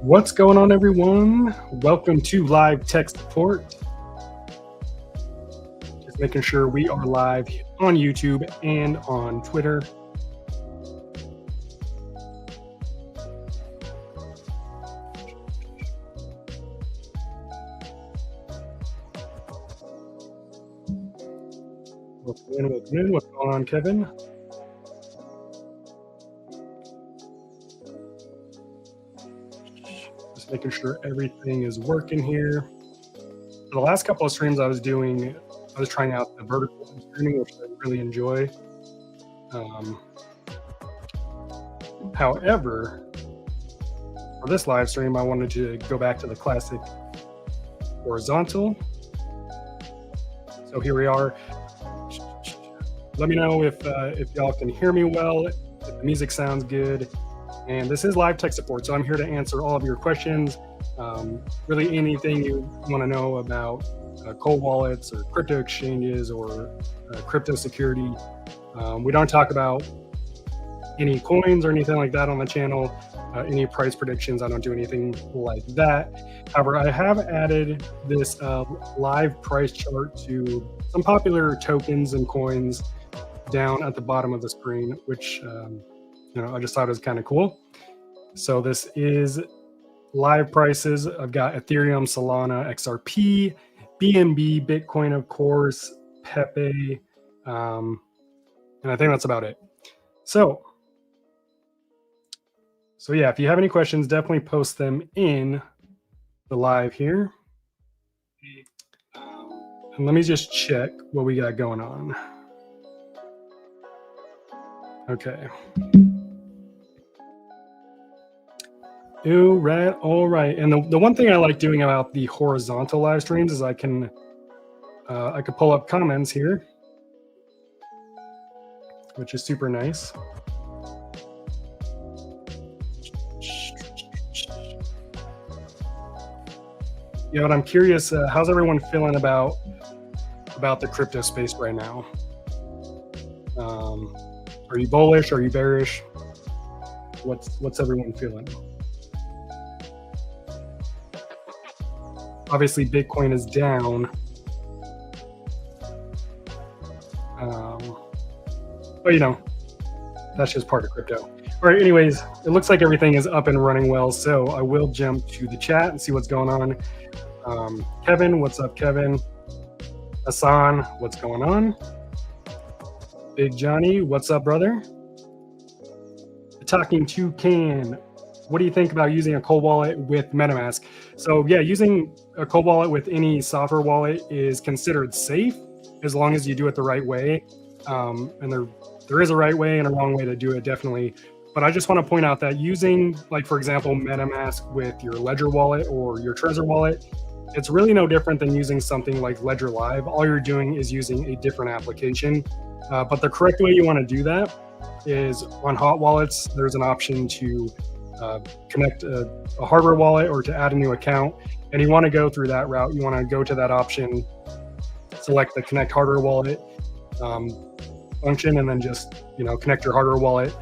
What's going on, everyone? Welcome to Live Tech Support. Just making sure we are live on YouTube and on Twitter. Welcome in. What's going on, Kevin? Just making sure everything is working here. For the last couple of streams I was trying out the vertical streaming, which I really enjoy. However, for this live stream, I wanted to go back to the classic horizontal. So here we are. Let me know if y'all can hear me well, if the music sounds good. And this is Live Tech Support, so I'm here to answer all of your questions. Really anything you want to know about cold wallets or crypto exchanges or crypto security. We don't talk about any coins or anything like that on the channel. Any price predictions, I don't do anything like that. However, I have added this live price chart to some popular tokens and coins down at the bottom of the screen, which I just thought it was kind of cool. So this is live prices. I've got Ethereum, Solana, XRP, BNB, Bitcoin, of course, Pepe, and I think that's about it. So yeah, if you have any questions, definitely post them in the live here. And let me just check what we got going on. Okay. All right. And the one thing I like doing about the horizontal live streams is I could pull up comments here, which is super nice. Yeah, but I'm curious, how's everyone feeling about the crypto space right now? Are you bullish? Are you bearish? What's everyone feeling? Obviously, Bitcoin is down. But that's just part of crypto. All right, anyways, it looks like everything is up and running well, so I will jump to the chat and see what's going on. Kevin, what's up, Kevin? Hassan, what's going on? Big Johnny, what's up, brother? Talking to Can, what do you think about using a cold wallet with MetaMask? So yeah, using a cold wallet with any software wallet is considered safe as long as you do it the right way. And there is a right way and a wrong way to do it, definitely. But I just want to point out that using, like, for example, MetaMask with your Ledger wallet or your Trezor wallet, it's really no different than using something like Ledger Live. All you're doing is using a different application. But the correct way you want to do that is on hot wallets, there's an option to connect a hardware wallet or to add a new account. And you want to go through that route. You want to go to that option, select the connect hardware wallet function, and then just connect your hardware wallet.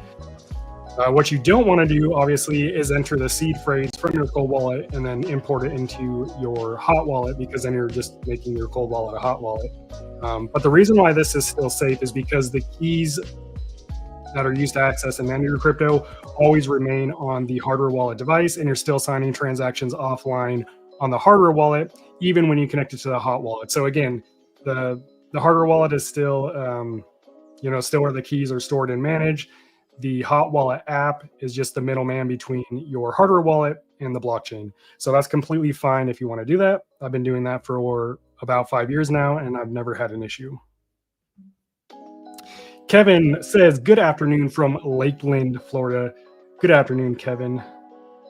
What you don't want to do, obviously, is enter the seed phrase from your cold wallet and then import it into your hot wallet, because then you're just making your cold wallet a hot wallet. But the reason why this is still safe is because the keys that are used to access and manage your crypto always remain on the hardware wallet device, and you're still signing transactions offline on the hardware wallet, even when you connect it to the hot wallet. So again, the hardware wallet is still, still where the keys are stored and managed. The hot wallet app is just the middleman between your hardware wallet and the blockchain. So that's completely fine if you want to do that. I've been doing that for about 5 years now, and I've never had an issue. Kevin says, good afternoon from Lakeland, Florida. Good afternoon, Kevin.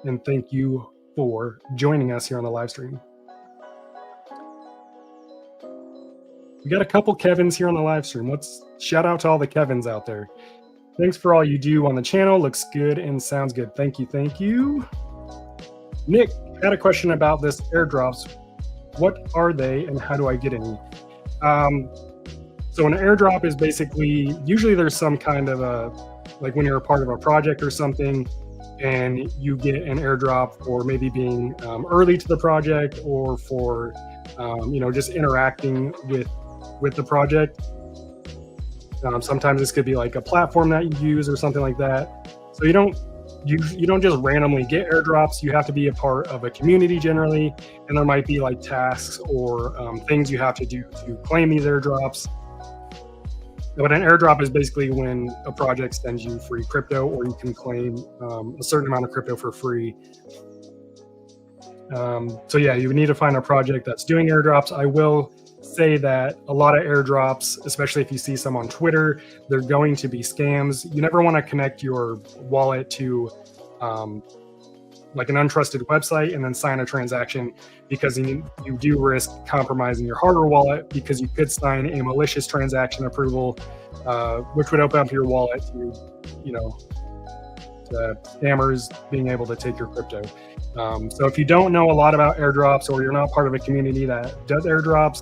And thank you for joining us here on the live stream. We got a couple Kevins here on the live stream. Let's shout out to all the Kevins out there. Thanks for all you do on the channel. Looks good and sounds good. Thank you. Thank you. Nick had a question about this airdrops. What are they and how do I get any? So an airdrop is basically, usually there's some kind of like when you're a part of a project or something, and you get an airdrop for maybe being early to the project, or for just interacting with the project. Sometimes this could be like a platform that you use or something like that. So you don't just randomly get airdrops. You have to be a part of a community generally, and there might be like tasks or things you have to do to claim these airdrops. But an airdrop is basically when a project sends you free crypto, or you can claim a certain amount of crypto for free. So yeah, you would need to find a project that's doing airdrops. I will say that a lot of airdrops, especially if you see some on Twitter, they're going to be scams. You never want to connect your wallet to like an untrusted website and then sign a transaction, because you do risk compromising your hardware wallet, because you could sign a malicious transaction approval, which would open up your wallet to scammers being able to take your crypto. So if you don't know a lot about airdrops, or you're not part of a community that does airdrops,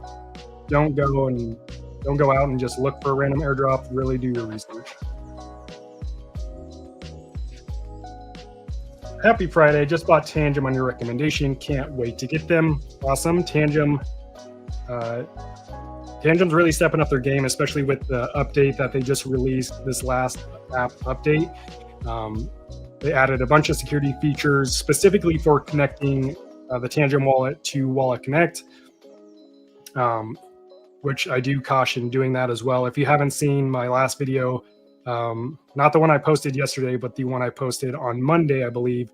don't go out and just look for a random airdrop. Really do your research. Happy Friday. Just bought Tangem on your recommendation. Can't wait to get them. Awesome. Tangem's really stepping up their game, especially with the update that they just released, this last app update. They added a bunch of security features specifically for connecting the Tangem wallet to Wallet Connect, which I do caution doing that as well. If you haven't seen my last video, not the one I posted yesterday, but the one I posted on Monday, I believe,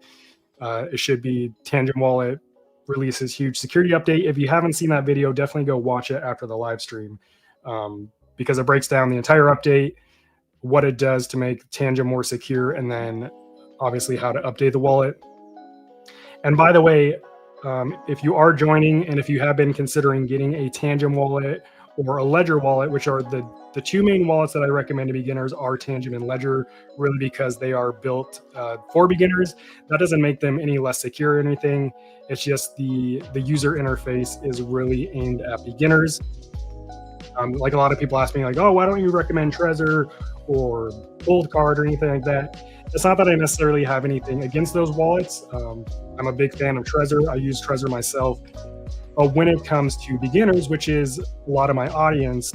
it should be Tangem Wallet releases huge security update. If you haven't seen that video, definitely go watch it after the live stream, because it breaks down the entire update, what it does to make Tangem more secure, and then obviously how to update the wallet. And by the way, if you are joining, and if you have been considering getting a Tangem wallet or a Ledger wallet, which are the two main wallets that I recommend to beginners, are Tangem and Ledger, really because they are built for beginners. That doesn't make them any less secure or anything. It's just the user interface is really aimed at beginners. Like a lot of people ask me, like, oh, why don't you recommend Trezor or Coldcard or anything like that? It's not that I necessarily have anything against those wallets. I'm a big fan of Trezor. I use Trezor myself. But when it comes to beginners, which is a lot of my audience,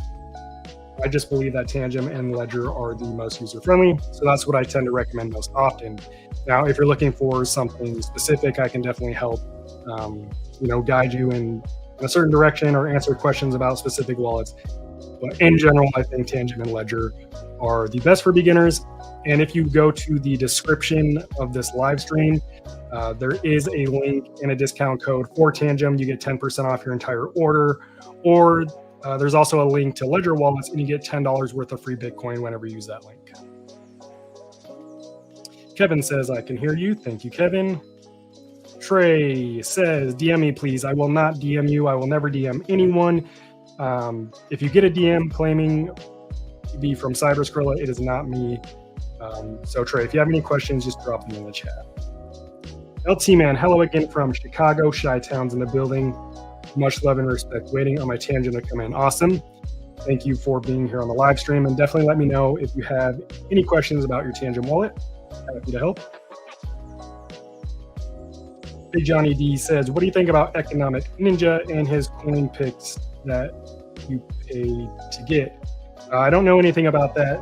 I just believe that Tangem and Ledger are the most user-friendly. So that's what I tend to recommend most often. Now, if you're looking for something specific, I can definitely help, guide you in a certain direction or answer questions about specific wallets. But in general, I think Tangem and Ledger are the best for beginners. And if you go to the description of this live stream, there is a link and a discount code for Tangem. You get 10% off your entire order. Or there's also a link to Ledger wallets, and you get $10 worth of free Bitcoin whenever you use that link. Kevin says, I can hear you. Thank you, Kevin. Trey says, DM me, please. I will not DM you. I will never DM anyone. If you get a DM claiming to be from Cyberskrilla, it is not me. So Trey, if you have any questions, just drop them in the chat. LT Man, hello again from Chicago. Chi-Town's in the building. Much love and respect. Waiting on my Tangem to come in. Awesome. Thank you for being here on the live stream, and definitely let me know if you have any questions about your Tangem wallet. Happy to help. Big Johnny D says, what do you think about Economic Ninja and his coin picks that you pay to get? I don't know anything about that,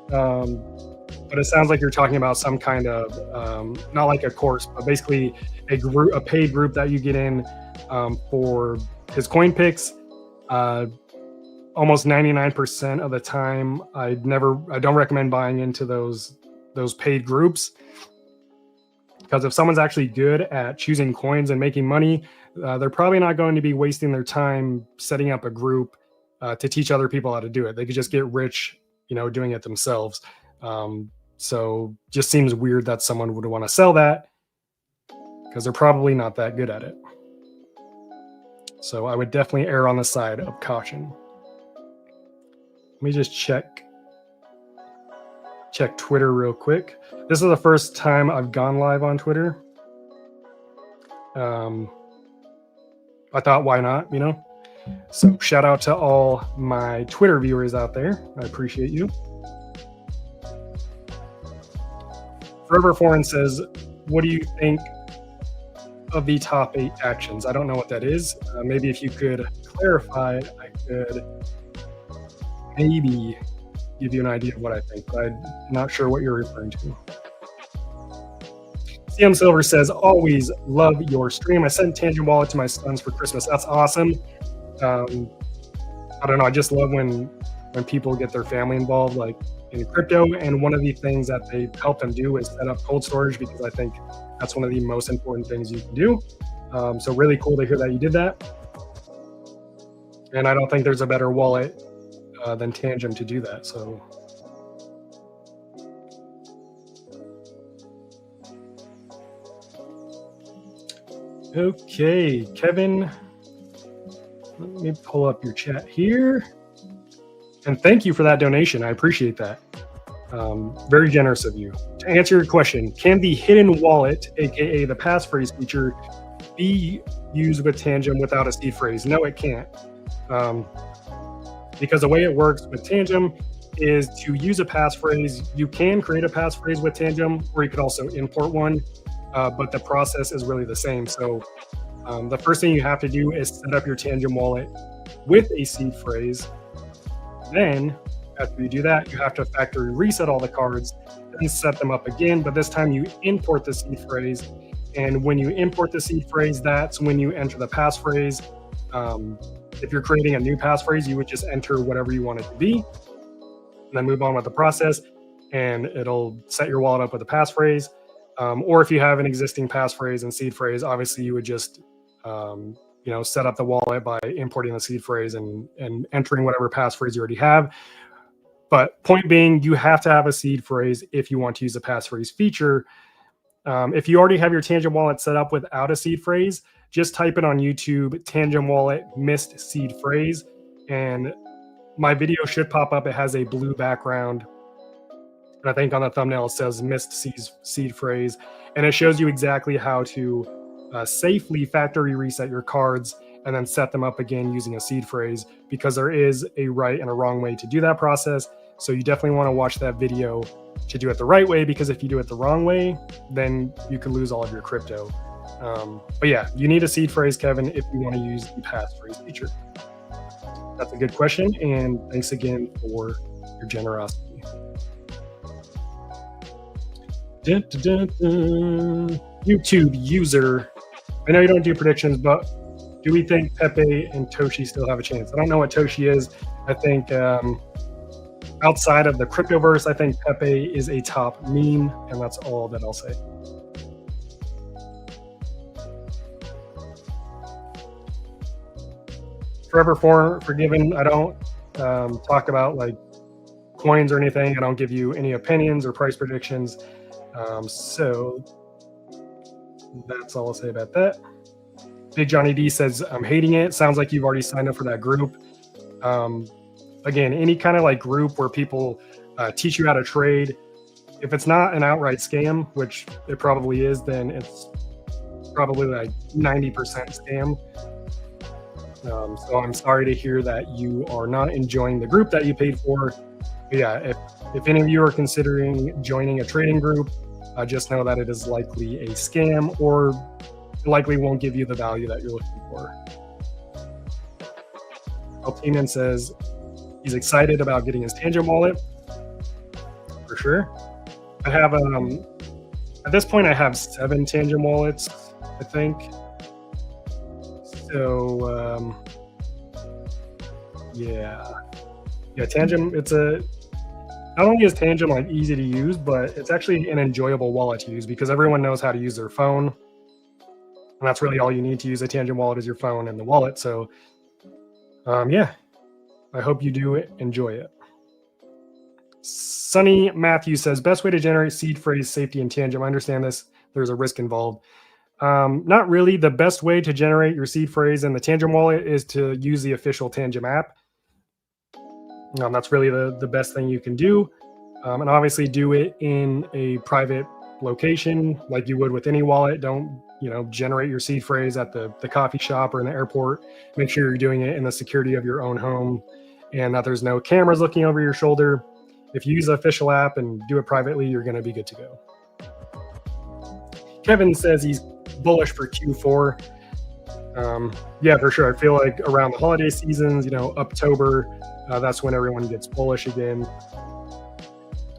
but it sounds like you're talking about some kind of, not like a course, but basically a paid group that you get in for his coin picks. Almost 99% of the time, I don't recommend buying into those paid groups. Because if someone's actually good at choosing coins and making money, they're probably not going to be wasting their time setting up a group to teach other people how to do it. They could just get rich, doing it themselves. So just seems weird that someone would want to sell that, because they're probably not that good at it. So I would definitely err on the side of caution. Let me just check Twitter real quick. This is the first time I've gone live on Twitter. I thought, why not, So shout out to all my Twitter viewers out there. I appreciate you. Forever Foreign says, what do you think of the top 8 actions? I don't know what that is. Maybe if you could clarify, I could maybe give you an idea of what I think, but I'm not sure what you're referring to. CM Silver says, always love your stream. I sent Tangem Wallet to my sons for Christmas. That's awesome. I don't know. I just love when people get their family involved, like in crypto. And one of the things that they help them do is set up cold storage, because I think that's one of the most important things you can do. So really cool to hear that you did that. And I don't think there's a better wallet than Tangem to do that. So. Okay, Kevin, let me pull up your chat here. And thank you for that donation. I appreciate that. Very generous of you. To answer your question, can the hidden wallet, aka the passphrase feature, be used with Tangem without a seed phrase? No, it can't. Because the way it works with Tangem is to use a passphrase. You can create a passphrase with Tangem, or you could also import one. But the process is really the same. So the first thing you have to do is set up your Tangem wallet with a seed phrase. Then after you do that, you have to factory reset all the cards and set them up again. But this time you import the seed phrase. And when you import the seed phrase, that's when you enter the passphrase. If you're creating a new passphrase, you would just enter whatever you want it to be, and then move on with the process. And it'll set your wallet up with a passphrase. Or if you have an existing passphrase and seed phrase, obviously you would just set up the wallet by importing the seed phrase and entering whatever passphrase you already have. But point being, you have to have a seed phrase if you want to use the passphrase feature. If you already have your Tangem wallet set up without a seed phrase, just type it on YouTube, Tangem wallet missed seed phrase, and my video should pop up. It has a blue background. And I think on the thumbnail it says missed seed phrase, and it shows you exactly how to safely factory reset your cards and then set them up again using a seed phrase, because there is a right and a wrong way to do that process. So you definitely want to watch that video to do it the right way, because if you do it the wrong way, then you can lose all of your crypto. But yeah, you need a seed phrase, Kevin, if you want to use the passphrase feature. That's a good question, and thanks again for your generosity. Dun, dun, dun, dun. YouTube user, I know you don't do predictions, but do we think Pepe and Toshi still have a chance? I don't know what Toshi is. I think outside of the cryptoverse, I think Pepe is a top meme, and that's all that I'll say. Forever forgiven. I don't talk about like coins or anything. I don't give you any opinions or price predictions. So that's all I'll say about that. Big Johnny D says, I'm hating it. Sounds like you've already signed up for that group. Again, any kind of like group where people teach you how to trade, if it's not an outright scam, which it probably is, then it's probably like 90% scam. So I'm sorry to hear that you are not enjoying the group that you paid for. But yeah, if any of you are considering joining a trading group, just know that it is likely a scam, or likely won't give you the value that you're looking for. Altiman says he's excited about getting his Tangem wallet. For sure. I have at this point I have 7 Tangem wallets, I think. So yeah, Tangem, not only is Tangem like easy to use, but it's actually an enjoyable wallet to use, because everyone knows how to use their phone. And that's really all you need to use a Tangem wallet, is your phone and the wallet. So yeah, I hope you do enjoy it. Sunny Matthew says, best way to generate seed phrase safety in Tangem. I understand this. There's a risk involved. Not really. The best way to generate your seed phrase in the Tangem wallet is to use the official Tangem app. That's really the best thing you can do. And obviously do it in a private location like you would with any wallet. Don't generate your seed phrase at the coffee shop or in the airport. Make sure you're doing it in the security of your own home, and that there's no cameras looking over your shoulder. If you use the official app and do it privately, you're going to be good to go. Kevin says he's bullish for Q4. Yeah, for sure. I feel like around the holiday seasons, October, that's when everyone gets bullish again.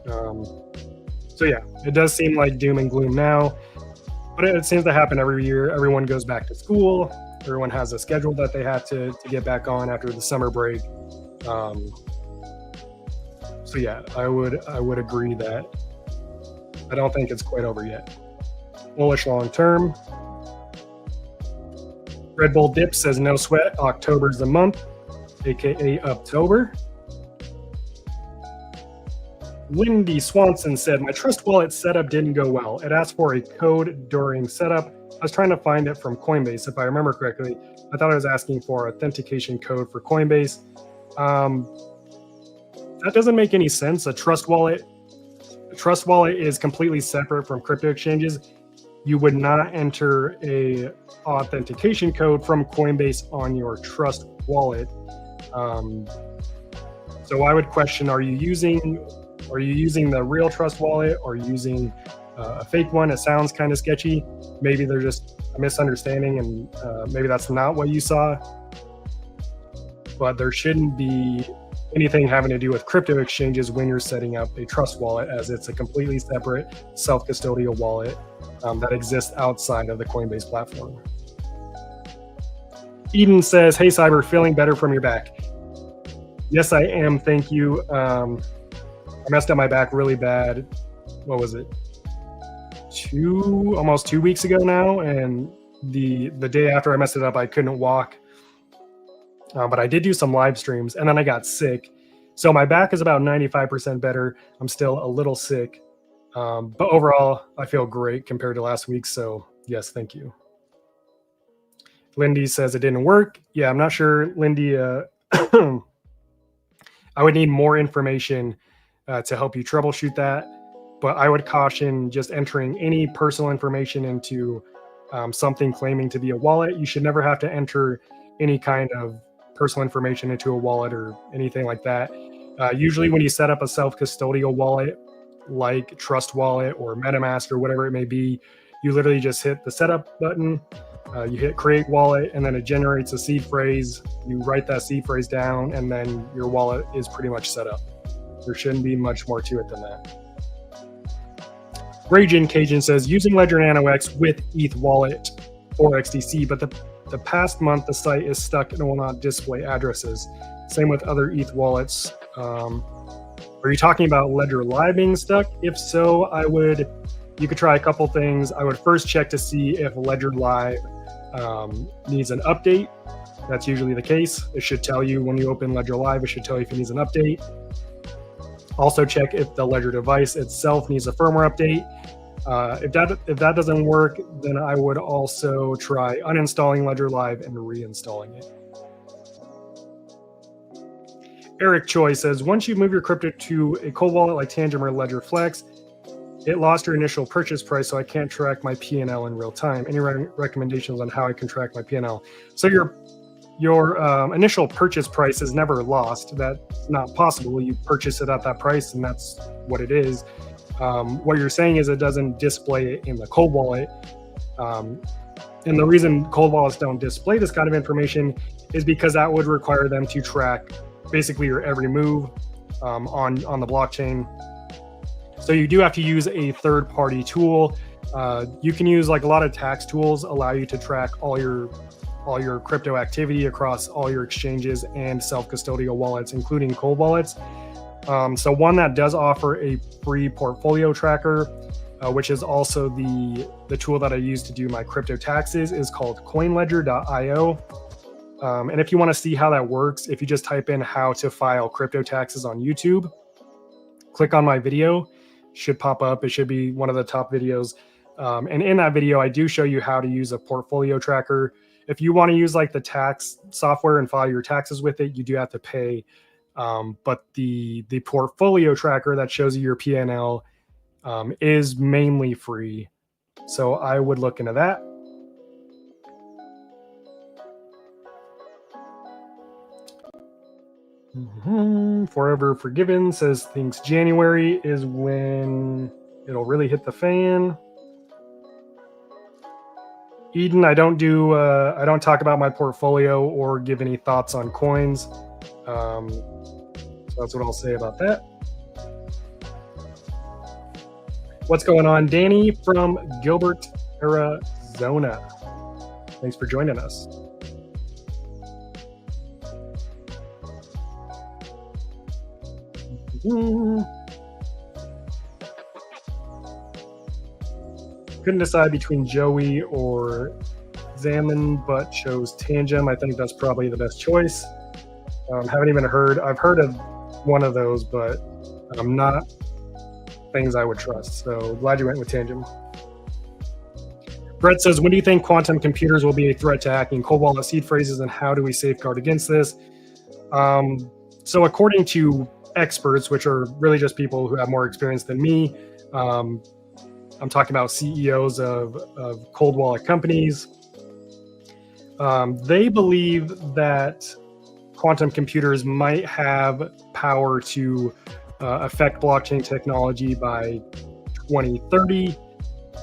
So yeah, it does seem like doom and gloom now, but it seems to happen every year. Everyone goes back to school. Everyone has a schedule that they have to get back on after the summer break. So yeah, I would agree that I don't think it's quite over yet. Bullish long term. Red Bull Dip says no sweat. October's the month, aka Uptober. Lindy Swanson said, my Trust Wallet setup didn't go well. It asked for a code during setup. I was trying to find it from Coinbase, if I remember correctly. I thought I was asking for authentication code for Coinbase. That doesn't make any sense. A Trust Wallet is completely separate from crypto exchanges. You would not enter a authentication code from Coinbase on your Trust Wallet. So I would question: Are you using the real Trust Wallet, or using a fake one? It sounds kind of sketchy. Maybe they're just a misunderstanding, and maybe that's not what you saw. But there shouldn't be anything having to do with crypto exchanges when you're setting up a Trust Wallet, as it's a completely separate self-custodial wallet that exists outside of the Coinbase platform. Eden says, hey Cyber, feeling better from your back? Yes, I am, thank you. I messed up my back really bad. What was it? Almost 2 weeks ago now, and the day after I messed it up, I couldn't walk. But I did do some live streams, and then I got sick. So my back is about 95% better. I'm still a little sick. But overall, I feel great compared to last week. So yes, thank you. Lindy says it didn't work. Yeah, I'm not sure, Lindy. I would need more information to help you troubleshoot that. But I would caution just entering any personal information into something claiming to be a wallet. You should never have to enter any kind of personal information into a wallet or anything like that. Usually when you set up a self-custodial wallet like Trust Wallet or MetaMask or whatever it may be, you literally just hit the setup button, you hit create wallet, and then it generates a seed phrase. You write that seed phrase down, and then your wallet is pretty much set up. There shouldn't be much more to it than that. Raging Cajun says, using Ledger Nano X with ETH wallet for XDC, but the past month the site is stuck and will not display addresses. Same with other ETH wallets. Are you talking about Ledger Live being stuck? If so, you could try a couple things. I would first check to see if Ledger Live needs an update. That's usually the case. It should tell you when you open Ledger Live, it should tell you if it needs an update. Also check if the Ledger device itself needs a firmware update. If that doesn't work, then I would also try uninstalling Ledger Live and reinstalling it. Eric Choi says, once you move your crypto to a cold wallet like Tangem or Ledger Flex, it lost your initial purchase price, so I can't track my P&L in real time. Any recommendations on how I can track my P&L? So your initial purchase price is never lost. That's not possible. You purchase it at that price, and that's what it is. What you're saying is it doesn't display it in the cold wallet. And the reason cold wallets don't display this kind of information is because that would require them to track basically your every move on the blockchain. So you do have to use a third-party tool. You can use, like, a lot of tax tools allow you to track all your crypto activity across all your exchanges and self-custodial wallets, including cold wallets. So one that does offer a free portfolio tracker, which is also the tool that I use to do my crypto taxes, is called coinledger.io. And if you want to see how that works, if you just type in how to file crypto taxes on YouTube, click on my video, should pop up. It should be one of the top videos. And in that video, I do show you how to use a portfolio tracker. If you want to use like the tax software and file your taxes with it, you do have to pay. But the portfolio tracker that shows you your P&L is mainly free. So I would look into that. Forever Forgiven says thinks January is when it'll really hit the fan. Eden, I don't talk about my portfolio or give any thoughts on coins. So that's what I'll say about that. What's going on, Danny from Gilbert, Arizona? Thanks for joining us. Couldn't decide between Joey or Xammon, but chose Tangem. I think that's probably the best choice. Haven't even heard. I've heard of one of those, but not things I would trust. So glad you went with Tangem. Brett says, when do you think quantum computers will be a threat to hacking cold wallet seed phrases, and how do we safeguard against this? So according to experts, which are really just people who have more experience than me, I'm talking about CEOs of cold wallet companies. They believe that quantum computers might have power to affect blockchain technology by 2030.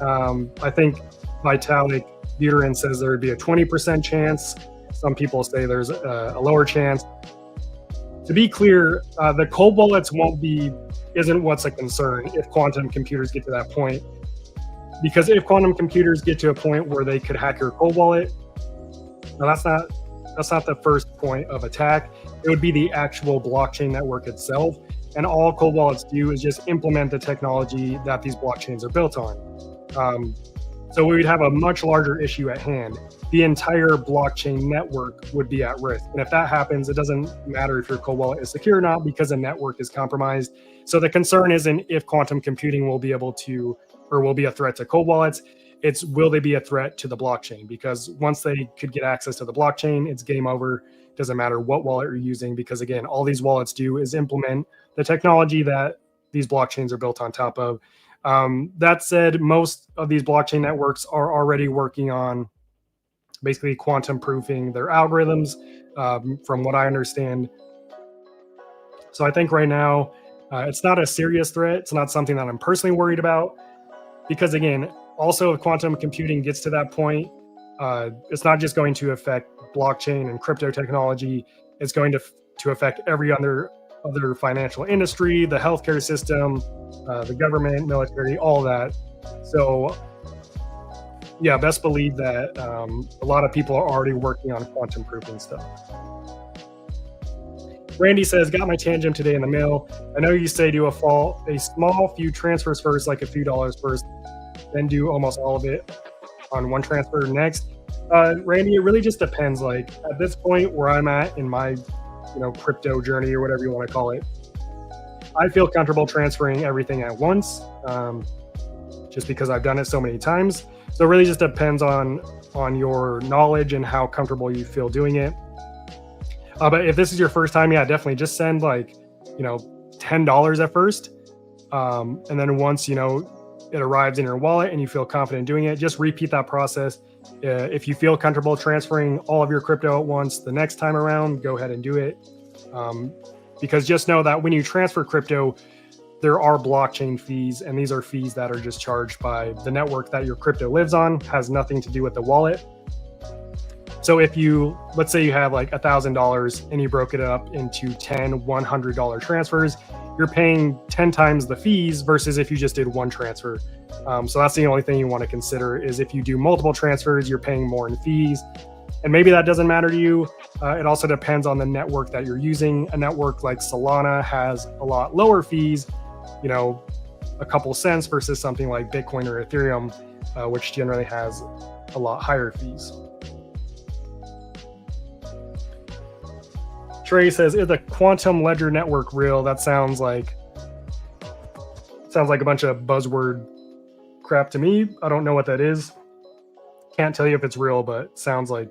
I think Vitalik Buterin says there would be a 20% chance. Some people say there's a lower chance. To be clear, the cold wallets isn't what's a concern if quantum computers get to that point. Because if quantum computers get to a point where they could hack your cold wallet, now that's not the first point of attack. It would be the actual blockchain network itself. And all cold wallets do is just implement the technology that these blockchains are built on. So we would have a much larger issue at hand. The entire blockchain network would be at risk. And if that happens, it doesn't matter if your cold wallet is secure or not, because the network is compromised. So the concern isn't if quantum computing will be able to, or will be a threat to cold wallets. It's will they be a threat to the blockchain? Because once they could get access to the blockchain, it's game over. Doesn't matter what wallet you're using, because again, all these wallets do is implement the technology that these blockchains are built on top of. That said, most of these blockchain networks are already working on basically quantum proofing their algorithms, from what I understand. So I think right now, it's not a serious threat. It's not something that I'm personally worried about, because again, also if quantum computing gets to that point, it's not just going to affect blockchain and crypto technology. It's going to affect every other financial industry, the healthcare system, the government, military, all that. So yeah, best believe that a lot of people are already working on quantum proofing stuff. Randy says, got my Tangem today in the mail. I know you say do a small few transfers first, like a few dollars first, then do almost all of it on one transfer next. Randy, it really just depends. Like at this point where I'm at in my crypto journey, or whatever you want to call it, I feel comfortable transferring everything at once, just because I've done it so many times. So it really just depends on your knowledge and how comfortable you feel doing it. But if this is your first time, yeah, definitely just send like $10 at first, and then once it arrives in your wallet and you feel confident doing it, just repeat that process. If you feel comfortable transferring all of your crypto at once the next time around, go ahead and do it. Because just know that when you transfer crypto, there are blockchain fees, and these are fees that are just charged by the network that your crypto lives on, has nothing to do with the wallet. So if let's say you have like $1,000 and you broke it up into 10 $100 transfers, you're paying 10 times the fees versus if you just did one transfer. So that's the only thing you want to consider, is if you do multiple transfers, you're paying more in fees. And maybe that doesn't matter to you. It also depends on the network that you're using. A network like Solana has a lot lower fees, a couple cents, versus something like Bitcoin or Ethereum, which generally has a lot higher fees. Trey says, is the quantum ledger network real? That sounds like a bunch of buzzword crap to me. I don't know what that is. Can't tell you if it's real, but sounds like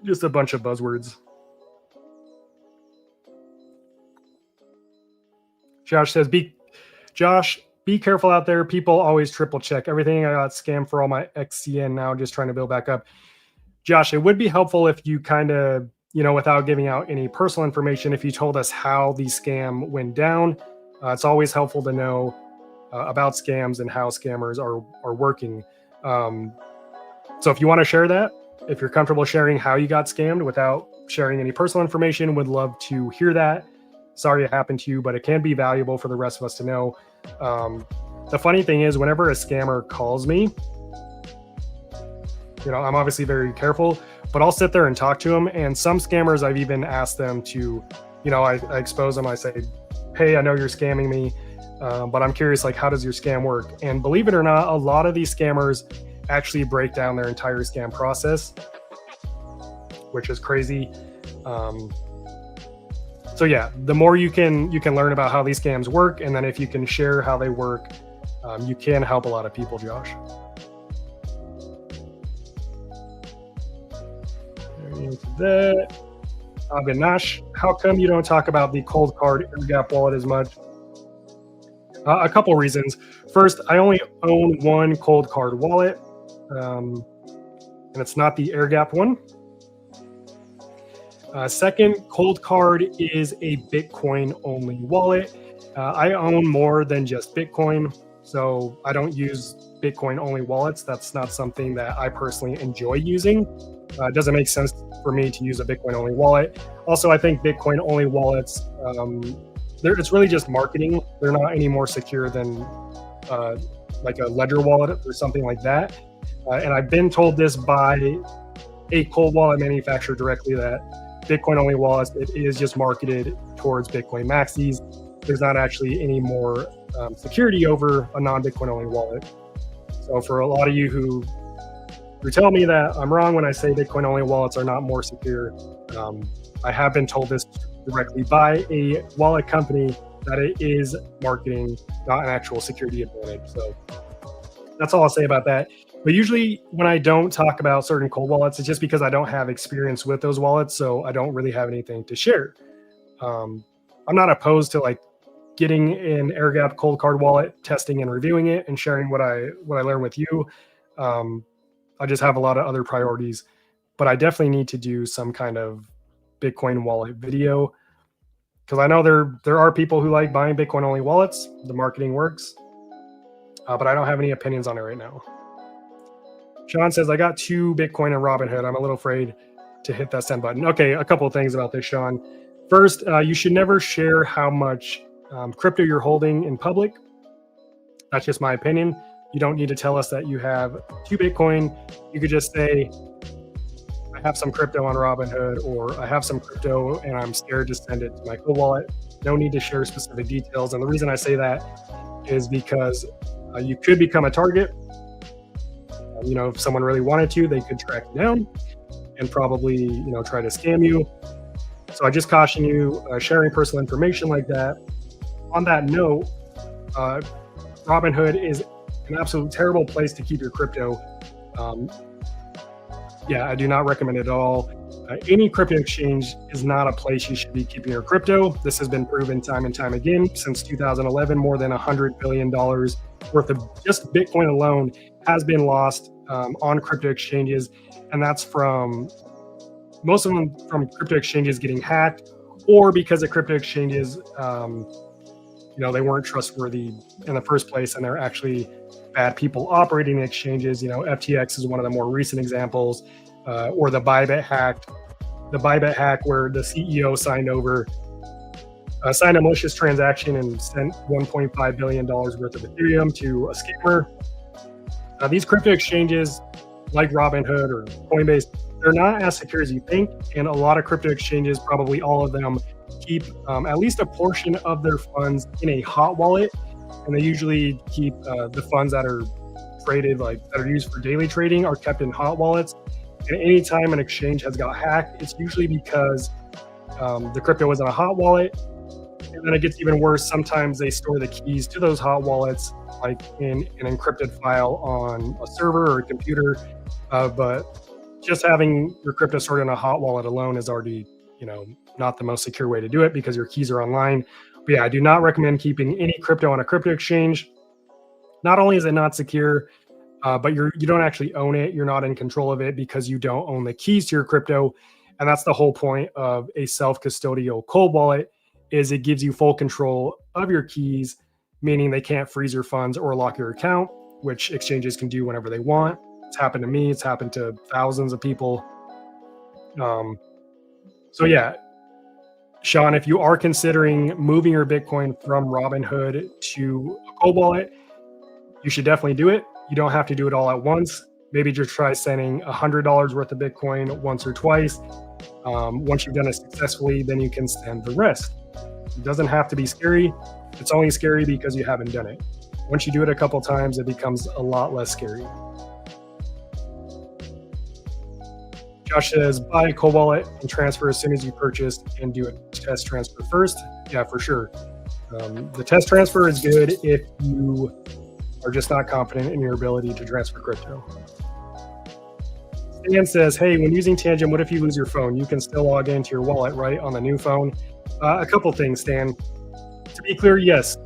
just a bunch of buzzwords. Josh says, be careful out there. People always triple check everything. I got scammed for all my XCN now, just trying to build back up. Josh, it would be helpful if you kind of, without giving out any personal information, if you told us how the scam went down. It's always helpful to know about scams and how scammers are working. So if you want to share that, if you're comfortable sharing how you got scammed without sharing any personal information, would love to hear that. Sorry it happened to you, but it can be valuable for the rest of us to know. The funny thing is, whenever a scammer calls me, I'm obviously very careful, but I'll sit there and talk to them. And some scammers, I've even asked them to, I expose them. I say, hey, I know you're scamming me, but I'm curious, like, how does your scam work? And believe it or not, a lot of these scammers actually break down their entire scam process, which is crazy. So yeah, the more you can learn about how these scams work, and then if you can share how they work, you can help a lot of people, Josh. That Avinash, how come you don't talk about the Coldcard AirGap wallet as much? A couple reasons. First, I only own one Coldcard wallet, and it's not the AirGap one. Second, Coldcard is a Bitcoin-only wallet. I own more than just Bitcoin, so I don't use Bitcoin-only wallets. That's not something that I personally enjoy using. It doesn't make sense for me to use a Bitcoin-only wallet. Also, I think Bitcoin-only wallets, it's really just marketing. They're not any more secure than like a Ledger wallet or something like that. And I've been told this by a cold wallet manufacturer directly that Bitcoin-only wallets, it is just marketed towards Bitcoin maxis. There's not actually any more security over a non-Bitcoin-only wallet. So for a lot of you who tell me that I'm wrong when I say Bitcoin-only wallets are not more secure, I have been told this directly by a wallet company that it is marketing, not an actual security advantage. So that's all I'll say about that. But usually when I don't talk about certain cold wallets, it's just because I don't have experience with those wallets, so I don't really have anything to share. I'm not opposed to like getting an AirGap Coldcard wallet, testing and reviewing it, and sharing what I learn with you. I just have a lot of other priorities, but I definitely need to do some kind of Bitcoin wallet video, because I know there are people who like buying Bitcoin only wallets. The marketing works, but I don't have any opinions on it right now. Sean says, I got 2 Bitcoin and Robinhood. I'm a little afraid to hit that send button. Okay, a couple of things about this, Sean. First, you should never share how much crypto you're holding in public. That's just my opinion. You don't need to tell us that you have 2 Bitcoin. You could just say, I have some crypto on Robinhood, or I have some crypto and I'm scared to send it to my cold wallet. No need to share specific details. And the reason I say that is because you could become a target. If someone really wanted to, they could track you down and probably, try to scam you. So I just caution you, sharing personal information like that. On that note, Robinhood is an absolute terrible place to keep your crypto. I do not recommend it at all. Any crypto exchange is not a place you should be keeping your crypto. This has been proven time and time again. Since 2011, more than $100 billion worth of just Bitcoin alone has been lost on crypto exchanges. And that's from most of them from crypto exchanges getting hacked, or because the crypto exchanges, they weren't trustworthy in the first place, and they're actually bad people operating the exchanges. FTX is one of the more recent examples, or the Bybit hack. The Bybit hack, where the CEO signed a malicious transaction and sent $1.5 billion worth of Ethereum to a scammer. These crypto exchanges, like Robinhood or Coinbase, they're not as secure as you think, and a lot of crypto exchanges, probably all of them, keep at least a portion of their funds in a hot wallet, and they usually keep the funds that are traded, like that are used for daily trading, are kept in hot wallets. And anytime an exchange has got hacked, it's usually because the crypto was in a hot wallet. And then it gets even worse. Sometimes they store the keys to those hot wallets, like in an encrypted file on a server or a computer. But just having your crypto stored in a hot wallet alone is already, not the most secure way to do it, because your keys are online. But yeah, I do not recommend keeping any crypto on a crypto exchange. Not only is it not secure, but you don't actually own it. You're not in control of it because you don't own the keys to your crypto. And that's the whole point of a self-custodial cold wallet, is it gives you full control of your keys, meaning they can't freeze your funds or lock your account, which exchanges can do whenever they want. It's happened to me. It's happened to thousands of people. So yeah, Sean, if you are considering moving your Bitcoin from Robinhood to a cold wallet, you should definitely do it. You don't have to do it all at once. Maybe just try sending $100 worth of Bitcoin once or twice. Once you've done it successfully, then you can send the rest. It doesn't have to be scary. It's only scary because you haven't done it. Once you do it a couple times, it becomes a lot less scary. Josh says, buy a cold wallet and transfer as soon as you purchase and do a test transfer first. Yeah, for sure. The test transfer is good if you are just not confident in your ability to transfer crypto. Stan says, hey, when using Tangem, what if you lose your phone? You can still log into your wallet, right, on the new phone? A couple things, Stan. To be clear, yes.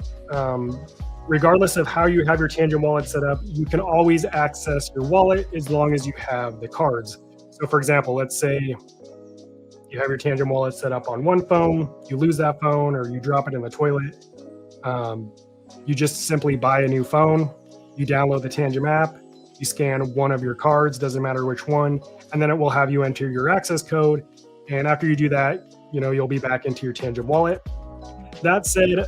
Regardless of how you have your Tangem wallet set up, you can always access your wallet as long as you have the cards. So for example, let's say you have your Tangem wallet set up on one phone, you lose that phone or you drop it in the toilet. You just simply buy a new phone, you download the Tangem app, you scan one of your cards, doesn't matter which one, and then it will have you enter your access code. And after you do that, you'll be back into your Tangem wallet. That said,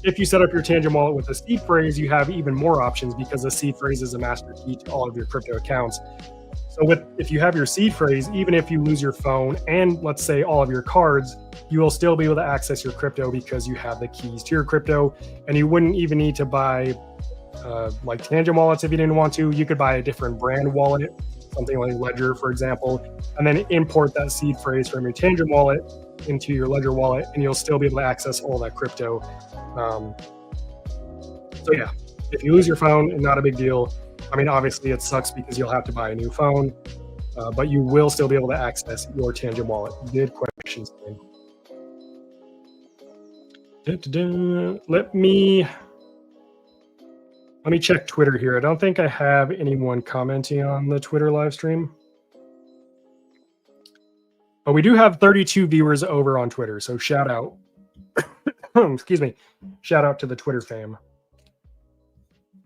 if you set up your Tangem wallet with a seed phrase, you have even more options because the seed phrase is a master key to all of your crypto accounts. So if you have your seed phrase, even if you lose your phone and let's say all of your cards, you will still be able to access your crypto because you have the keys to your crypto, and you wouldn't even need to buy like Tangem wallets if you didn't want to. You could buy a different brand wallet, something like Ledger, for example, and then import that seed phrase from your Tangem wallet into your Ledger wallet, and you'll still be able to access all that crypto. So yeah, if you lose your phone, not a big deal. I mean, obviously it sucks because you'll have to buy a new phone, but you will still be able to access your Tangem wallet. Good questions. Let me check Twitter here. I don't think I have anyone commenting on the Twitter live stream, but we do have 32 viewers over on Twitter. So shout out, excuse me, shout out to the Twitter fam.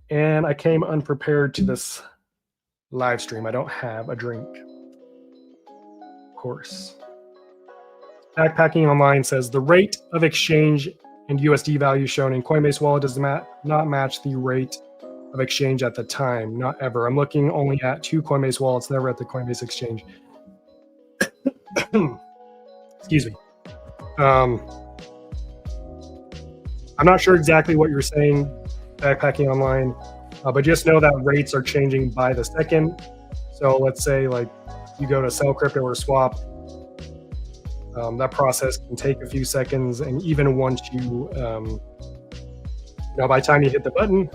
And I came unprepared to this live stream. I don't have a drink, of course. Backpacking Online says the rate of exchange and USD value shown in Coinbase wallet does not match the rate of exchange at the time, not ever. I'm looking only at 2 Coinbase wallets, never at the Coinbase exchange. Excuse me. I'm not sure exactly what you're saying, Backpacking Online, but just know that rates are changing by the second. So let's say like you go to sell crypto or swap, that process can take a few seconds, and even once you, by the time you hit the button,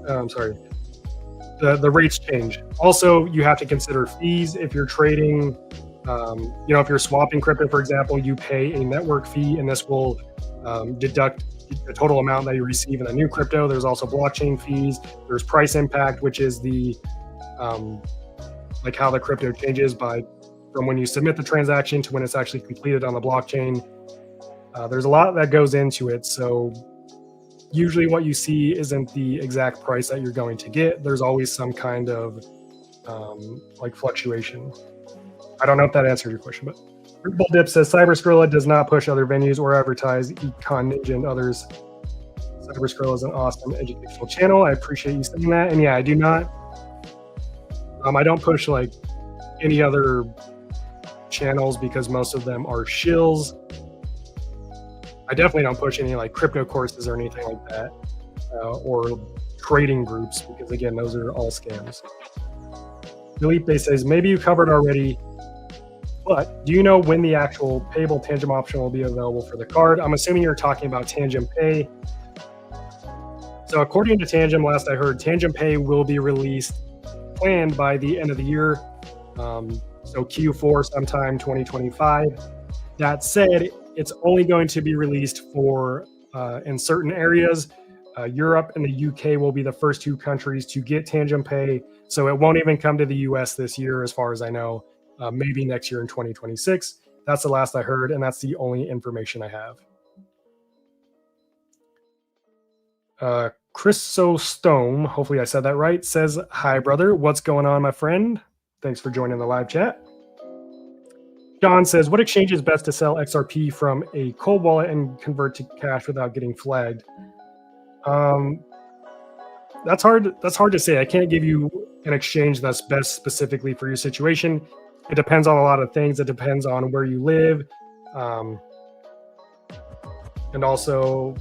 I'm sorry, the rates change. Also, you have to consider fees if you're trading. If you're swapping crypto, for example, you pay a network fee, and this will deduct the total amount that you receive in the new crypto. There's also blockchain fees. There's price impact, which is the like how the crypto changes from when you submit the transaction to when it's actually completed on the blockchain. There's a lot that goes into it. So usually what you see isn't the exact price that you're going to get. There's always some kind of like fluctuation. I don't know if that answered your question, but Bull Dip says Cyberskrilla does not push other venues or advertise Econ Ninja and others. Cyberskrilla is an awesome educational channel. I appreciate you saying that. And yeah, I do not. I don't push like any other channels because most of them are shills. I definitely don't push any like crypto courses or anything like that, or trading groups, because again, those are all scams. Felipe says, maybe you covered already, but do you know when the actual payable Tangem option will be available for the card? I'm assuming you're talking about Tangem Pay. So according to Tangem, last I heard, Tangem Pay will be released, planned by the end of the year. So Q4 sometime 2025. That said, it's only going to be released for in certain areas. Europe and the UK will be the first 2 countries to get Tangem Pay. So it won't even come to the US this year, as far as I know. Maybe next year in 2026. That's the last I heard, and that's the only information I have. Chrysostome, hopefully I said that right, says, "Hi, brother. What's going on, my friend? Thanks for joining the live chat." John says, "What exchange is best to sell XRP from a cold wallet and convert to cash without getting flagged?" That's hard. That's hard to say. I can't give you an exchange that's best specifically for your situation. It depends on a lot of things. It depends on where you live, and also,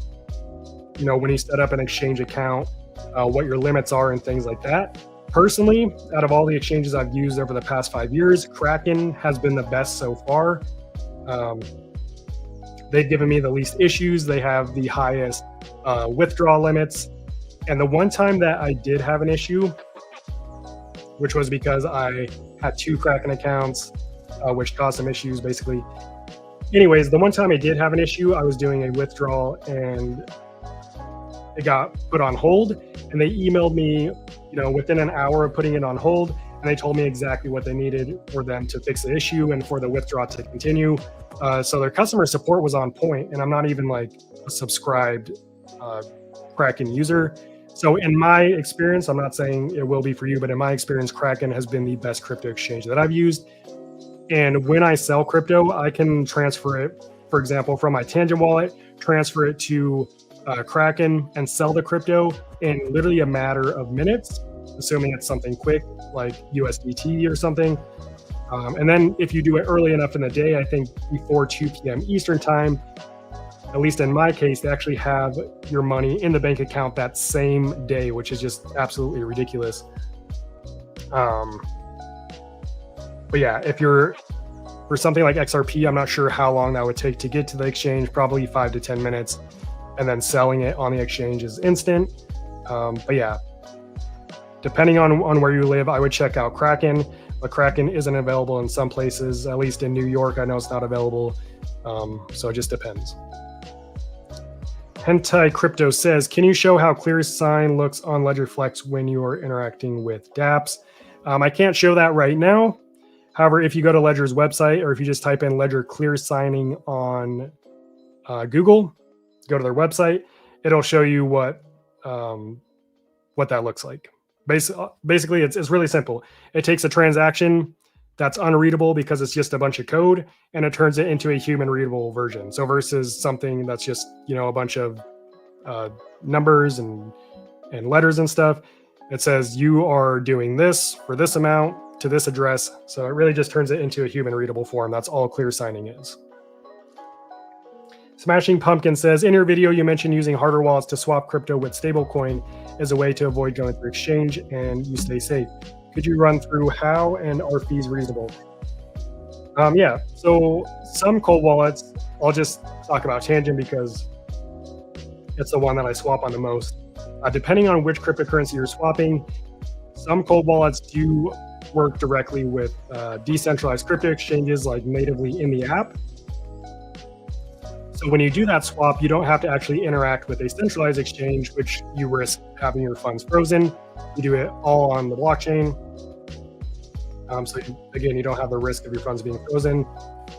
when you set up an exchange account, what your limits are and things like that. Personally, out of all the exchanges I've used over the past 5 years, Kraken has been the best so far. They've given me the least issues. They have the highest withdrawal limits. And the one time that I did have an issue, which was because I had 2 Kraken accounts, which caused some issues basically. Anyways, the one time I did have an issue, I was doing a withdrawal and it got put on hold, and they emailed me, within an hour of putting it on hold, and they told me exactly what they needed for them to fix the issue and for the withdrawal to continue. So their customer support was on point, and I'm not even like a subscribed Kraken user. So in my experience, I'm not saying it will be for you, but in my experience, Kraken has been the best crypto exchange that I've used. And when I sell crypto, I can transfer it, for example, from my Tangem wallet, transfer it to Kraken and sell the crypto in literally a matter of minutes, assuming it's something quick like USDT or something. And then if you do it early enough in the day, I think before 2 p.m. Eastern time, at least in my case, they actually have your money in the bank account that same day, which is just absolutely ridiculous. But yeah, if you're for something like XRP, I'm not sure how long that would take to get to the exchange, probably 5 to 10 minutes. And then selling it on the exchange is instant. But yeah, depending on where you live, I would check out Kraken. But Kraken isn't available in some places, at least in New York. I know it's not available. So it just depends. Hentai Crypto says, "Can you show how ClearSign looks on Ledger Flex when you are interacting with dApps?" I can't show that right now. However, if you go to Ledger's website, or if you just type in Ledger Clear Signing on Google, go to their website, it'll show you what that looks like. Basically, it's really simple. It takes a transaction that's unreadable because it's just a bunch of code, and it turns it into a human readable version. So versus something that's just a bunch of numbers and letters and stuff, it says you are doing this for this amount to this address. So it really just turns it into a human readable form. That's all Clear Signing is. Smashing Pumpkin says, "In your video, you mentioned using hardware wallets to swap crypto with stablecoin as a way to avoid going through exchange and you stay safe. Could you run through how, and are fees reasonable?" Yeah, so some cold wallets, I'll just talk about Tangem because it's the one that I swap on the most. Depending on which cryptocurrency you're swapping, some cold wallets do work directly with decentralized crypto exchanges, like natively in the app. So when you do that swap, you don't have to actually interact with a centralized exchange, which you risk having your funds frozen. You do it all on the blockchain. So again, you don't have the risk of your funds being frozen.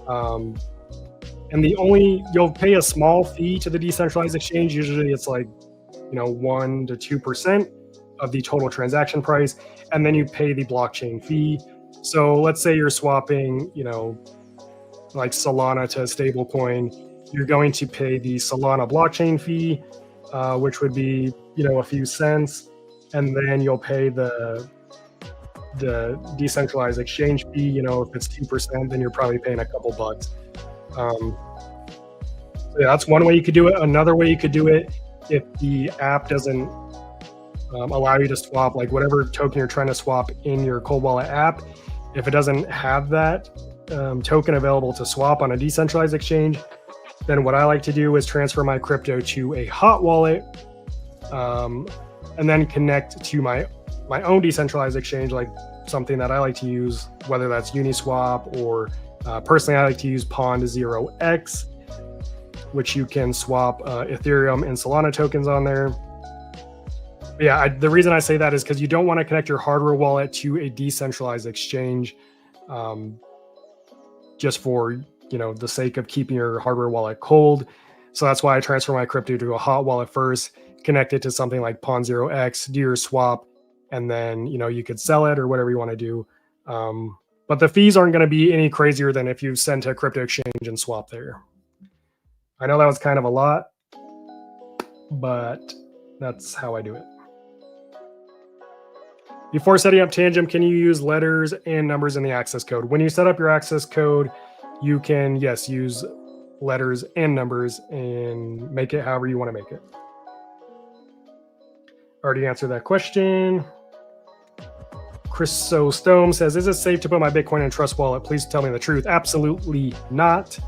And you'll pay a small fee to the decentralized exchange. Usually it's like, 1 to 2% of the total transaction price. And then you pay the blockchain fee. So let's say you're swapping, like Solana to a stable coin. You're going to pay the Solana blockchain fee, which would be, a few cents. And then you'll pay the decentralized exchange fee. If it's 2%, then you're probably paying a couple bucks. So yeah, that's one way you could do it. Another way you could do it, if the app doesn't allow you to swap, like whatever token you're trying to swap in your cold wallet app, if it doesn't have that token available to swap on a decentralized exchange, then what I like to do is transfer my crypto to a hot wallet, and then connect to my own decentralized exchange, like something that I like to use, whether that's Uniswap or personally I like to use Pond0x, which you can swap Ethereum and Solana tokens on there. But yeah, the reason I say that is because you don't want to connect your hardware wallet to a decentralized exchange just for the sake of keeping your hardware wallet cold. So that's why I transfer my crypto to a hot wallet first, connect it to something like Pawn0x, do your swap, and then you could sell it or whatever you want to do. But the fees aren't going to be any crazier than if you send to a crypto exchange and swap there. I know that was kind of a lot, but that's how I do it. Before setting up Tangem, can you use letters and numbers in the access code? When you set up your access code, you can, yes, use letters and numbers and make it however you want to make it. Already answered that question. Chrysostome says, is it safe to put my Bitcoin in Trust Wallet? Please tell me the truth. Absolutely not.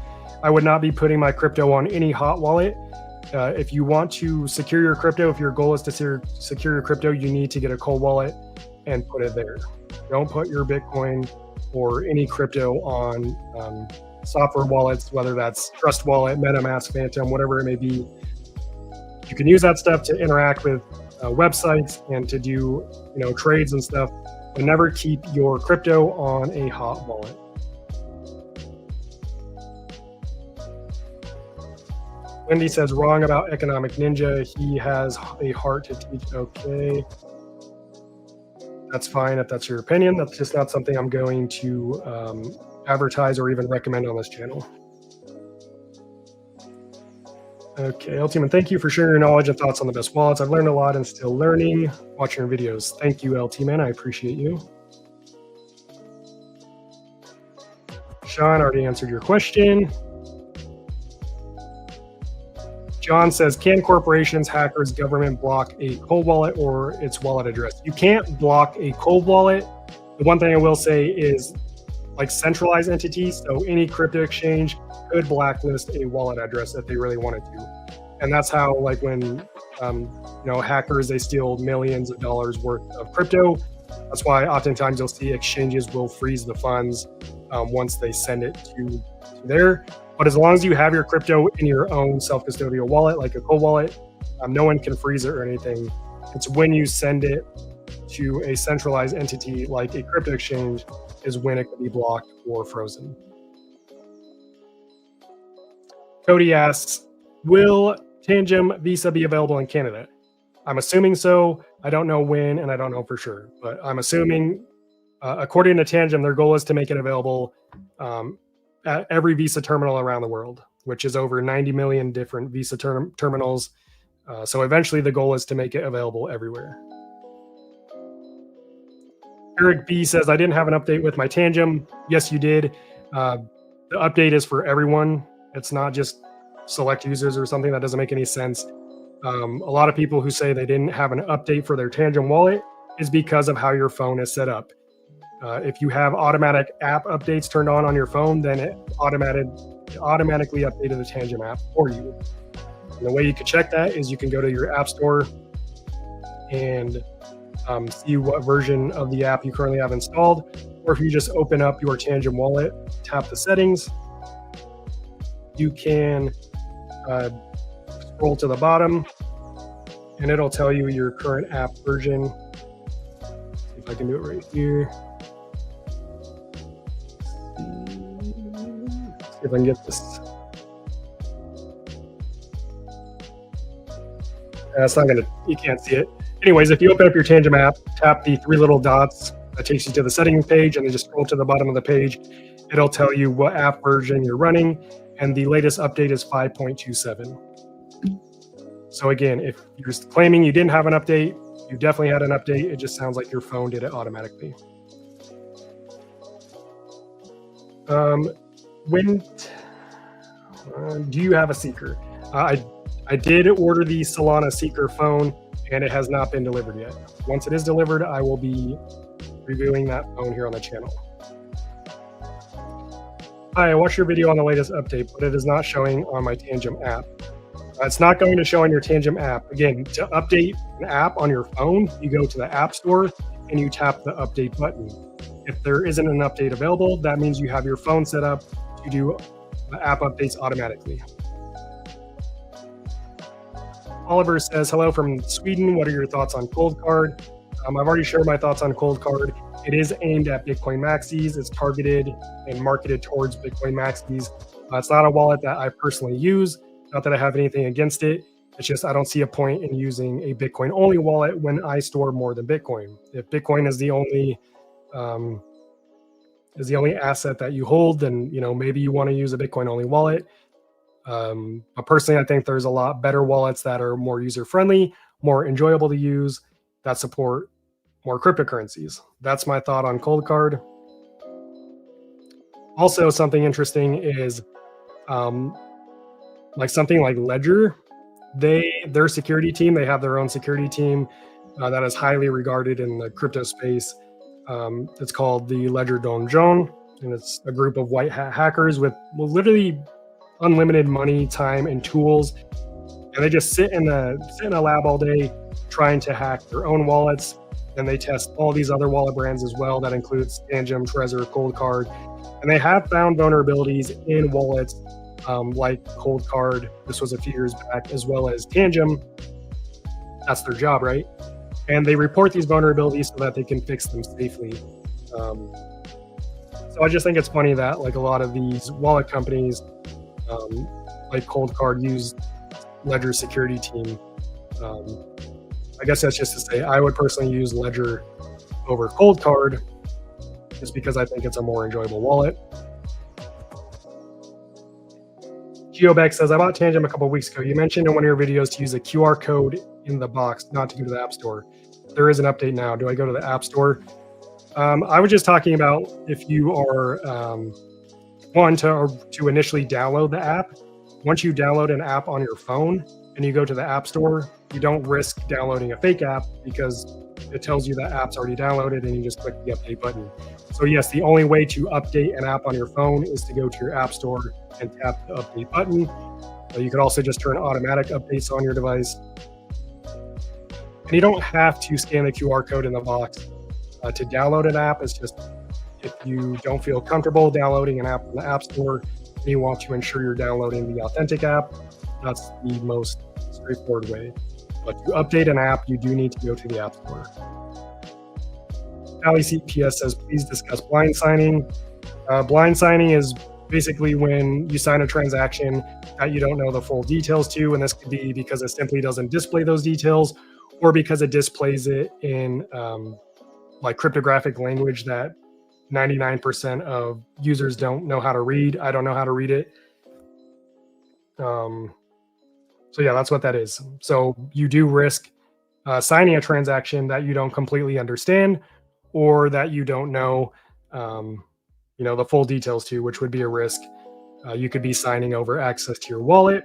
I would not be putting my crypto on any hot wallet. If you want to secure your crypto, if your goal is to secure your crypto, you need to get a cold wallet and put it there. Don't put your Bitcoin or any crypto on software wallets, whether that's Trust Wallet, MetaMask, Phantom, whatever it may be. You can use that stuff to interact with websites and to do trades and stuff, but never keep your crypto on a hot wallet. Wendy says, wrong about Economic Ninja. He has a heart to teach. Okay. That's fine if that's your opinion. That's just not something I'm going to advertise or even recommend on this channel. Okay, LTman, thank you for sharing your knowledge and thoughts on the best wallets. I've learned a lot and still learning watching your videos. Thank you, LTman. I appreciate you. Sean already answered your question. John says, can corporations, hackers, government block a cold wallet or its wallet address? You can't block a cold wallet. The one thing I will say is, like, centralized entities, so any crypto exchange could blacklist a wallet address if they really wanted to. And that's how, like, when hackers, they steal millions of dollars worth of crypto. That's why oftentimes you'll see exchanges will freeze the funds once they send it to there. But as long as you have your crypto in your own self-custodial wallet, like a cold wallet, no one can freeze it or anything. It's when you send it to a centralized entity like a crypto exchange is when it can be blocked or frozen. Cody asks, will Tangem Visa be available in Canada? I'm assuming so. I don't know when, and I don't know for sure, but I'm assuming, according to Tangem, their goal is to make it available at every Visa terminal around the world, which is over 90 million different Visa terminals. So eventually the goal is to make it available everywhere. Eric B says, I didn't have an update with my Tangem. Yes, you did. The update is for everyone. It's not just select users or something. That doesn't make any sense. A lot of people who say they didn't have an update for their Tangem wallet is because of how your phone is set up. If you have automatic app updates turned on your phone, then it automatically updated the Tangem app for you. And the way you can check that is you can go to your app store and see what version of the app you currently have installed. Or if you just open up your Tangem wallet, tap the settings, you can scroll to the bottom and it'll tell you your current app version. See if I can do it right here. See if I can get this. It's not gonna, you can't see it. Anyways, if you open up your Tangem app, tap the three little dots, that takes you to the settings page, and then just scroll to the bottom of the page. It'll tell you what app version you're running, and the latest update is 5.27. So again, if you're claiming you didn't have an update, you definitely had an update. It just sounds like your phone did it automatically. Do you have a Seeker? I did order the Solana Seeker phone, and it has not been delivered yet. Once it is delivered, I will be reviewing that phone here on the channel. Hi, I watched your video on the latest update, but it is not showing on my Tangem app. It's not going to show on your Tangem app. Again, to update an app on your phone, you go to the App Store and you tap the update button. If there isn't an update available, that means you have your phone set up to do app updates automatically. Oliver says, hello from Sweden. What are your thoughts on Coldcard? I've already shared my thoughts on Coldcard. It is aimed at Bitcoin maxis. It's targeted and marketed towards Bitcoin maxis. It's not a wallet that I personally use. Not that I have anything against it. It's just I don't see a point in using a Bitcoin only wallet when I store more than Bitcoin. If Bitcoin is the only asset that you hold, then maybe you want to use a Bitcoin only wallet. But personally, I think there's a lot better wallets that are more user friendly, more enjoyable to use, that support more cryptocurrencies. That's my thought on Coldcard. Also, something interesting is like something like Ledger. Their security team, they have their own security team that is highly regarded in the crypto space. It's called the Ledger Donjon, and it's a group of white hat hackers with literally unlimited money, time, and tools, and they just sit in a lab all day trying to hack their own wallets. And they test all these other wallet brands as well. That includes Tangem, Trezor, Coldcard, and they have found vulnerabilities in wallets like Coldcard. This was a few years back, as well as Tangem. That's their job, right? And they report these vulnerabilities so that they can fix them safely. So I just think it's funny that like a lot of these wallet companies, like Coldcard, use Ledger's security team. I guess that's just to say I would personally use Ledger over Coldcard just because I think it's a more enjoyable wallet. Geobeck says, I bought Tangem a couple of weeks ago. You mentioned in one of your videos to use a QR code in the box, not to go to the App Store. There is an update now. Do I go to the App Store? I was just talking about if you are to initially download the app. Once you download an app on your phone and you go to the App Store, you don't risk downloading a fake app because it tells you that app's already downloaded and you just click the update button. So yes, the only way to update an app on your phone is to go to your App Store and tap the update button. You could also just turn automatic updates on your device. And you don't have to scan the QR code in the box to download an app. It's just if you don't feel comfortable downloading an app from the App Store and you want to ensure you're downloading the authentic app, that's the most straightforward way. But to update an app, you do need to go to the App Store. Ali CPS says, please discuss blind signing. Blind signing is basically when you sign a transaction that you don't know the full details to, and this could be because it simply doesn't display those details, or because it displays it in like cryptographic language that 99% of users don't know how to read. I don't know how to read it. So yeah, that's what that is. So you do risk signing a transaction that you don't completely understand, or that you don't know, the full details to, which would be a risk. You could be signing over access to your wallet.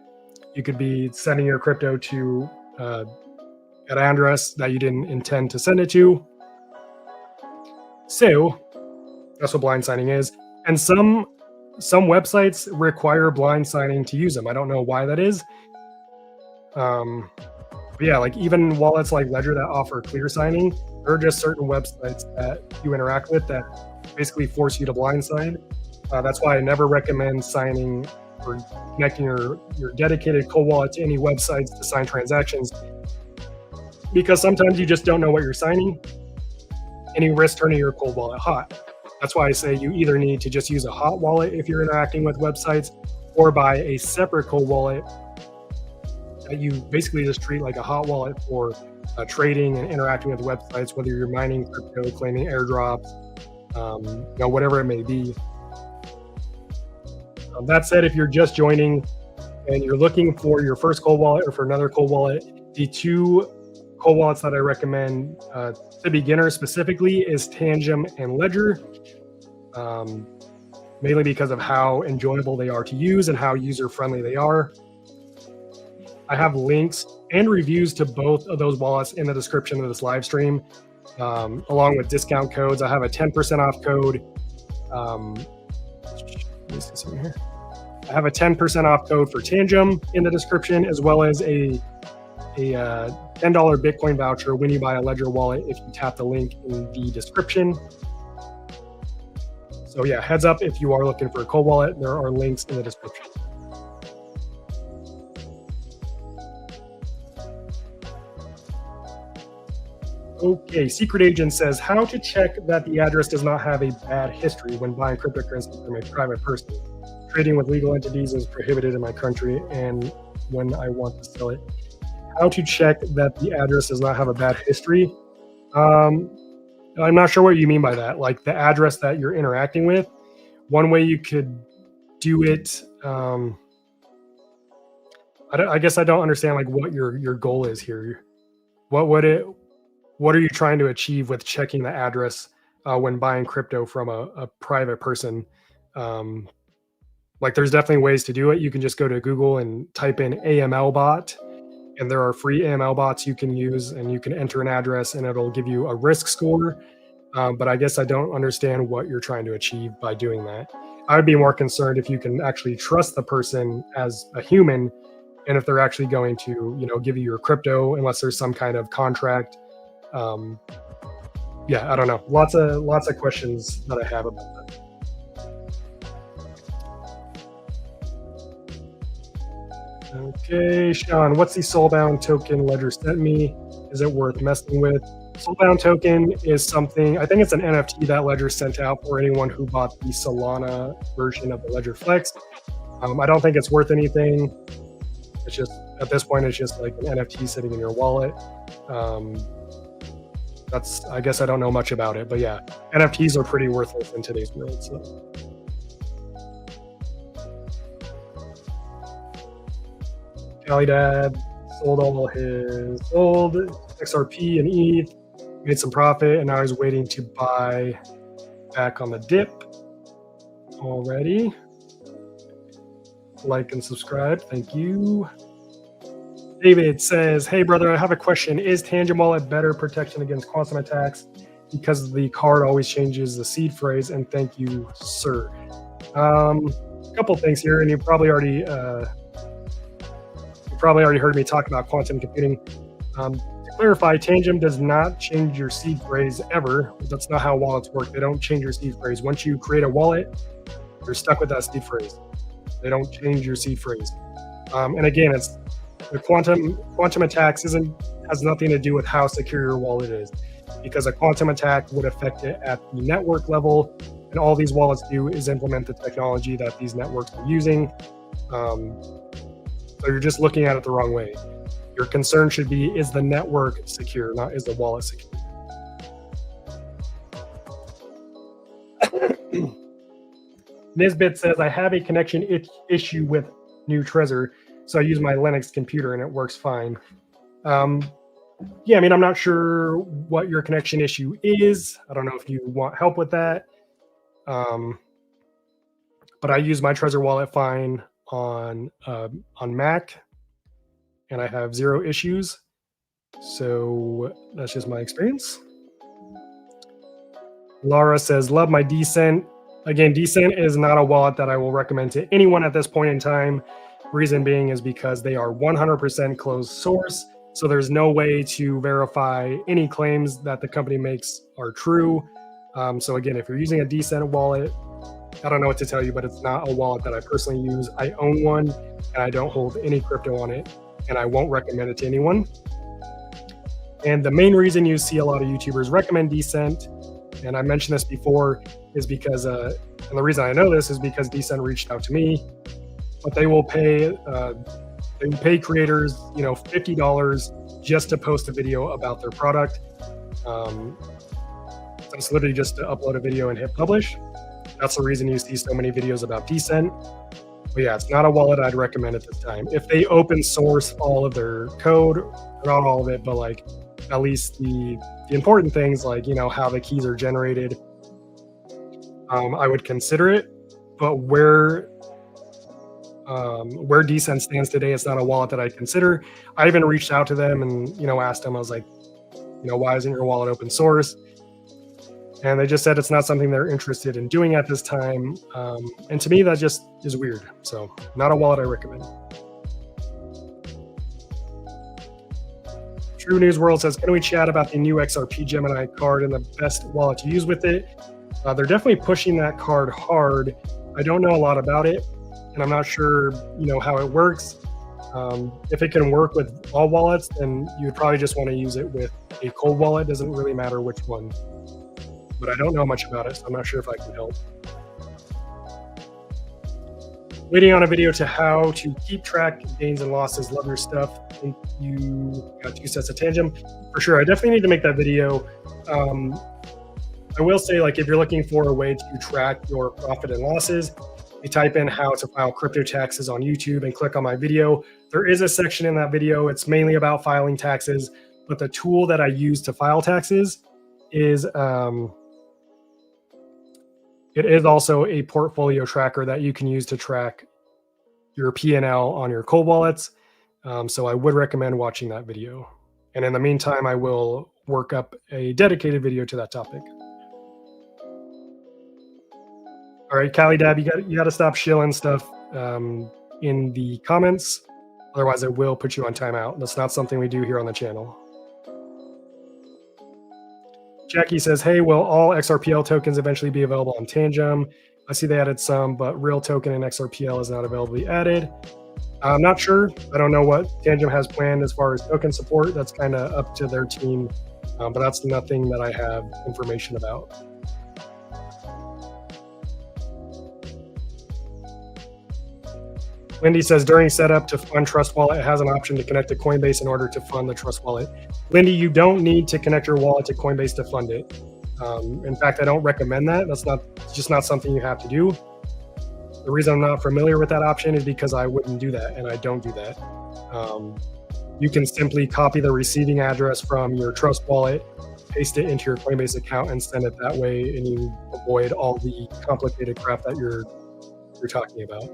You could be sending your crypto to an address that you didn't intend to send it to. So that's what blind signing is. And some websites require blind signing to use them. I don't know why that is. But yeah, like even wallets like Ledger that offer clear signing, there are just certain websites that you interact with that basically force you to blind sign. That's why I never recommend signing or connecting your dedicated cold wallet to any websites to sign transactions, because sometimes you just don't know what you're signing and you risk turning your cold wallet hot. That's why I say you either need to just use a hot wallet if you're interacting with websites, or buy a separate cold wallet that you basically just treat like a hot wallet for trading and interacting with websites, whether you're mining crypto, claiming airdrops, whatever it may be. That said, if you're just joining and you're looking for your first cold wallet or for another cold wallet, the two cold wallets that I recommend to beginners specifically is Tangem and Ledger, mainly because of how enjoyable they are to use and how user-friendly they are. I have links and reviews to both of those wallets in the description of this live stream, along with discount codes. I have a 10% off code. I have a 10% off code for Tangem in the description, as well as a $10 Bitcoin voucher when you buy a Ledger wallet if you tap the link in the description. So yeah, heads up if you are looking for a cold wallet, there are links in the description. Okay, Secret Agent says, how to check that the address does not have a bad history when buying cryptocurrency from a private person. Trading with legal entities is prohibited in my country, and when I want to sell it. how to check that the address does not have a bad history. I'm not sure what you mean by that. Like the address that you're interacting with. One way you could do it. I guess I don't understand like what your goal is here. What are you trying to achieve with checking the address when buying crypto from a private person? Like there's definitely ways to do it. You can just go to Google and type in AML bot, and there are free AML bots you can use, and you can enter an address and it'll give you a risk score. But I guess I don't understand what you're trying to achieve by doing that. I would be more concerned if you can actually trust the person as a human, and if they're actually going to, give you your crypto, unless there's some kind of contract. Yeah, I don't know. Lots of questions that I have about that. Okay, Sean, what's the soulbound token Ledger sent me? Is it worth messing with? Soulbound token is something, I think it's an NFT that Ledger sent out for anyone who bought the Solana version of the Ledger Flex. I don't think it's worth anything. It's just, at this point, it's just like an NFT sitting in your wallet. I guess I don't know much about it, but yeah, NFTs are pretty worthless in today's world. So. Dad sold all his old XRP and ETH, made some profit, and now he's waiting to buy back on the dip already. Like and subscribe. Thank you. David says, hey, brother, I have a question. Is Tangem Wallet better protection against quantum attacks because the card always changes the seed phrase? And thank you, sir. A couple things here, and you probably already heard me talk about quantum computing. To clarify, Tangem does not change your seed phrase ever. That's not how wallets work. They don't change your seed phrase. Once you create a wallet, you're stuck with that seed phrase. They don't change your seed phrase. And again, it's the quantum attacks has nothing to do with how secure your wallet is, because a quantum attack would affect it at the network level, and all these wallets do is implement the technology that these networks are using. So you're just looking at it the wrong way. Your concern should be, is the network secure, not is the wallet secure. Nisbet says, I have a connection issue with New Trezor, so I use my Linux computer and it works fine. Yeah, I mean, I'm not sure what your connection issue is. I don't know if you want help with that. But I use my Trezor wallet fine on Mac, and I have 0 issues. So that's just my experience. Laura says, love my Decent. Again, Decent is not a wallet that I will recommend to anyone at this point in time. Reason being is because they are 100% closed source. So there's no way to verify any claims that the company makes are true. So again, if you're using a Decent wallet, I don't know what to tell you, but it's not a wallet that I personally use. I own one and I don't hold any crypto on it, and I won't recommend it to anyone. And the main reason you see a lot of YouTubers recommend Decent, and I mentioned this before, is because, and the reason I know this is because Decent reached out to me, but they will pay creators, $50 just to post a video about their product. It's literally just to upload a video and hit publish. That's the reason you see so many videos about Decent. But yeah, it's not a wallet I'd recommend at this time. If they open source all of their code, not all of it, but like at least the important things, like, how the keys are generated, I would consider it. But where Decent stands today, it's not a wallet that I'd consider. I even reached out to them and, asked them, I was like, why isn't your wallet open source? And they just said it's not something they're interested in doing at this time. And to me, that just is weird. So not a wallet I recommend. True News World says, can we chat about the new XRP Gemini card and the best wallet to use with it? They're definitely pushing that card hard. I don't know a lot about it, and I'm not sure, how it works. If it can work with all wallets, then you would probably just want to use it with a cold wallet. Doesn't really matter which one. But I don't know much about it, so I'm not sure if I can help. Waiting on a video to how to keep track of gains and losses. Love your stuff. I think you got 2 sets of Tangem. For sure, I definitely need to make that video. I will say, like, if you're looking for a way to track your profit and losses, you type in how to file crypto taxes on YouTube and click on my video. There is a section in that video. It's mainly about filing taxes, but the tool that I use to file taxes is it is also a portfolio tracker that you can use to track your P&L on your cold wallets. So I would recommend watching that video. And in the meantime, I will work up a dedicated video to that topic. All right, Callie Dab, you got to stop shilling stuff in the comments. Otherwise, I will put you on timeout. That's not something we do here on the channel. Jackie says, hey, will all XRPL tokens eventually be available on Tangem? I see they added some, but real token and XRPL is not available to be added. I'm not sure. I don't know what Tangem has planned as far as token support. That's kind of up to their team, but that's nothing that I have information about. Lindy says, during setup to fund Trust Wallet, it has an option to connect to Coinbase in order to fund the Trust Wallet. Lindy, you don't need to connect your wallet to Coinbase to fund it. In fact, I don't recommend that. It's just not something you have to do. The reason I'm not familiar with that option is because I wouldn't do that, and I don't do that. You can simply copy the receiving address from your Trust Wallet, paste it into your Coinbase account, and send it that way, and you avoid all the complicated crap that you're talking about.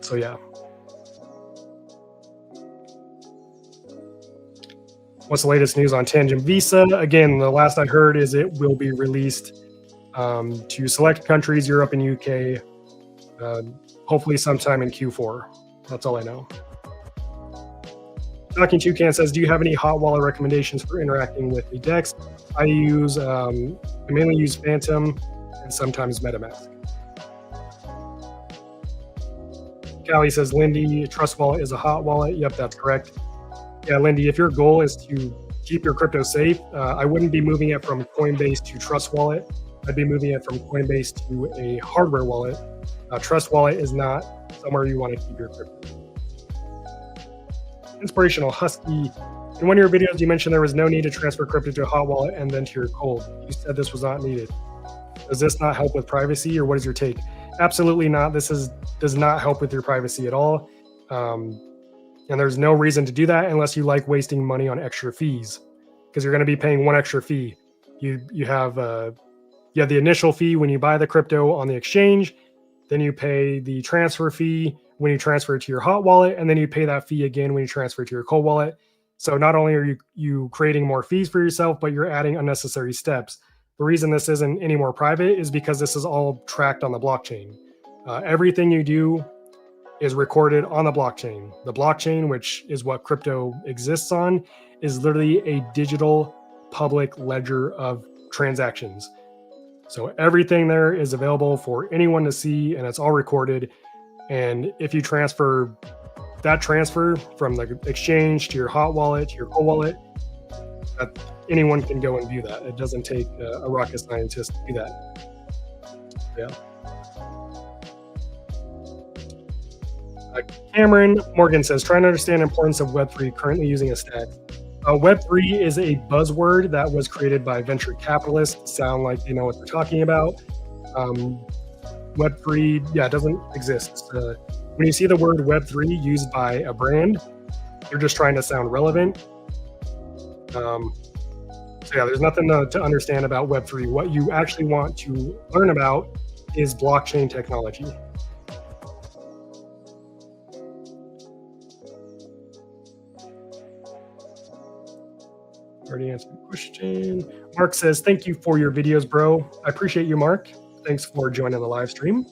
So yeah. What's the latest news on Tangem Visa? Again, the last I heard is it will be released to select countries, Europe and UK, hopefully sometime in Q4. That's all I know. Talking Toucan says, do you have any hot wallet recommendations for interacting with the DEX? I mainly use Phantom and sometimes MetaMask. Callie says, Lindy, Trust Wallet is a hot wallet. Yep, that's correct. Yeah, Lindy, if your goal is to keep your crypto safe, I wouldn't be moving it from Coinbase to Trust Wallet. I'd be moving it from Coinbase to a hardware wallet. Trust Wallet is not somewhere you want to keep your crypto. Inspirational Husky. In one of your videos, you mentioned there was no need to transfer crypto to a hot wallet and then to your cold. You said this was not needed. Does this not help with privacy, or what is your take? Absolutely not. This does not help with your privacy at all. And there's no reason to do that unless you like wasting money on extra fees, because you're going to be paying one extra fee. You have the initial fee when you buy the crypto on the exchange, then you pay the transfer fee when you transfer it to your hot wallet, and then you pay that fee again when you transfer it to your cold wallet. So not only are you creating more fees for yourself, but you're adding unnecessary steps. The reason this isn't any more private is because this is all tracked on the blockchain. Everything you do is recorded on the blockchain. The blockchain, which is what crypto exists on, is literally a digital public ledger of transactions. So everything there is available for anyone to see, and it's all recorded. And if you transfer from the exchange to your hot wallet, to your cold wallet, anyone can go and view that. It doesn't take a rocket scientist to do that. Yeah. Cameron Morgan says, trying to understand the importance of Web3, currently using a stack. Web3 is a buzzword that was created by venture capitalists. Sound like they know what they're talking about. Web3, yeah, doesn't exist. When you see the word Web3 used by a brand, they're just trying to sound relevant. So yeah, there's nothing to understand about Web3. What you actually want to learn about is blockchain technology. Already answered the question. Mark says, thank you for your videos, bro. I appreciate you, Mark. Thanks for joining the live stream.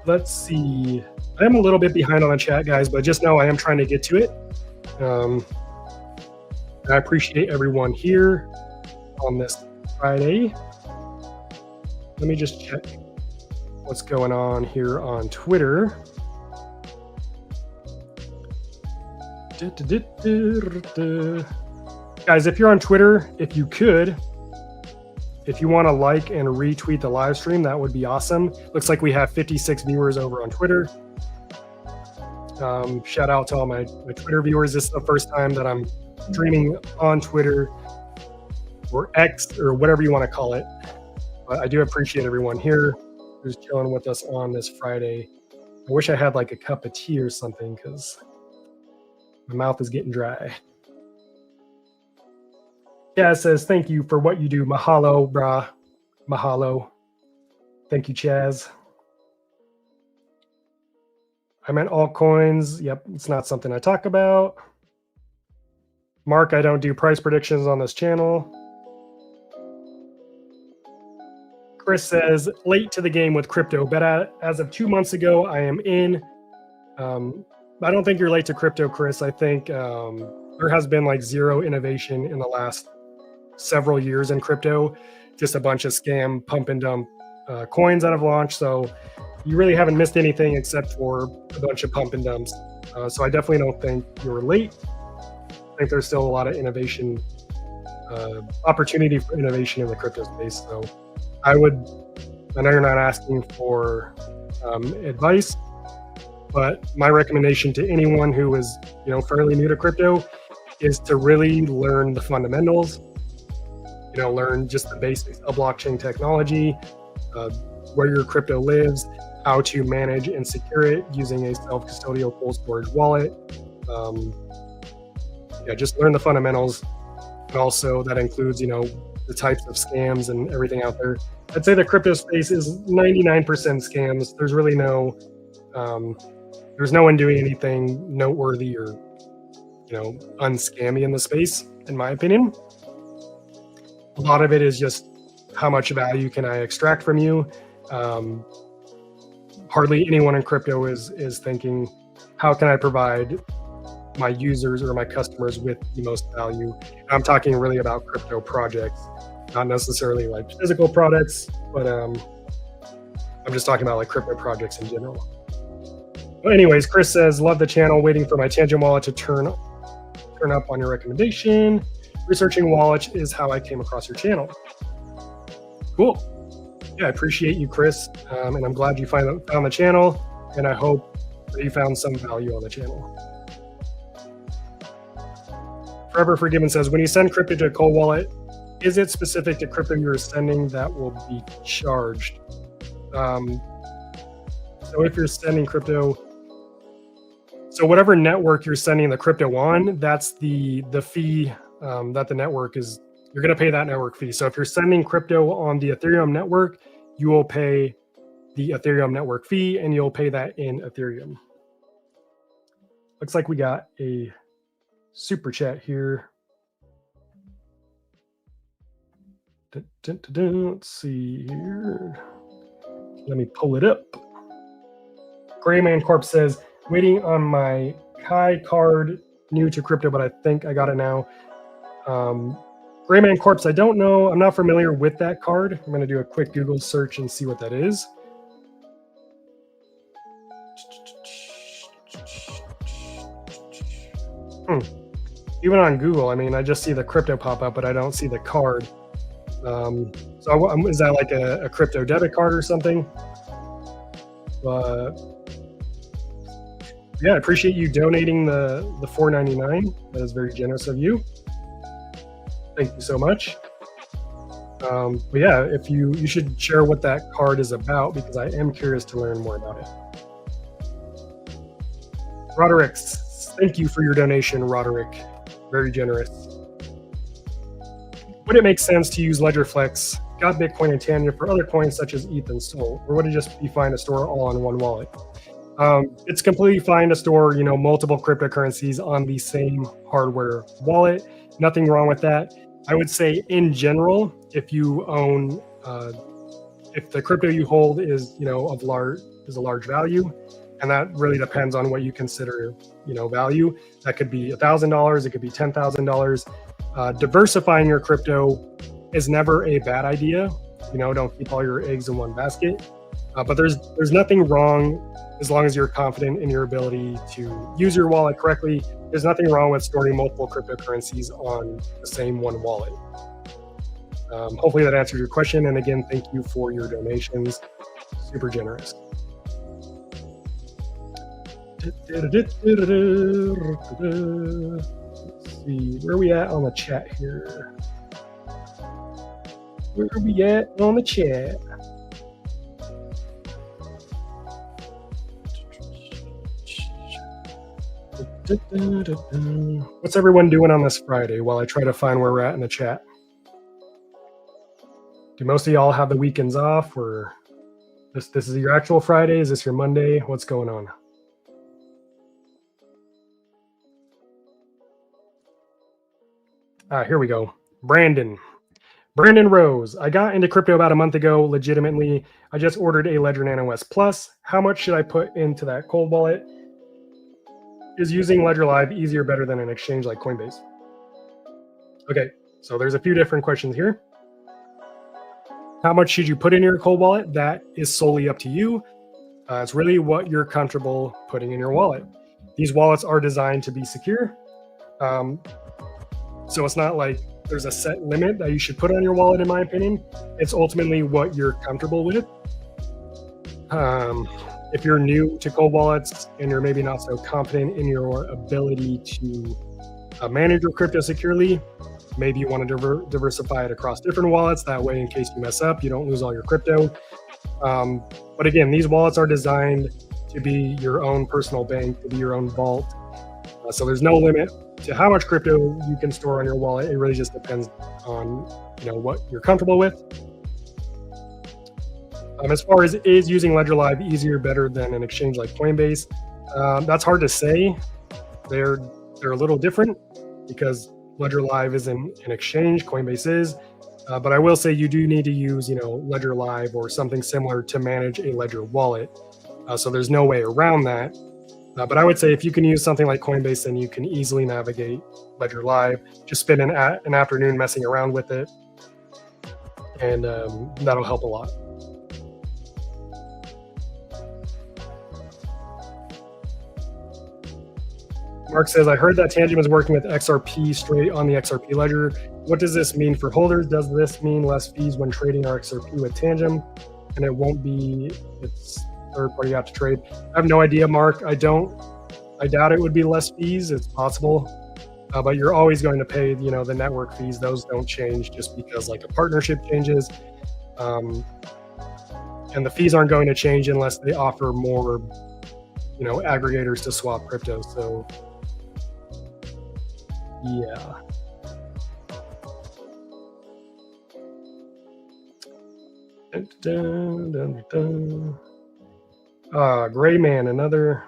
Let's see. I am a little bit behind on the chat, guys, but just know I am trying to get to it. I appreciate everyone here on this Friday. Let me just check what's going on here on Twitter. Guys, if you're on Twitter, if you want to like and retweet the live stream, that would be awesome. Looks like we have 56 viewers over on Twitter. Shout out to all my Twitter viewers. This is the first time that I'm streaming on Twitter or X or whatever you want to call it. But I do appreciate everyone here who's chilling with us on this Friday. I wish I had like a cup of tea or something because my mouth is getting dry. Yeah, it says, thank you for what you do. Mahalo, brah. Mahalo. Thank you, Chaz. I meant altcoins. Yep, it's not something I talk about. Mark, I don't do price predictions on this channel. Chris says, late to the game with crypto, but as of 2 months ago, I am in. I don't think you're late to crypto, Chris. I think there has been like zero innovation in the last several years in crypto, just a bunch of scam pump and dump coins that have launched. So you really haven't missed anything except for a bunch of pump and dumps. So I definitely don't think you're late. I think there's still a lot of innovation, opportunity for innovation in the crypto space. So I know you're not asking for advice, but my recommendation to anyone who is, fairly new to crypto is to really learn the fundamentals. Learn just the basics of blockchain technology, where your crypto lives, how to manage and secure it using a self-custodial cold storage wallet. Just learn the fundamentals. And also that includes, the types of scams and everything out there. I'd say the crypto space is 99% scams. There's really there's no one doing anything noteworthy or, unscammy in the space, in my opinion. A lot of it is just how much value can I extract from you. Hardly anyone in crypto is thinking, how can I provide my users or my customers with the most value? I'm talking really about crypto projects, not necessarily like physical products, but I'm just talking about like crypto projects in general. But anyways, Chris says, love the channel, waiting for my Tangem wallet to turn up on your recommendation. Researching wallets is how I came across your channel. Cool. Yeah, I appreciate you, Chris. And I'm glad you found the channel. And I hope that you found some value on the channel. Forever Forgiven says, when you send crypto to a cold wallet, is it specific to crypto you're sending that will be charged? So if you're sending crypto, so whatever network you're sending the crypto on, that's the fee that the network is, you're going to pay that network fee. So if you're sending crypto on the Ethereum network, you will pay the Ethereum network fee and you'll pay that in Ethereum. Looks like we got a super chat here. Let's see here. Let me pull it up. Grayman Corp says, waiting on my Kai card, new to crypto, but I think I got it now. Grayman Corpse, I don't know. I'm not familiar with that card. I'm going to do a quick Google search and see what that is. Even on Google, I just see the crypto pop up, but I don't see the card. So is that like a crypto debit card or something? Yeah, I appreciate you donating the $4.99. That is very generous of you. Thank you so much. But yeah, if you should share what that card is about, because I am curious to learn more about it. Roderick, thank you for your donation, Roderick. Very generous. Would it make sense to use LedgerFlex, got Bitcoin and Tangem for other coins such as ETH and Sol, or would it just be fine to store all on one wallet? It's completely fine to store, multiple cryptocurrencies on the same hardware wallet. Nothing wrong with that. I would say in general, if you own, if the crypto you hold is, is a large value, and that really depends on what you consider, value. That could be $1,000, it could be $10,000. Diversifying your crypto is never a bad idea. Don't keep all your eggs in one basket. But there's nothing wrong as long as you're confident in your ability to use your wallet correctly. There's nothing wrong with storing multiple cryptocurrencies on the same one wallet. Hopefully that answers your question. And again, thank you for your donations. Super generous. Let's see, where are we at on the chat here? Where are we at on the chat? What's everyone doing on this Friday while I try to find where we're at in the chat? Do most of y'all have the weekends off, or this is your actual Friday? Is this your Monday? What's going on? Here we go. Brandon Rose. I got into crypto about a month ago, legitimately. I just ordered a Ledger Nano S Plus. How much should I put into that cold wallet? Is using Ledger Live easier, better than an exchange like Coinbase? Okay, so there's a few different questions here. How much should you put in your cold wallet? That is solely up to you. It's really what you're comfortable putting in your wallet. These wallets are designed to be secure. So it's not like there's a set limit that you should put on your wallet, in my opinion. It's ultimately what you're comfortable with. If you're new to cold wallets and you're maybe not so confident in your ability to manage your crypto securely, maybe you want to diversify it across different wallets. That way, in case you mess up, you don't lose all your crypto. But again, these wallets are designed to be your own personal bank, to be your own vault. So there's no limit to how much crypto you can store on your wallet. It really just depends on what you're comfortable with. As far as is using Ledger Live easier, better than an exchange like Coinbase, that's hard to say. They're a little different because Ledger Live isn't an exchange, Coinbase is. But I will say you do need to use Ledger Live or something similar to manage a Ledger wallet. So there's no way around that. But I would say if you can use something like Coinbase, then you can easily navigate Ledger Live. Just spend an afternoon messing around with it, and that'll help a lot. Mark says, I heard that Tangem is working with XRP straight on the XRP ledger. What does this mean for holders? Does this mean less fees when trading our XRP with Tangem? And it won't be its third party you have to trade. I have no idea, Mark. I doubt it would be less fees. It's possible. But you're always going to pay, the network fees. Those don't change just because like a partnership changes. And the fees aren't going to change unless they offer more, aggregators to swap crypto. So yeah. Gray Man, another.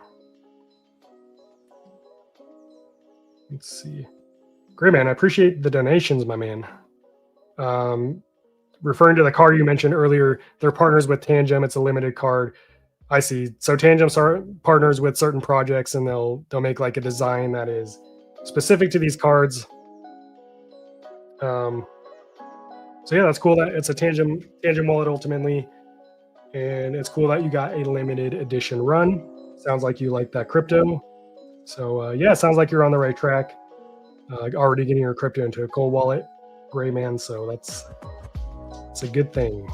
Let's see. Gray Man, I appreciate the donations, my man. Referring to the card you mentioned earlier, they're partners with Tangem. It's a limited card. I see. So Tangem's are partners with certain projects, and they'll make like a design that is specific to these cards. So yeah, that's cool that it's a Tangem wallet ultimately, and it's cool that you got a limited edition run. Sounds like you like that crypto. So yeah, it sounds like you're on the right track. Already getting your crypto into a cold wallet, Gray Man. So it's a good thing.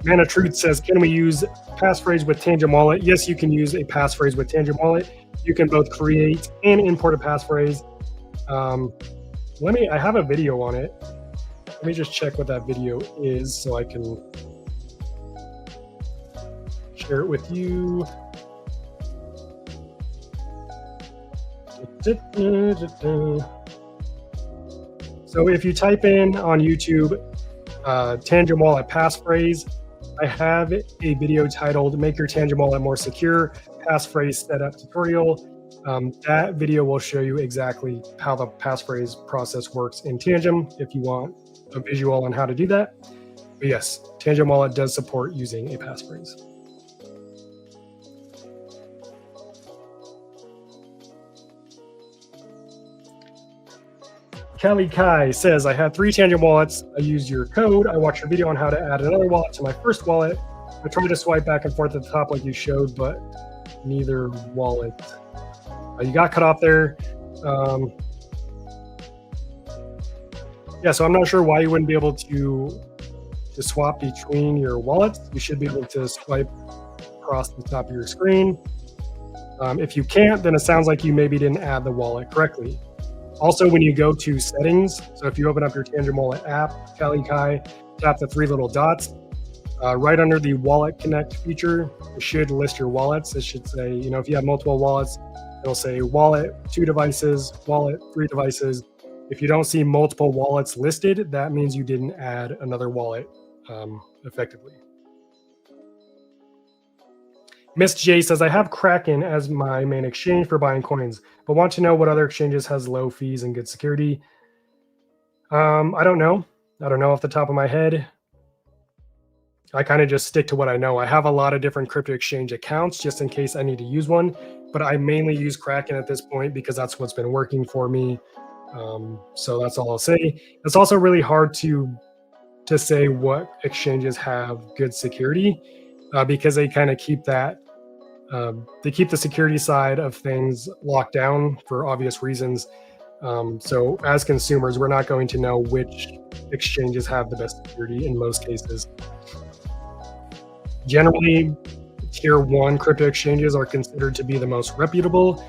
Man of Truth says, can we use Passphrase with Tangem Wallet? Yes, you can use a Passphrase with Tangem Wallet. You can both create and import a passphrase. I have a video on it. Let me just check what that video is so I can share it with you. So if you type in on YouTube, Tangem Wallet Passphrase, I have a video titled Make Your Tangem Wallet More Secure, Passphrase Setup Tutorial. That video will show you exactly how the passphrase process works in Tangem if you want a visual on how to do that. But yes, Tangem Wallet does support using a passphrase. Kelly Kai says, I had 3 Tangem wallets. I used your code. I watched your video on how to add another wallet to my first wallet. I tried to swipe back and forth at the top like you showed, but neither wallet. You got cut off there. Yeah, so I'm not sure why you wouldn't be able to swap between your wallets. You should be able to swipe across the top of your screen. If you can't, then it sounds like you maybe didn't add the wallet correctly. Also, when you go to settings, so if you open up your Tangem Wallet app, Kali Kai, tap the 3 little dots. Right under the Wallet Connect feature, it should list your wallets. It should say, if you have multiple wallets, it'll say wallet 2 devices, wallet 3 devices. If you don't see multiple wallets listed, that means you didn't add another wallet effectively. Miss J says, I have Kraken as my main exchange for buying coins, but want to know what other exchanges has low fees and good security. I don't know. I don't know off the top of my head. I kind of just stick to what I know. I have a lot of different crypto exchange accounts just in case I need to use one, but I mainly use Kraken at this point because that's what's been working for me. So that's all I'll say. It's also really hard to say what exchanges have good security because they kind of keep that they keep the security side of things locked down for obvious reasons. So as consumers, we're not going to know which exchanges have the best security in most cases. Generally, tier 1 crypto exchanges are considered to be the most reputable.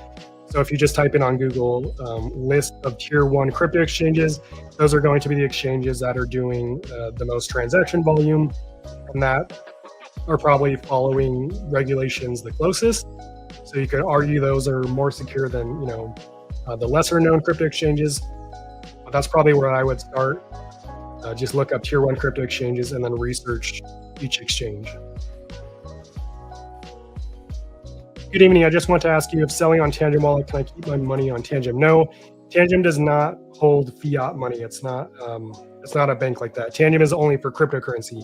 So if you just type in on Google list of tier 1 crypto exchanges, those are going to be the exchanges that are doing the most transaction volume and that are probably following regulations the closest. So you could argue those are more secure than the lesser known crypto exchanges. But that's probably where I would start. Just look up tier 1 crypto exchanges and then research each exchange. Good evening. I just want to ask you if selling on Tangem Wallet, can I keep my money on Tangem? No, Tangem does not hold fiat money. It's not a bank like that. Tangem is only for cryptocurrency.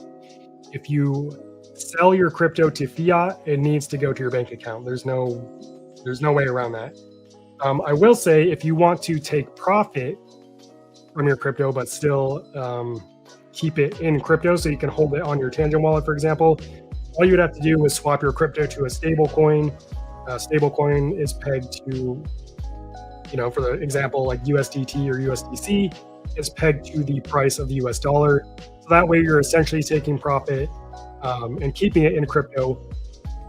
If you sell your crypto to fiat, it needs to go to your bank account. There's no way around that. I will say if you want to take profit from your crypto, but still keep it in crypto so you can hold it on your Tangem wallet, for example, all you would have to do is swap your crypto to a stable coin. Stable coin is pegged to, for the example, like USDT or USDC is pegged to the price of the US dollar. So that way you're essentially taking profit and keeping it in crypto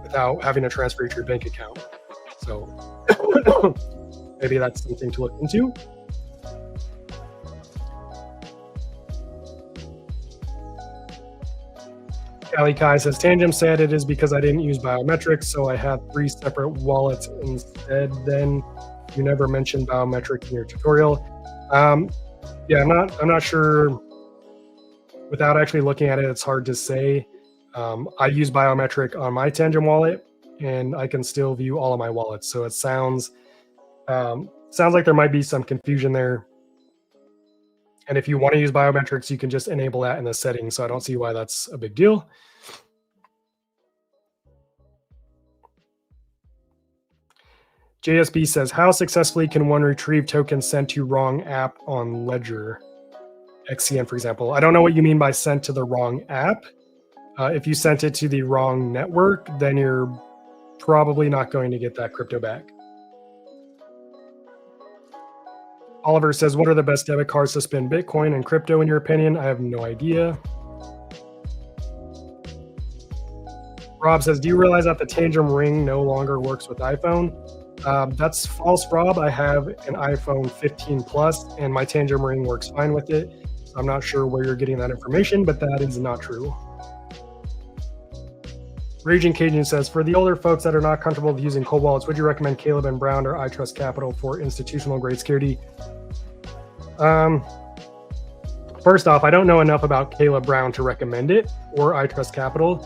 without having to transfer it to your bank account. So maybe that's something to look into. Ali Kai says, Tangem said it is because I didn't use biometrics, so I had 3 separate wallets instead. Then you never mentioned biometric in your tutorial. Yeah, I'm not sure. Without actually looking at it, it's hard to say. I use biometric on my Tangem wallet, and I can still view all of my wallets. So it sounds like there might be some confusion there. And if you want to use biometrics, you can just enable that in the settings. So I don't see why that's a big deal. JSB says, how successfully can one retrieve tokens sent to wrong app on Ledger? XCN, for example. I don't know what you mean by sent to the wrong app. If you sent it to the wrong network, then you're probably not going to get that crypto back. Oliver says, what are the best debit cards to spend Bitcoin and crypto in your opinion? I have no idea. Rob says, do you realize that the Tangem Ring no longer works with iPhone? That's false, Rob. I have an iPhone 15 Plus and my Tangem Ring works fine with it. I'm not sure where you're getting that information, but that is not true. Raging Cajun says, for the older folks that are not comfortable with using cold wallets, would you recommend Caleb and Brown or iTrust Capital for institutional grade security? First off, I don't know enough about Caleb Brown to recommend it or iTrust Capital,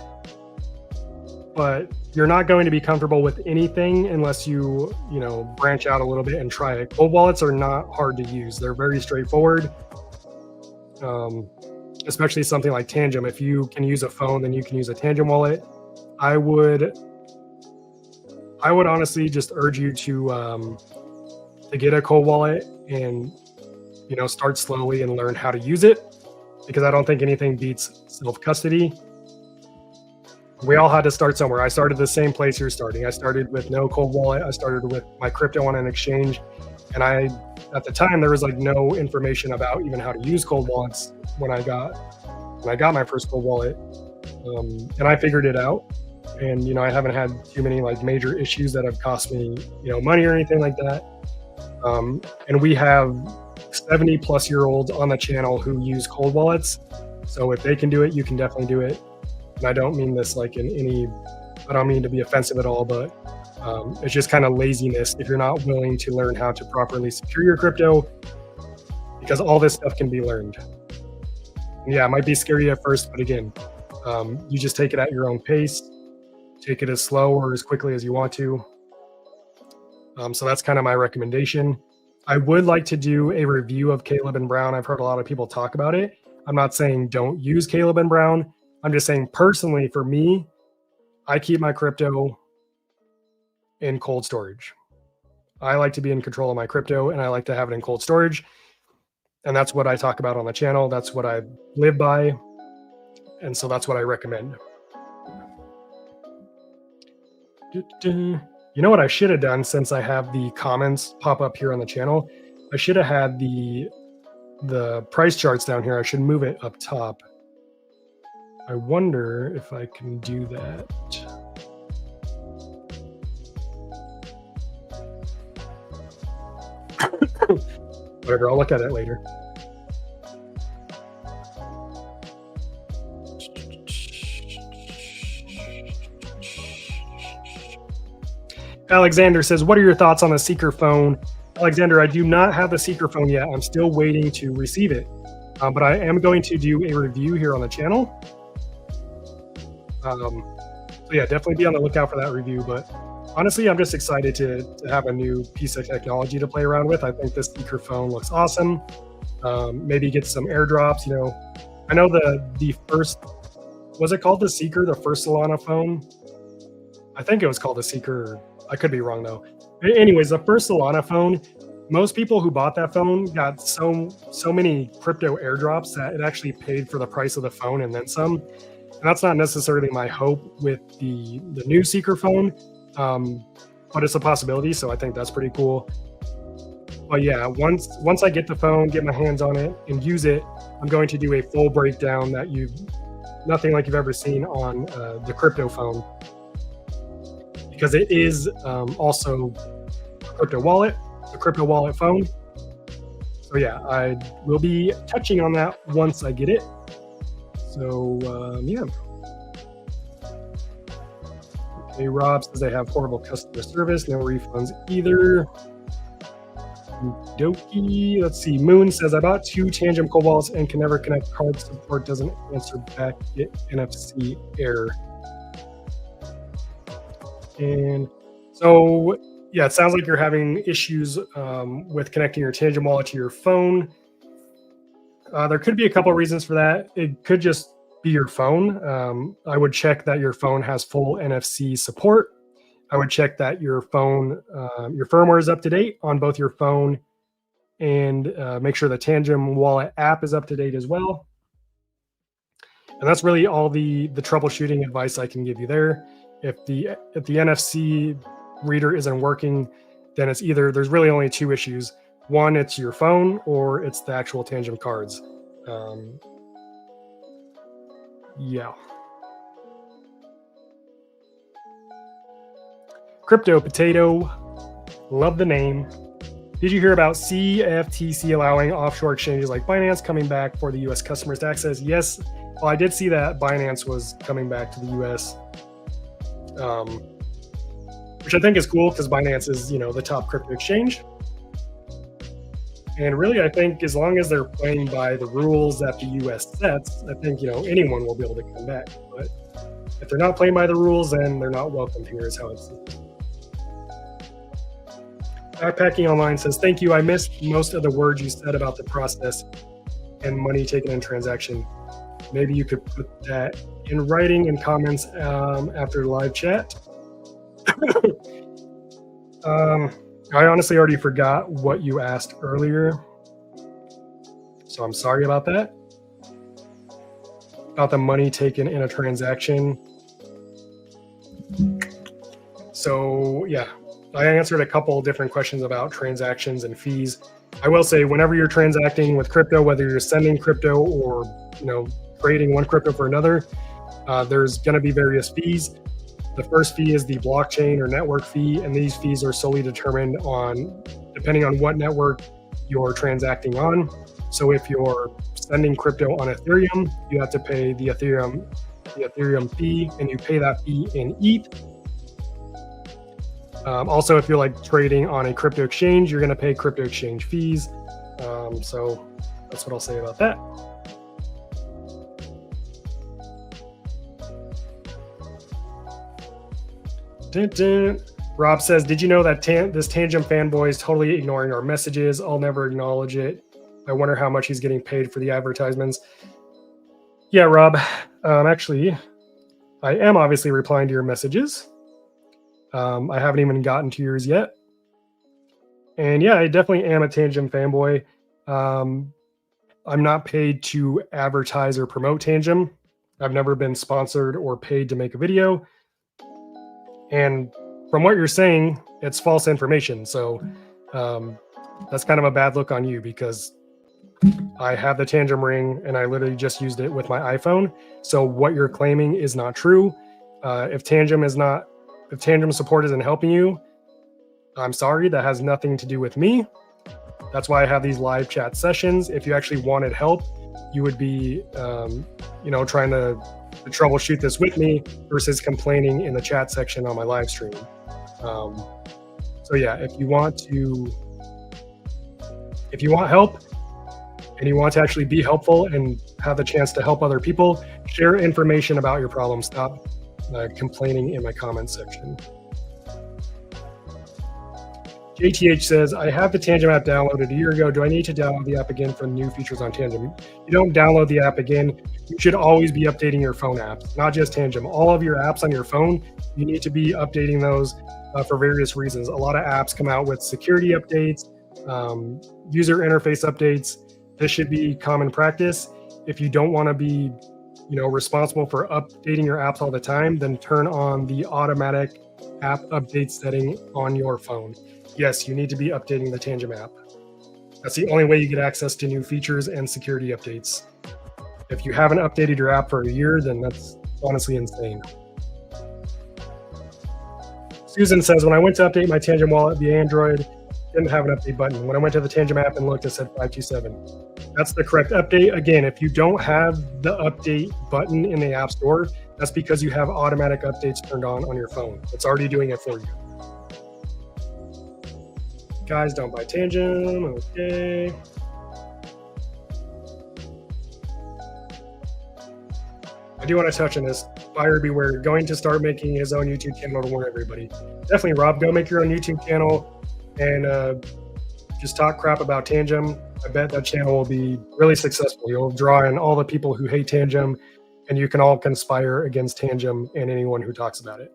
but you're not going to be comfortable with anything unless you branch out a little bit and try it. Cold wallets are not hard to use. They're very straightforward. Especially something like Tangem. If you can use a phone, then you can use a Tangem wallet. I would honestly just urge you to get a cold wallet and start slowly and learn how to use it, because I don't think anything beats self-custody. We all had to start somewhere. I started the same place you're starting. I started with no cold wallet. I started with my crypto on an exchange. And at the time, there was like no information about even how to use cold wallets when I got my first cold wallet. And I figured it out. And, I haven't had too many like major issues that have cost me, money or anything like that. And we have 70 plus year olds on the channel who use cold wallets. So if they can do it, you can definitely do it. And I don't mean this like I don't mean to be offensive at all, but it's just kind of laziness if you're not willing to learn how to properly secure your crypto, because all this stuff can be learned. And yeah, it might be scary at first, but again, you just take it at your own pace, take it as slow or as quickly as you want to. So that's kind of my recommendation. I would like to do a review of Caleb and Brown. I've heard a lot of people talk about it. I'm not saying don't use Caleb and Brown. I'm just saying personally, for me, I keep my crypto in cold storage. I like to be in control of my crypto, and I like to have it in cold storage. And that's what I talk about on the channel. That's what I live by. And so that's what I recommend. You know what I should have done, since I have the comments pop up here on the channel? I should have had the price charts down here. I should move it up top. I wonder if I can do that. Whatever, I'll look at it later. Alexander says, what are your thoughts on the Seeker phone? Alexander, I do not have the Seeker phone yet. I'm still waiting to receive it. But I am going to do a review here on the channel. So yeah, definitely be on the lookout for that review. But honestly, I'm just excited to have a new piece of technology to play around with. I think this Seeker phone looks awesome. Maybe get some airdrops. I know the first, was it called the Seeker, the first Solana phone? I think it was called the Seeker. I could be wrong though. Anyways, the first Solana phone, most people who bought that phone got so many crypto airdrops that it actually paid for the price of the phone and then some. And that's not necessarily my hope with the new Seeker phone, but it's a possibility. So I think that's pretty cool. But yeah, once I get the phone, get my hands on it and use it, I'm going to do a full breakdown that nothing like you've ever seen on the crypto phone, because it is also a crypto wallet, a crypto wallet phone. So yeah, I will be touching on that once I get it. So yeah. Okay, Rob says they have horrible customer service, no refunds either. Doki. Let's see. Moon says I bought 2 Tangem cold wallets and can never connect. Card support doesn't answer back. Get NFC error. And so yeah, it sounds like you're having issues with connecting your Tangem wallet to your phone. There could be a couple of reasons for that. It could just be your phone. I would check that your phone has full NFC support. I would check that your phone, your firmware is up to date on both your phone, and make sure the Tangem wallet app is up to date as well. And that's really all the troubleshooting advice I can give you there. If the NFC reader isn't working, then it's either, there's really only 2 issues. One, it's your phone, or it's the actual Tangem cards. Yeah. Crypto Potato, love the name. Did you hear about CFTC allowing offshore exchanges like Binance coming back for the US customers to access? Yes. Well, I did see that Binance was coming back to the US, which I think is cool because Binance is, the top crypto exchange. And really, I think as long as they're playing by the rules that the US sets, I think, anyone will be able to come back. But if they're not playing by the rules, then they're not welcomed here, is how it seems. Backpacking Online says, thank you. I missed most of the words you said about the process and money taken in transaction. Maybe you could put that in writing and comments after the live chat. I honestly already forgot what you asked earlier. So I'm sorry about that. About the money taken in a transaction. So yeah, I answered a couple different questions about transactions and fees. I will say, whenever you're transacting with crypto, whether you're sending crypto or trading one crypto for another, there's going to be various fees. The first fee is the blockchain or network fee, and these fees are solely determined depending on what network you're transacting on. So if you're sending crypto on Ethereum, you have to pay the Ethereum fee, and you pay that fee in ETH. Also, if you're like trading on a crypto exchange, you're going to pay crypto exchange fees. So that's what I'll say about that. Dun, dun. Rob says, did you know that this Tangem fanboy is totally ignoring our messages? I'll never acknowledge it. I wonder how much he's getting paid for the advertisements. Yeah, Rob, actually, I am obviously replying to your messages. I haven't even gotten to yours yet. And yeah, I definitely am a Tangem fanboy. I'm not paid to advertise or promote Tangem. I've never been sponsored or paid to make a video. And from what you're saying, it's false information. So that's kind of a bad look on you, because I have the Tangem ring and I literally just used it with my iPhone. So what you're claiming is not true. If Tangem support isn't helping you, I'm sorry, that has nothing to do with me. That's why I have these live chat sessions. If you actually wanted help, you would be, trying to troubleshoot this with me versus complaining in the chat section on my live stream. So yeah, if you want help and you want to actually be helpful and have the chance to help other people, share information about your problem. Stop complaining in my comments section. JTH says, I have the Tangem app downloaded a year ago. Do I need to download the app again for new features on Tangem? You don't download the app again. You should always be updating your phone apps, not just Tangem. All of your apps on your phone, you need to be updating those for various reasons. A lot of apps come out with security updates, user interface updates. This should be common practice. If you don't want to be responsible for updating your apps all the time, then turn on the automatic app update setting on your phone. Yes, you need to be updating the Tangem app. That's the only way you get access to new features and security updates. If you haven't updated your app for a year, then that's honestly insane. Susan says, when I went to update my Tangem wallet, the Android didn't have an update button. When I went to the Tangem app and looked, it said 527. That's the correct update. Again, if you don't have the update button in the App Store, that's because you have automatic updates turned on your phone. It's already doing it for you. Guys, don't buy Tangem. Okay. I do want to touch on this. Buyer beware. Going to start making his own YouTube channel to warn everybody. Definitely, Rob, go make your own YouTube channel and just talk crap about Tangem. I bet that channel will be really successful. You'll draw in all the people who hate Tangem, and you can all conspire against Tangem and anyone who talks about it.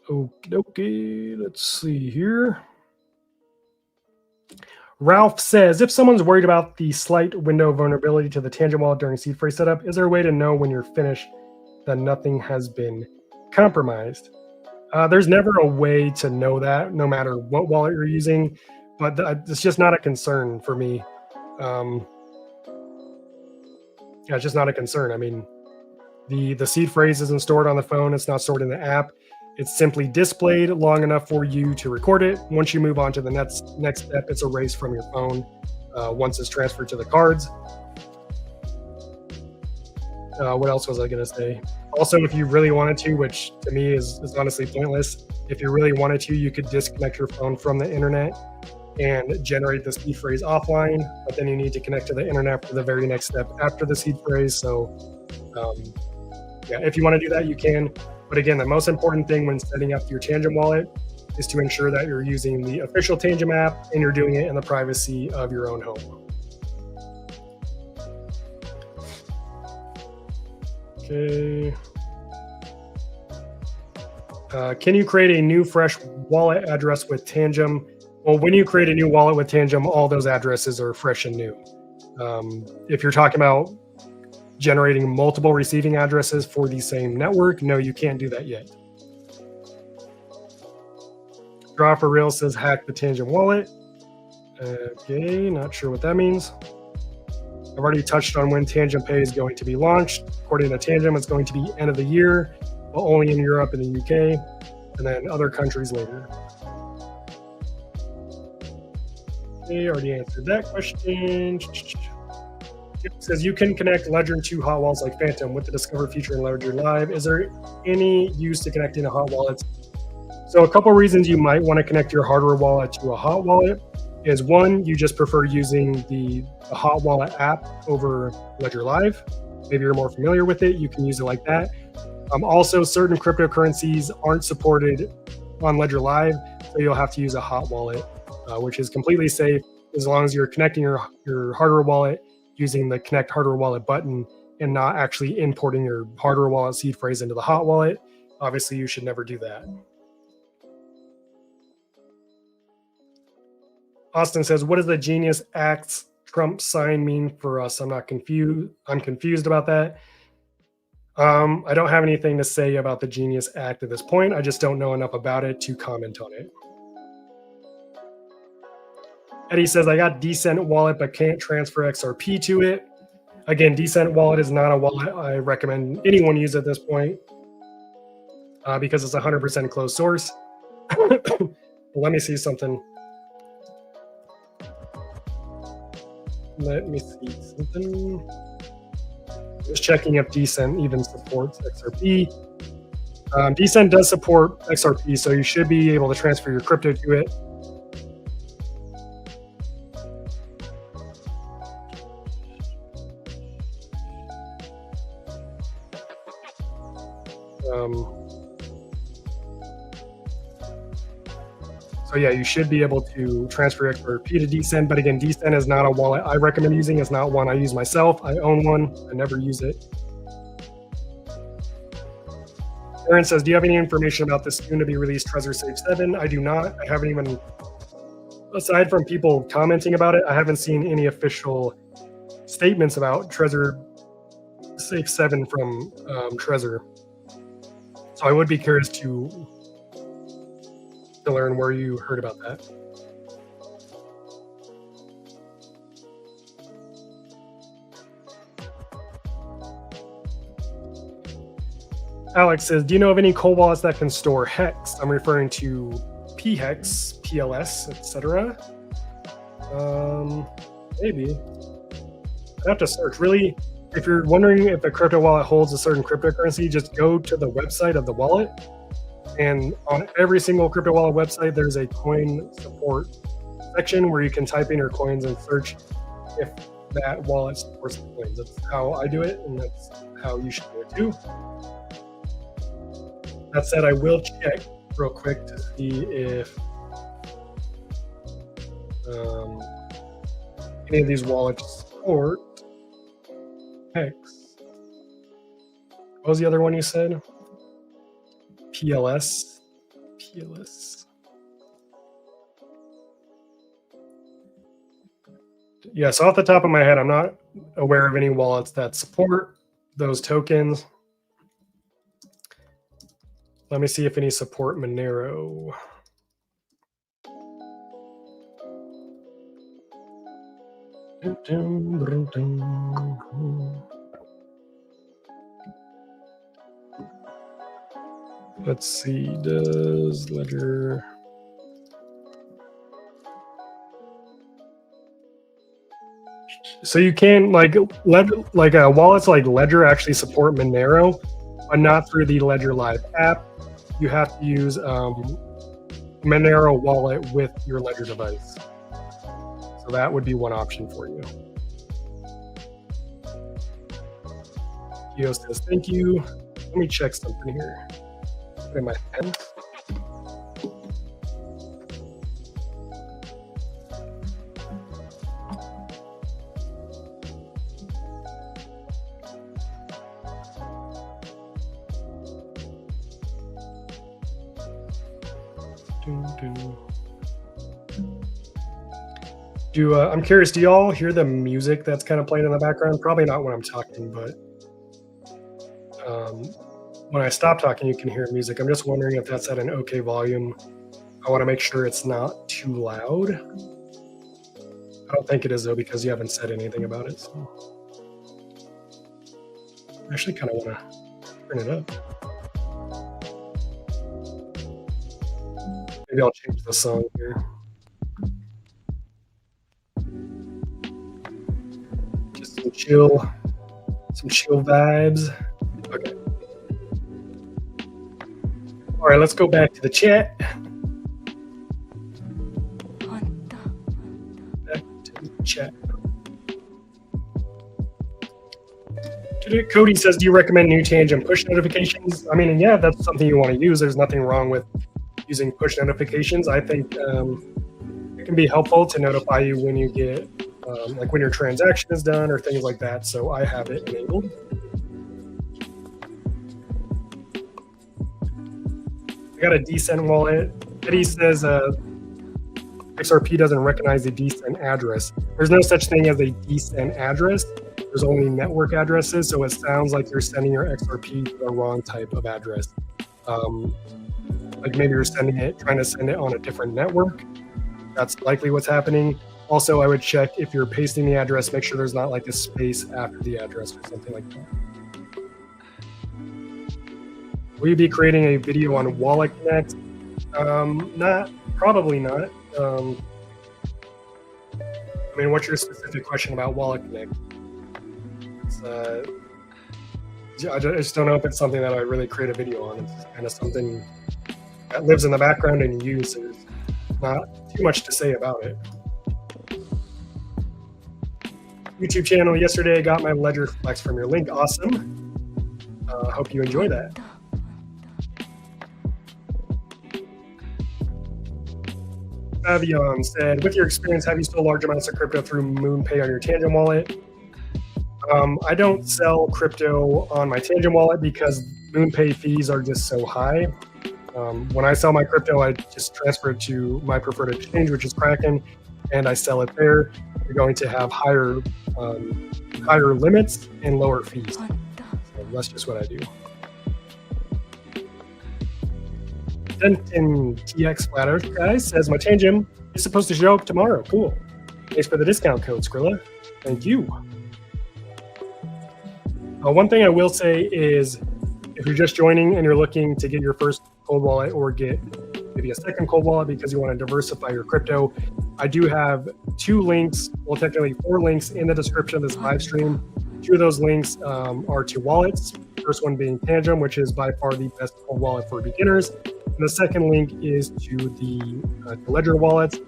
Okay, let's see here. Ralph says, if someone's worried about the slight window vulnerability to the Tangem wallet during seed phrase setup, is there a way to know when you're finished that nothing has been compromised? There's never a way to know that, no matter what wallet you're using, but it's just not a concern for me. Yeah, it's just not a concern. I mean, the seed phrase isn't stored on the phone. It's not stored in the app. It's simply displayed long enough for you to record it. Once you move on to the next step, it's erased from your phone once it's transferred to the cards. What else was I going to say? Also, if you really wanted to, which to me is honestly pointless, if you really wanted to, you could disconnect your phone from the internet and generate the seed phrase offline, but then you need to connect to the internet for the very next step after the seed phrase. So yeah, if you want to do that, you can. But again, the most important thing when setting up your Tangem wallet is to ensure that you're using the official Tangem app and you're doing it in the privacy of your own home. Okay. Can you create a new fresh wallet address with Tangem? Well, when you create a new wallet with Tangem, all those addresses are fresh and new. If you're talking about generating multiple receiving addresses for the same network, no, you can't do that yet. Draw for Real says hack the Tangem wallet. Okay, not sure what that means. I've already touched on when Tangem Pay is going to be launched. According to Tangem, it's going to be end of the year, but only in Europe and the UK, and then other countries later. Okay, already answered that question. It says you can connect Ledger to hot wallets like Phantom with the Discover feature in Ledger Live. Is there any use to connecting to hot wallets? So a couple reasons you might want to connect your hardware wallet to a hot wallet is one, you just prefer using the hot wallet app over Ledger Live. Maybe you're more familiar with it. You can use it like that. Also, certain cryptocurrencies aren't supported on Ledger Live, so you'll have to use a hot wallet, which is completely safe as long as you're connecting your hardware wallet using the Connect Hardware Wallet button and not actually importing your hardware wallet seed phrase into the hot wallet. Obviously, you should never do that. Austin says, what does the Genius Acts Trump sign mean for us? I'm not confused. I'm confused about that. I don't have anything to say about the Genius Act at this point. I just don't know enough about it to comment on it. Eddie says, I got Decent Wallet, but can't transfer XRP to it. Again, Decent Wallet is not a wallet I recommend anyone use at this point because it's 100% closed source. Let me see something. Let me see something. Just checking if Decent even supports XRP. Decent does support XRP, so you should be able to transfer your crypto to it. So yeah, you should be able to transfer XRP to Decent, but again, Decent is not a wallet I recommend using. It's not one I use myself. I own one. I never use it. Aaron says, do you have any information about this soon to be released Trezor Safe 7? I do not. I haven't even, aside from people commenting about it, I haven't seen any official statements about Trezor Safe 7 from Trezor. So I would be curious to learn where you heard about that. Alex says, do you know of any cold wallets that can store hex? I'm referring to p-hex, PLS, etc. Maybe. I have to search. Really, if you're wondering if a crypto wallet holds a certain cryptocurrency, just go to the website of the wallet. And on every single crypto wallet website, there's a coin support section where you can type in your coins and search if that wallet supports the coins. That's how I do it, and that's how you should do it too. That said, I will check real quick to see if any of these wallets support hex. What was the other one you said? PLS. Yeah, so off the top of my head, I'm not aware of any wallets that support those tokens. Let me see if any support Monero. Let's see, does Ledger... So you can, wallets like Ledger actually support Monero, but not through the Ledger Live app. You have to use Monero wallet with your Ledger device. So that would be one option for you. Gio says, thank you. Let me check something here. Put in my pen. I'm curious, do y'all hear the music that's kind of playing in the background? Probably not when I'm talking, but when I stop talking, you can hear music. I'm just wondering if that's at an okay volume. I want to make sure it's not too loud. I don't think it is though, because you haven't said anything about it. So I actually kind of want to turn it up. Maybe I'll change the song here. Just some chill vibes. Okay. All right, let's go back to the chat. Back to the chat. Cody says, do you recommend new Tangem push notifications? I mean, yeah, if that's something you want to use, there's nothing wrong with using push notifications. I think it can be helpful to notify you when you get, like when your transaction is done or things like that. So I have it enabled. I got a decent wallet. Eddie says XRP doesn't recognize a decent address. There's no such thing as a decent address. There's only network addresses. So it sounds like you're sending your XRP to the wrong type of address. Like maybe you're trying to send it on a different network. That's likely what's happening. Also, I would check if you're pasting the address, make sure there's not like a space after the address or something like that. Will you be creating a video on Wallet Connect? Probably not. I mean, what's your specific question about Wallet Connect? I just don't know if it's something that I really create a video on. It's kind of something that lives in the background and you use. There's not too much to say about it. YouTube channel yesterday, I got my Ledger Flex from your link. Awesome. Hope you enjoy that. Avion said, with your experience, have you sold large amounts of crypto through MoonPay on your Tangem wallet? I don't sell crypto on my Tangem wallet because MoonPay fees are just so high. When I sell my crypto, I just transfer it to my preferred exchange, which is Kraken, and I sell it there. You're going to have higher limits and lower fees. So that's just what I do. Denton TX Flat Earth guy says, my Tangem is supposed to show up tomorrow. Cool. Thanks for the discount code, Skrilla. Thank you. One thing I will say is, if you're just joining and you're looking to get your first cold wallet or get maybe a second cold wallet because you want to diversify your crypto, I do have 2 links, well, technically 4 links in the description of this live stream. 2 of those links are to wallets. First one being Tangem, which is by far the best cold wallet for beginners. And the second link is to the Ledger wallet.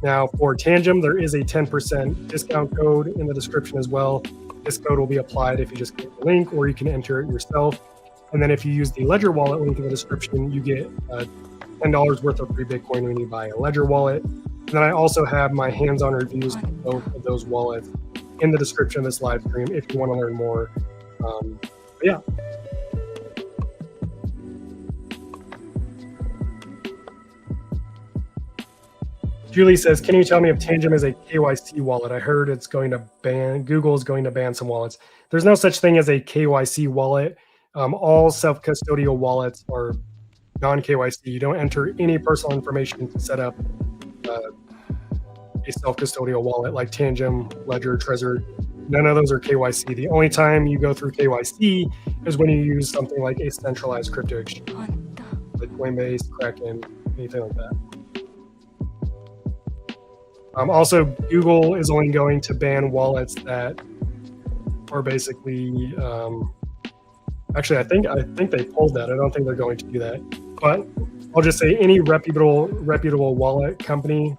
Now for Tangem, there is a 10% discount code in the description as well. This code will be applied if you just click the link, or you can enter it yourself. And then if you use the Ledger wallet link in the description, you get $10 worth of free Bitcoin when you buy a Ledger wallet. And then I also have my hands-on reviews of both of those wallets in the description of this live stream if you want to learn more. Yeah. Julie says, can you tell me if Tangem is a KYC wallet? I heard it's going to ban, Google is going to ban some wallets. There's no such thing as a KYC wallet. All self-custodial wallets are non-KYC. You don't enter any personal information to set up a self-custodial wallet like Tangem, Ledger, Trezor. None of those are KYC. The only time you go through KYC is when you use something like a centralized crypto exchange, like Coinbase, Kraken, anything like that. Also, Google is only going to ban wallets that are basically, actually, I think they pulled that. I don't think they're going to do that. But I'll just say any reputable wallet company,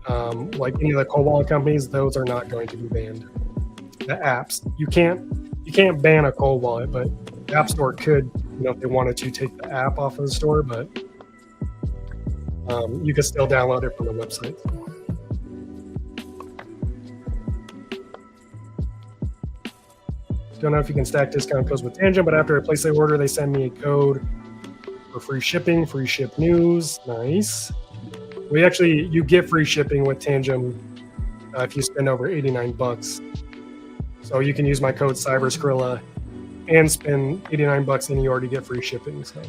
like any of the cold wallet companies, those are not going to be banned. The apps, you can't ban a cold wallet, but the App Store could, if they wanted to take the app off of the store, but you can still download it from the website. Don't know if you can stack discount codes with Tangem, but after I place the order, they send me a code for free shipping, free ship news. Nice. You get free shipping with Tangem if you spend over 89 bucks. So you can use my code CyberSkrilla and spend 89 bucks and you already get free shipping. So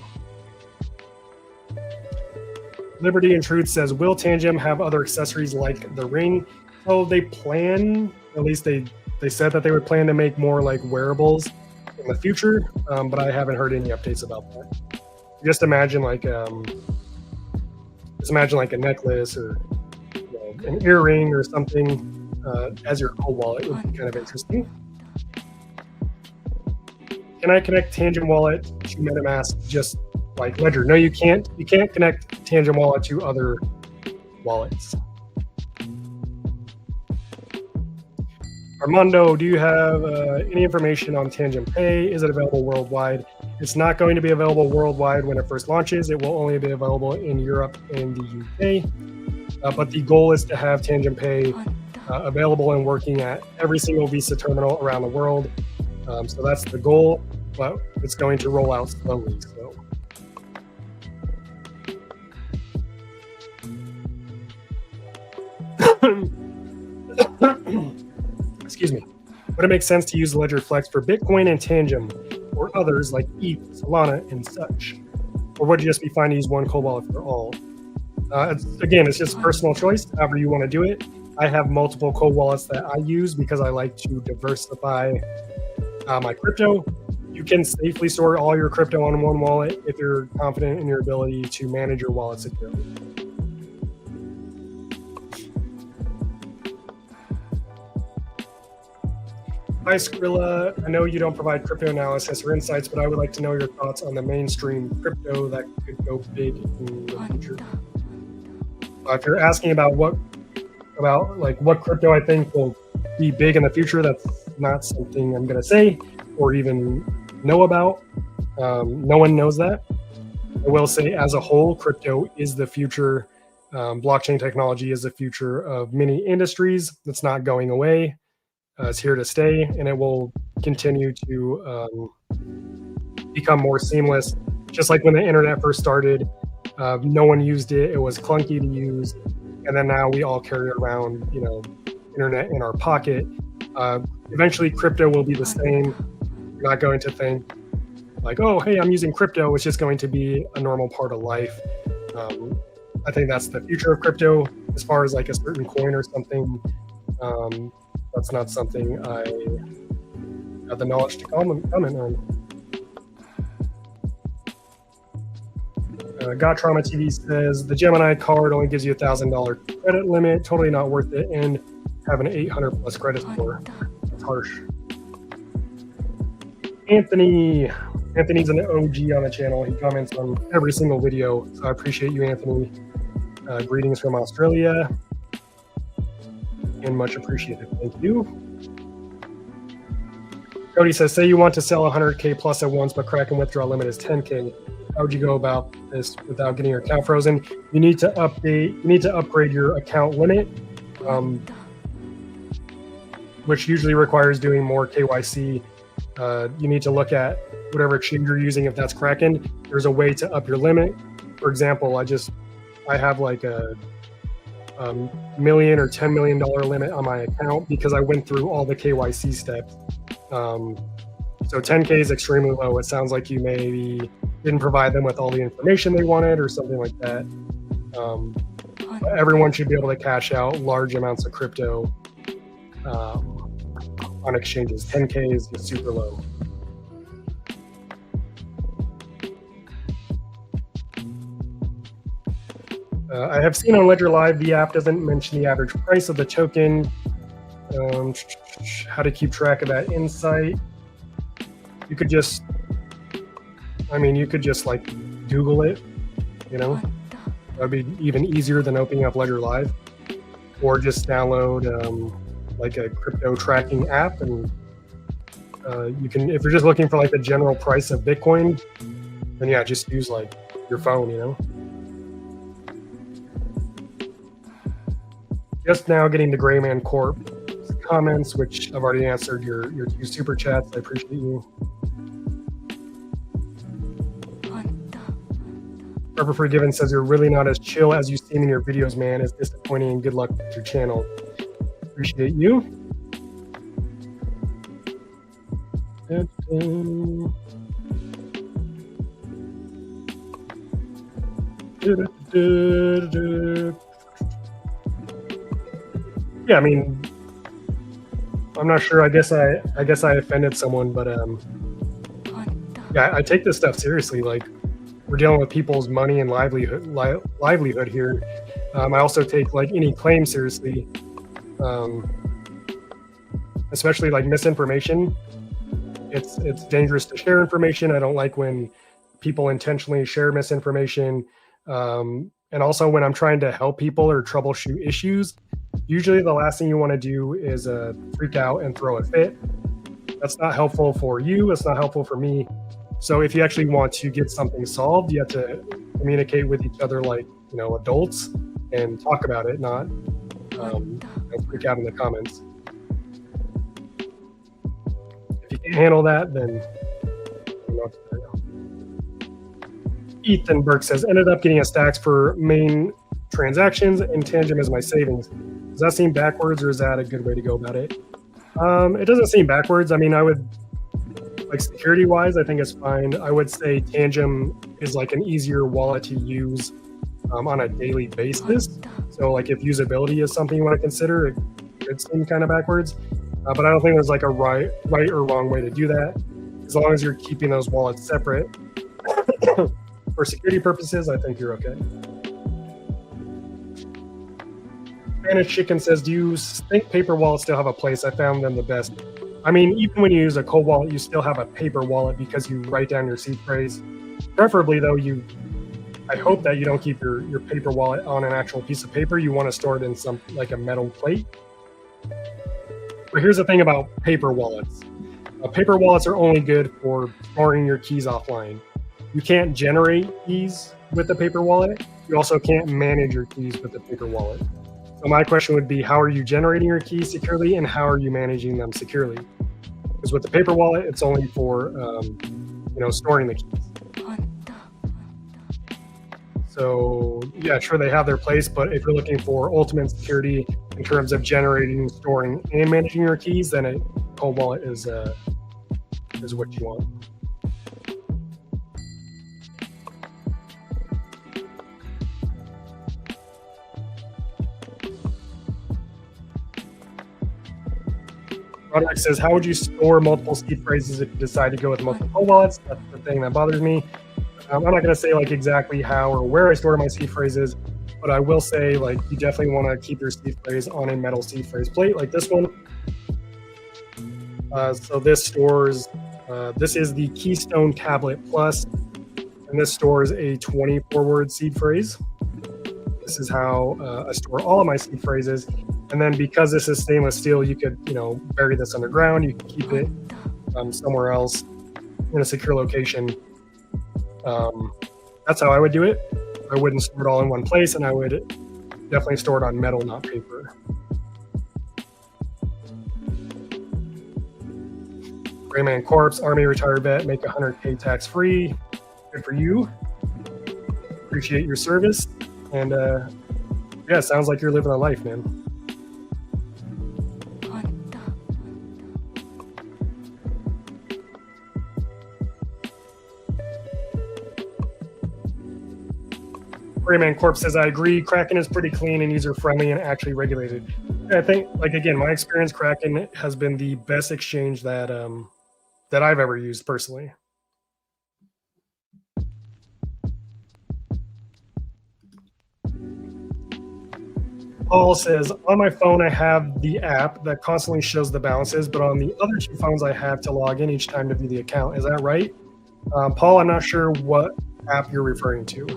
Liberty and Truth says, will Tangem have other accessories like the ring? So they plan, at least they said that they would plan to make more like wearables in the future, but I haven't heard any updates about that. Just imagine like a necklace or an earring or something as your cold wallet. It would be kind of interesting. Can I connect Tangem Wallet to MetaMask just like Ledger? No, you can't. You can't connect Tangem Wallet to other wallets. Armando, do you have any information on Tangem Pay? Is it available worldwide? It's not going to be available worldwide when it first launches. It will only be available in Europe and the UK. But the goal is to have Tangem Pay available and working at every single Visa terminal around the world. So that's the goal, but it's going to roll out slowly. So. Excuse me. Would it make sense to use Ledger Flex for Bitcoin and Tangem or others like ETH, Solana, and such? Or would you just be fine to use one cold wallet for all? It's just personal choice, however you want to do it. I have multiple cold wallets that I use because I like to diversify my crypto. You can safely store all your crypto on one wallet if you're confident in your ability to manage your wallet securely. Hi, Skrilla. I know you don't provide crypto analysis or insights, but I would like to know your thoughts on the mainstream crypto that could go big in the future. If you're asking about what crypto I think will be big in the future, that's not something I'm going to say or even know about. No one knows that. I will say, as a whole, crypto is the future. Blockchain technology is the future of many industries. It's not going away. It's here to stay, and it will continue to become more seamless. Just like when the internet first started, no one used it. It was clunky to use. And then now we all carry around, internet in our pocket. Eventually, crypto will be the same. You're not going to think like, oh, hey, I'm using crypto. It's just going to be a normal part of life. I think that's the future of crypto. As far as like a certain coin or something, that's not something I have the knowledge to comment on. Got Trauma TV says the Gemini card only gives you $1,000 credit limit. Totally not worth it, and have an 800 plus credit score. That's harsh. Anthony's an OG on the channel. He comments on every single video, so I appreciate you, Anthony. Greetings from Australia, and much appreciated. Thank you. Cody says, say you want to sell 100K plus at once, but Kraken withdrawal limit is 10K. How would you go about this without getting your account frozen? You need to upgrade your account limit, which usually requires doing more KYC. You need to look at whatever exchange you're using. If that's Kraken, there's a way to up your limit. For example, I have like a $1 million or $10 million limit on my account because I went through all the KYC steps. So 10K is extremely low. It sounds like you maybe didn't provide them with all the information they wanted or something like that. Everyone should be able to cash out large amounts of crypto on exchanges. 10K is super low. I have seen on Ledger Live, the app doesn't mention the average price of the token. How to keep track of that insight. You could just like Google it, that'd be even easier than opening up Ledger Live, or just download like a crypto tracking app. And you can, if you're just looking for like the general price of Bitcoin, then yeah, just use like your phone, Just now getting the Grayman Corp comments, which I've already answered your 2 super chats. I appreciate you. Forever Forgiven says you're really not as chill as you seem in your videos, man. It's disappointing, and good luck with your channel. Appreciate you. Yeah, I mean, I'm not sure. I guess I offended someone, but yeah, I take this stuff seriously. Like, we're dealing with people's money and livelihood here. I also take like any claim seriously, especially like misinformation. It's dangerous to share information. I don't like when people intentionally share misinformation. And also when I'm trying to help people or troubleshoot issues, usually the last thing you want to do is freak out and throw a fit. That's not helpful for you. It's not helpful for me. So if you actually want to get something solved, you have to communicate with each other like, you know, adults and talk about it, not freak out in the comments. If you can't handle that, then Ethan Burke says, ended up getting a stacks for main transactions and Tangem as my savings. Does that seem backwards, or is that a good way to go about it? It doesn't seem backwards. I mean, I would, like, security wise, I think it's fine. I would say Tangem is like an easier wallet to use on a daily basis. So like if usability is something you want to consider, it could seem kind of backwards. But I don't think there's like a right or wrong way to do that. As long as you're keeping those wallets separate for security purposes, I think you're okay. Spanish Chicken says, do you think paper wallets still have a place? I found them the best. I mean, even when you use a cold wallet, you still have a paper wallet because you write down your seed phrase. Preferably though, I hope that you don't keep your paper wallet on an actual piece of paper. You want to store it in some, like a metal plate. But here's the thing about paper wallets. Paper wallets are only good for storing your keys offline. You can't generate keys with a paper wallet. You also can't manage your keys with a paper wallet. So my question would be, how are you generating your keys securely, and how are you managing them securely? Because with the paper wallet, it's only for storing the keys. So yeah, sure, they have their place, but if you're looking for ultimate security in terms of generating, storing, and managing your keys, then a cold wallet is what you want. Roderick says, how would you store multiple seed phrases if you decide to go with multiple cold wallets? That's the thing that bothers me. I'm not going to say like exactly how or where I store my seed phrases, but I will say like you definitely want to keep your seed phrase on a metal seed phrase plate like this one. So this stores, this is the Keystone Tablet Plus, and this stores a 24-word seed phrase. This is how I store all of my seed phrases. And then because this is stainless steel, you could, bury this underground. You can keep it somewhere else in a secure location. That's how I would do it. I wouldn't store it all in one place, and I would definitely store it on metal, not paper. Rayman Corpse, Army retired vet, make 100K tax-free. Good for you. Appreciate your service. And yeah, sounds like you're living a life, man. Rayman Corp says, I agree. Kraken is pretty clean and user-friendly and actually regulated. I think, like, again, my experience, Kraken has been the best exchange that that I've ever used personally. Paul says, on my phone, I have the app that constantly shows the balances, but on the other two phones, I have to log in each time to view the account. Is that right? Paul, I'm not sure what app you're referring to.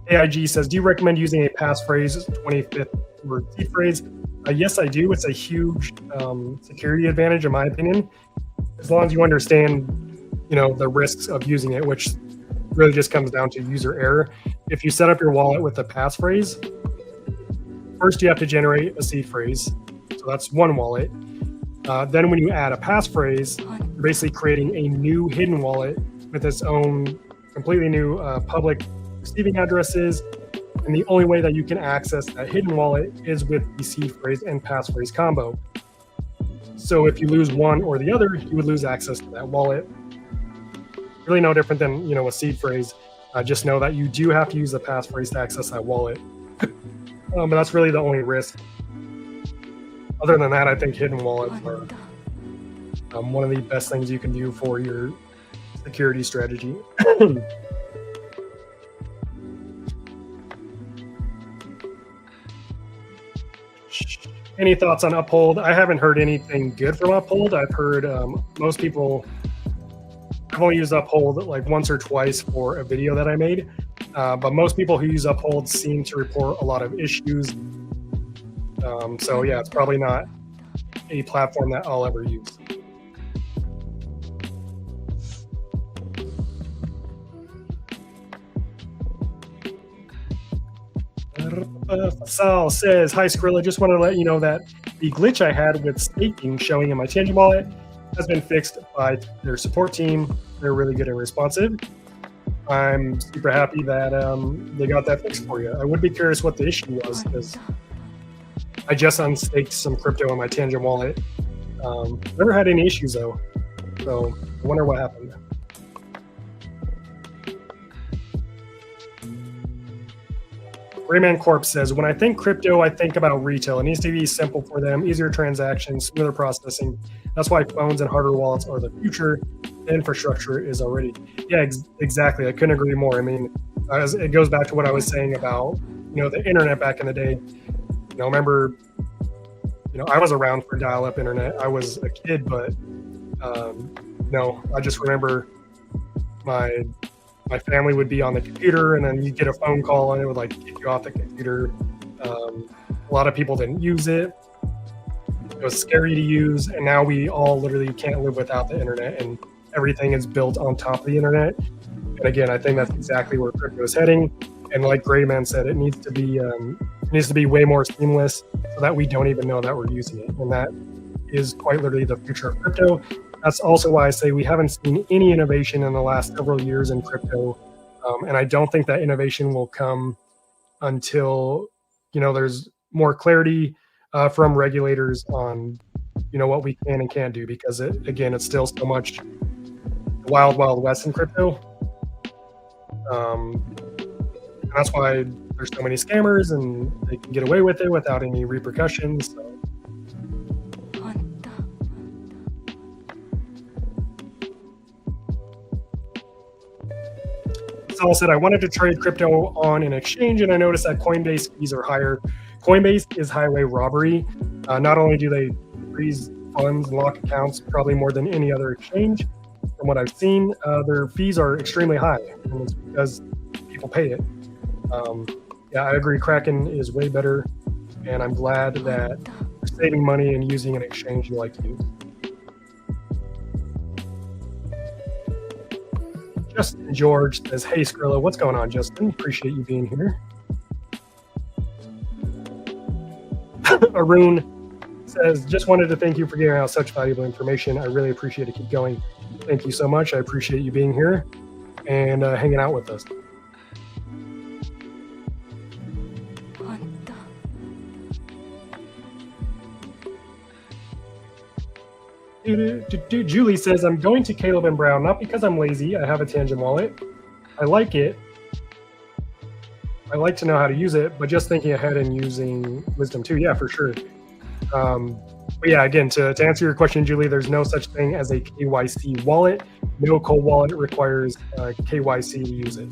AIG says, do you recommend using a passphrase 25th word seed phrase? Yes, I do. It's a huge security advantage, in my opinion, as long as you understand, the risks of using it, which really just comes down to user error. If you set up your wallet with a passphrase, first you have to generate a seed phrase. So that's one wallet. Then when you add a passphrase, you're basically creating a new hidden wallet with its own completely new public receiving addresses. And the only way that you can access that hidden wallet is with the seed phrase and passphrase combo. So if you lose one or the other, you would lose access to that wallet. Really no different than, a seed phrase. Just know that you do have to use the passphrase to access that wallet. But that's really the only risk. Other than that, I think hidden wallets are one of the best things you can do for your security strategy. Any thoughts on Uphold? I haven't heard anything good from Uphold. I've heard most people, I've only used Uphold like once or twice for a video that I made, but most people who use Uphold seem to report a lot of issues. So yeah, it's probably not a platform that I'll ever use. Sal says, hi Skrilla, just wanted to let you know that the glitch I had with staking showing in my Tangem wallet has been fixed by their support team. They're really good and responsive. I'm super happy that they got that fixed for you. I would be curious what the issue was, because I just unstaked some crypto in my Tangem wallet. Never had any issues though, so I wonder what happened. Rayman Corp says, when I think crypto, I think about retail. It needs to be simple for them, easier transactions, smoother processing. That's why phones and hardware wallets are the future. The infrastructure is already. Yeah, exactly. I couldn't agree more. I mean, it goes back to what I was saying about, the internet back in the day. Remember, I was around for dial-up internet. I was a kid, but I just remember my family would be on the computer, and then you'd get a phone call and it would kick you off the computer. A lot of people didn't use it. It was scary to use, and now we all literally can't live without the internet, and everything is built on top of the internet. And again, I think that's exactly where crypto is heading. And like Grayman said, it needs to be way more seamless so that we don't even know that we're using it. And that is quite literally the future of crypto. That's also why I say we haven't seen any innovation in the last several years in crypto. And I don't think that innovation will come until, there's more clarity from regulators on, what we can and can't do, because it's still so much wild, wild west in crypto. And that's why there's so many scammers and they can get away with it without any repercussions. So. Saul said, I wanted to trade crypto on an exchange, and I noticed that Coinbase fees are higher. Coinbase is highway robbery. Not only do they freeze funds and lock accounts probably more than any other exchange, from what I've seen, their fees are extremely high, and it's because people pay it. Yeah, I agree. Kraken is way better, and I'm glad that you're saving money and using an exchange you like to use. Justin George says, hey Skrilla, what's going on, Justin? Appreciate you being here. Arun says, just wanted to thank you for giving out such valuable information. I really appreciate it. Keep going. Thank you so much. I appreciate you being here and hanging out with us. Julie says, I'm going to Caleb and Brown, not because I'm lazy. I have a Tangem wallet. I like it. I like to know how to use it, but just thinking ahead and using Wisdom too. Yeah, for sure. But yeah, again, to answer your question, Julie, there's no such thing as a KYC wallet. No cold wallet requires KYC to use it.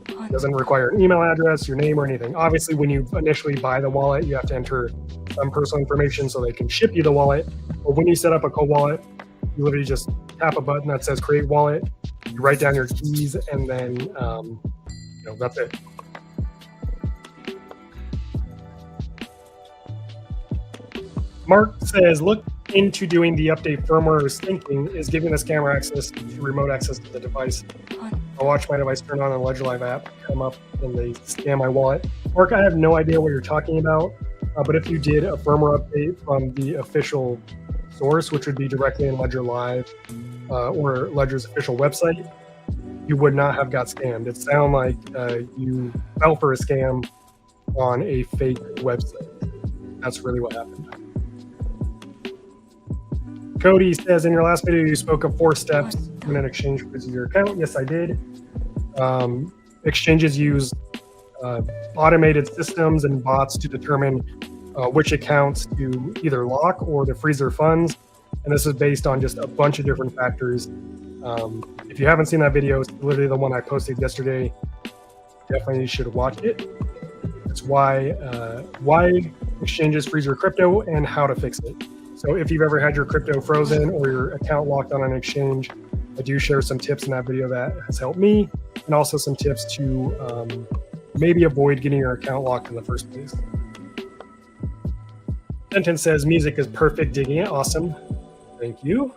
It doesn't require an email address, your name, or anything. Obviously, when you initially buy the wallet, you have to enter some personal information so they can ship you the wallet. But when you set up a cold wallet, you literally just tap a button that says create wallet, you write down your keys, and then that's it. Mark says, look into doing the update firmware or syncing is giving the scammer access to remote access to the device. I'll watch my device turn on the Ledger Live app, come up, and they scan my wallet. Mark, I have no idea what you're talking about, but if you did a firmware update from the official source, which would be directly in Ledger Live, or Ledger's official website, you would not have got scammed. It sounds like you fell for a scam on a fake website. That's really what happened. Cody says, in your last video, you spoke of 4 steps when an exchange freezes your account. Yes, I did. Exchanges use automated systems and bots to determine which accounts to either lock or to freeze their funds. And this is based on just a bunch of different factors. If you haven't seen that video, it's literally the one I posted yesterday. Definitely should watch it. It's why exchanges freeze your crypto and how to fix it. So if you've ever had your crypto frozen or your account locked on an exchange, I do share some tips in that video that has helped me, and also some tips to maybe avoid getting your account locked in the first place. Sentence says, music is perfect, digging it. Awesome. Thank you.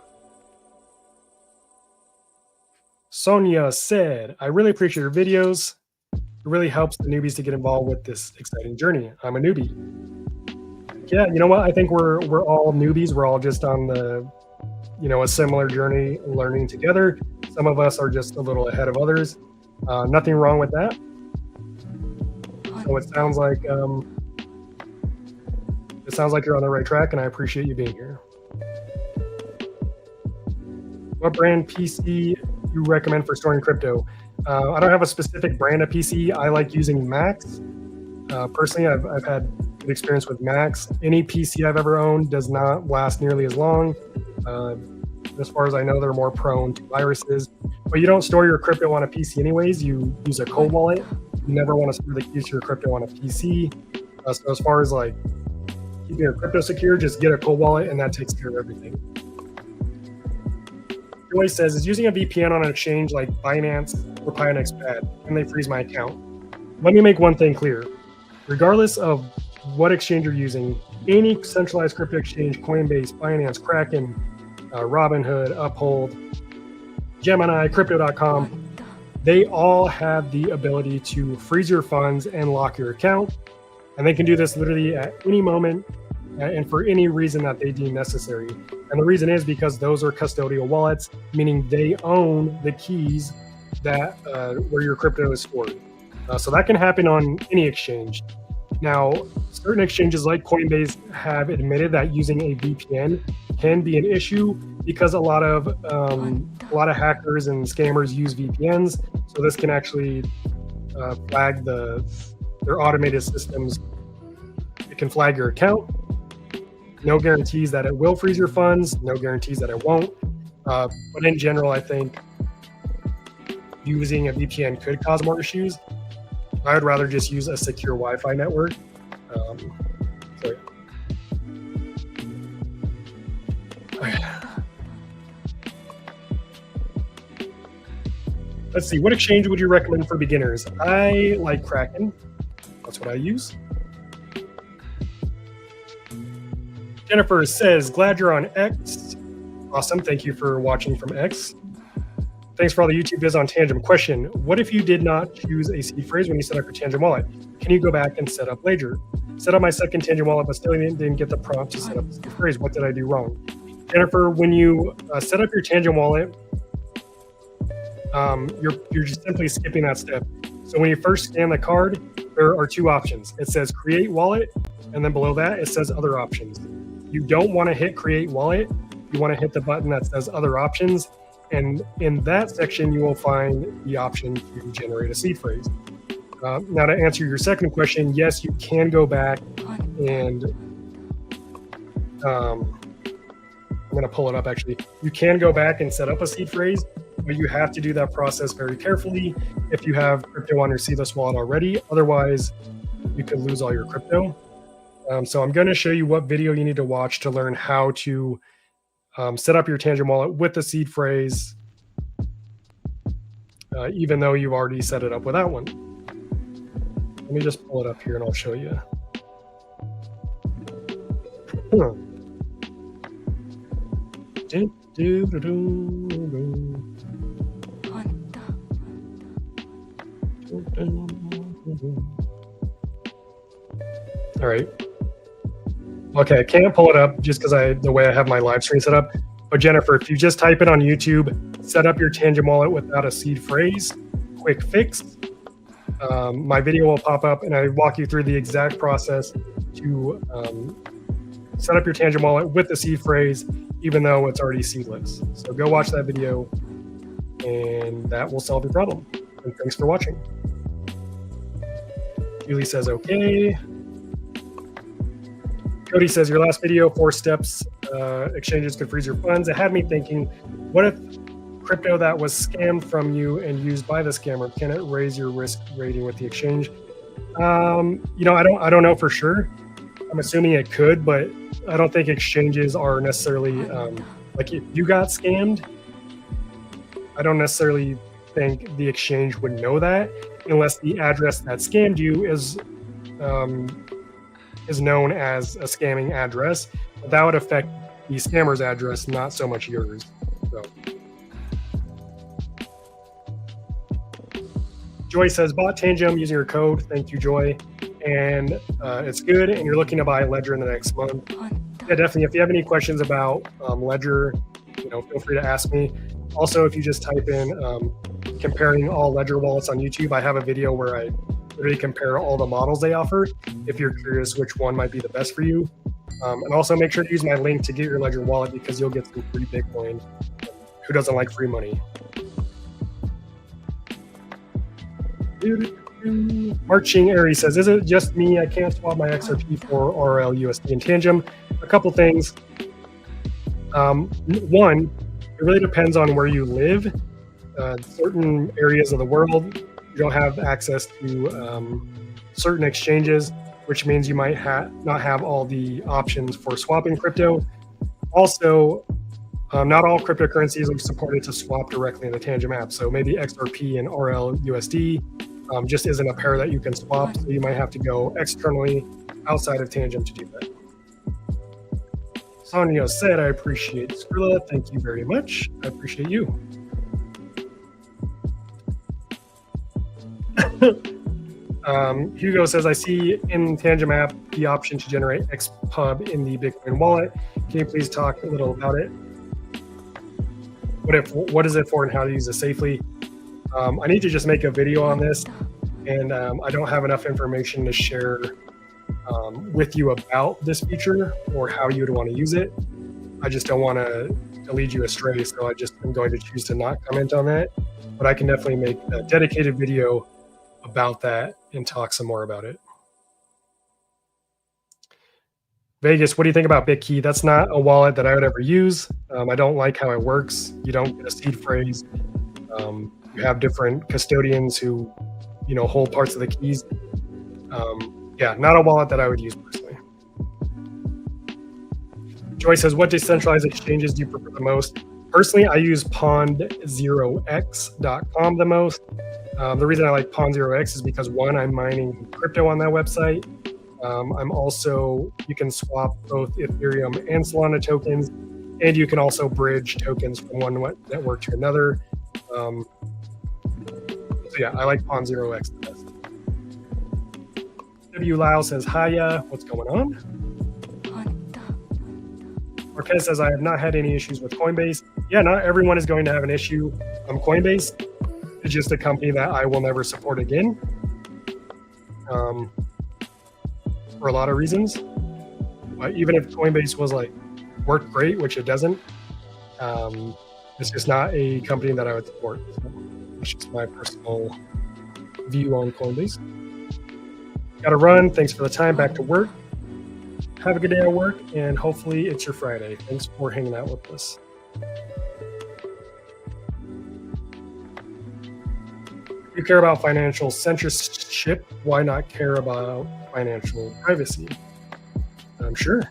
Sonia said, I really appreciate your videos. It really helps the newbies to get involved with this exciting journey. I'm a newbie. Yeah, you know what? I think we're all newbies. We're all just on the, a similar journey, learning together. Some of us are just a little ahead of others. Nothing wrong with that. So it sounds like you're on the right track, and I appreciate you being here. What brand PC you recommend for storing crypto? I don't have a specific brand of PC. I like using Macs. Personally, I've had good experience with Macs. Any PC I've ever owned does not last nearly as long. As far as I know, they're more prone to viruses. But you don't store your crypto on a PC anyways. You use a cold wallet. You never want to store the keys to your crypto on a PC. So as far as like keeping your crypto secure, just get a cold wallet, and that takes care of everything. Joy says, is using a VPN on an exchange like Binance or Pionex bad? Can they freeze my account? Let me make one thing clear. Regardless of what exchange you're using, any centralized crypto exchange, Coinbase, Binance, Kraken, Robinhood, Uphold, Gemini, Crypto.com, they all have the ability to freeze your funds and lock your account. And they can do this literally at any moment and for any reason that they deem necessary. And the reason is because those are custodial wallets, meaning they own the keys that where your crypto is stored. So that can happen on any exchange. Now, certain exchanges like Coinbase have admitted that using a VPN can be an issue because a lot of hackers and scammers use VPNs. So this can actually flag their automated systems. It can flag your account. No guarantees that it will freeze your funds. No guarantees that it won't. But in general, I think using a VPN could cause more issues. I would rather just use a secure Wi-Fi network. So yeah. Okay. Let's see, what exchange would you recommend for beginners? I like Kraken. That's what I use. Jennifer says, glad you're on X. Awesome, thank you for watching from X. Thanks for all the YouTube vids on Tangem. Question, what if you did not choose a seed phrase when you set up your Tangem wallet? Can you go back and set up Ledger? Set up my second Tangem wallet, but still didn't get the prompt to set up the seed phrase. What did I do wrong? Jennifer, when you set up your Tangem wallet, you're just simply skipping that step. So when you first scan the card, there are 2 options. It says create wallet, and then below that, it says other options. You don't want to hit create wallet. You want to hit the button that says other options. And in that section, you will find the option to generate a seed phrase. Now, to answer your second question, yes, you can go back and I'm going to pull it up actually. You can go back and set up a seed phrase, but you have to do that process very carefully if you have crypto on your seedless wallet already. Otherwise, you could lose all your crypto. So I'm going to show you what video you need to watch to learn how to set up your Tangem wallet with the seed phrase, even though you've already set it up without one. Let me just pull it up here and I'll show you. All right. Okay, I can't pull it up just because the way I have my live stream set up. But Jennifer, if you just type it on YouTube, set up your Tangem wallet without a seed phrase, quick fix, my video will pop up and I walk you through the exact process to set up your Tangem wallet with the seed phrase, even though it's already seedless. So go watch that video and that will solve your problem. And thanks for watching. Julie says, okay. Cody says, your last video, 4 steps, exchanges could freeze your funds. It had me thinking, what if crypto that was scammed from you and used by the scammer, can it raise your risk rating with the exchange? I don't know for sure. I'm assuming it could, but I don't think exchanges are necessarily, like if you got scammed, I don't necessarily think the exchange would know that unless the address that scammed you is known as a scamming address. That would affect the scammer's address, not so much yours. So. Joy says, bought Tangem using your code. Thank you, Joy. And it's good, and you're looking to buy Ledger in the next month. Yeah, definitely. If you have any questions about Ledger, feel free to ask me. Also, if you just type in comparing all Ledger wallets on YouTube, I have a video where I literally compare all the models they offer if you're curious which one might be the best for you. And also make sure to use my link to get your Ledger wallet because you'll get some free Bitcoin. Who doesn't like free money? Marching Aries says, is it just me? I can't swap my XRP for RL, USD, and Tangem. A couple things. One, it really depends on where you live. Certain areas of the world, you don't have access to certain exchanges, which means you might not have all the options for swapping crypto. Also, not all cryptocurrencies are supported to swap directly in the Tangem app. So maybe XRP and RL USD just isn't a pair that you can swap. So you might have to go externally outside of Tangem to do that. Sonia said, I appreciate Skrilla. Thank you very much. I appreciate you. Hugo says, I see in Tangem app the option to generate XPub in the Bitcoin wallet. Can you please talk a little about it? What is it for and how to use it safely? I need to just make a video on this, and I don't have enough information to share with you about this feature or how you would want to use it. I just don't want to lead you astray, so I just am going to choose to not comment on that. But I can definitely make a dedicated video about that and talk some more about it. Vegas, what do you think about BitKey? That's not a wallet that I would ever use. I don't like how it works. You don't get a seed phrase. You have different custodians who, hold parts of the keys. Yeah, not a wallet that I would use personally. Joy says, what decentralized exchanges do you prefer the most? Personally, I use pond0x.com the most. The reason I like pond0x is because, one, I'm mining crypto on that website. You can swap both Ethereum and Solana tokens, and you can also bridge tokens from one network to another. So yeah, I like pond0x the best. W. Lau says, hiya, what's going on? Marquez says, I have not had any issues with Coinbase. Yeah, not everyone is going to have an issue on Coinbase. It's just a company that I will never support again. For a lot of reasons. But even if Coinbase was worked great, which it doesn't, it's just not a company that I would support. So that's just my personal view on Coinbase. Got to run. Thanks for the time. Back to work. Have a good day at work, and hopefully it's your Friday. Thanks for hanging out with us. If you care about financial censorship, why not care about financial privacy? I'm sure.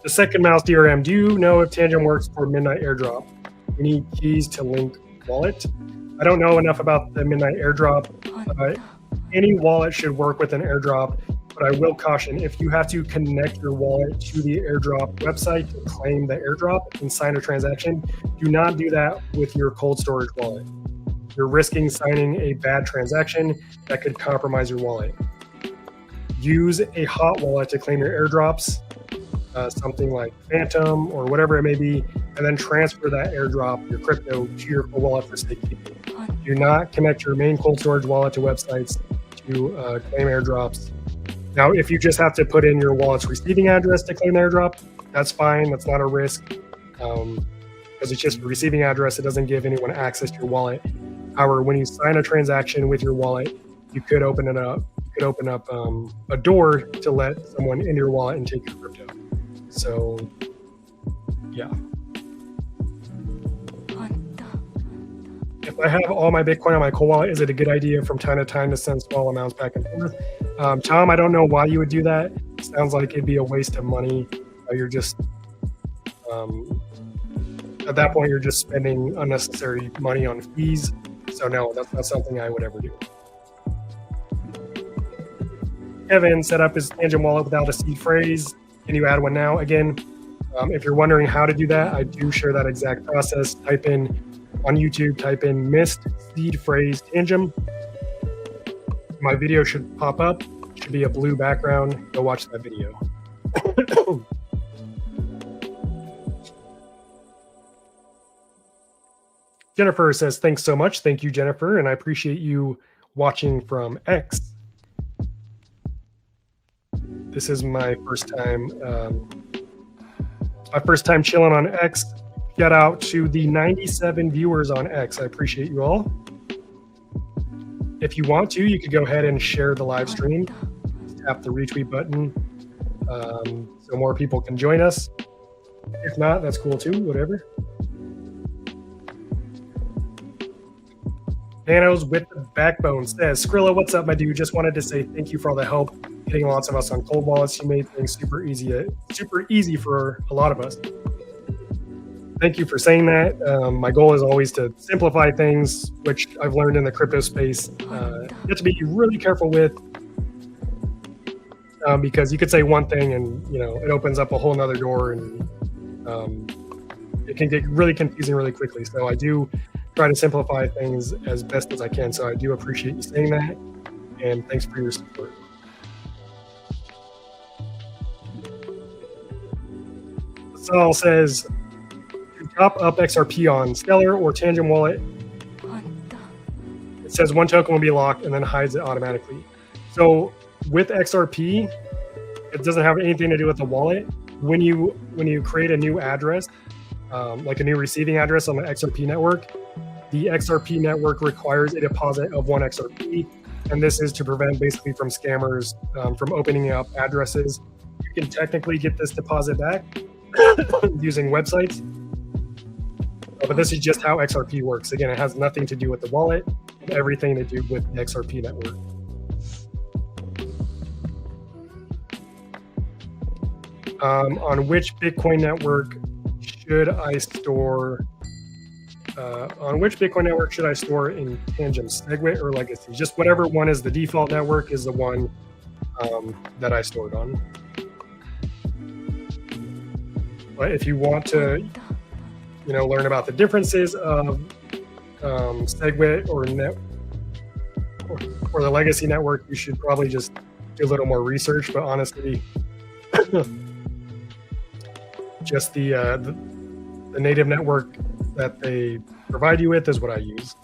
The second mouse DRM, do you know if Tangem works for Midnight Airdrop? We need keys to link wallet. I don't know enough about the Midnight Airdrop. Any wallet should work with an airdrop, but I will caution, if you have to connect your wallet to the airdrop website to claim the airdrop and sign a transaction, do not do that with your cold storage wallet. You're risking signing a bad transaction that could compromise your wallet. Use a hot wallet to claim your airdrops. something like Phantom or whatever it may be, and then transfer that airdrop, your crypto, to your cold wallet for safekeeping. Do not connect your main cold storage wallet to websites to claim airdrops. Now, if you just have to put in your wallet's receiving address to claim the airdrop, that's fine. That's not a risk because it's just a receiving address. It doesn't give anyone access to your wallet. However, when you sign a transaction with your wallet, you could open it up. You could open up a door to let someone into your wallet and take your crypto. So, yeah. If I have all my Bitcoin on my cold wallet, is it a good idea from time to time to send small amounts back and forth? Tom, I don't know why you would do that. It sounds like it'd be a waste of money. You're just, at that point, you're just spending unnecessary money on fees. So no, that's not something I would ever do. Kevin set up his Tangem wallet without a seed phrase. Can you add one now? Again, if you're wondering how to do that, I do share that exact process. Type in on YouTube, type in missed seed phrase Tangem. My video should pop up. It should be a blue background. Go watch that video. Jennifer says, thanks so much. Thank you, Jennifer. And I appreciate you watching from X. This is my first time chilling on X. Shout out to the 97 viewers on X. I appreciate you all. If you want to, you could go ahead and share the live stream. Tap the retweet button so more people can join us. If not, that's cool too, whatever. Nanos with the backbone says, Skrilla, what's up, my dude? Just wanted to say thank you for all the help getting lots of us on cold wallets. You made things super easy for a lot of us. Thank you for saying that. My goal is always to simplify things, which I've learned in the crypto space. You have to be really careful with because you could say one thing and it opens up a whole nother door, and it can get really confusing really quickly. So I do try to simplify things as best as I can. So I do appreciate you saying that, and thanks for your support. Saul says, to top up XRP on Stellar or Tangem wallet, it says one token will be locked and then hides it automatically. So with XRP, it doesn't have anything to do with the wallet. When you create a new address, like a new receiving address on the XRP network, the XRP network requires a deposit of 1 XRP, and this is to prevent basically from scammers from opening up addresses. You can technically get this deposit back using websites, but this is just how XRP works. Again, it has nothing to do with the wallet and everything to do with the XRP network. On which Bitcoin network should I store? On which Bitcoin network should I store in Tangem, SegWit or Legacy? Just whatever one is the default network is the one that I stored on. But if you want to, learn about the differences of SegWit or the Legacy network, you should probably just do a little more research. But honestly, just the native network that they provide you with is what I use.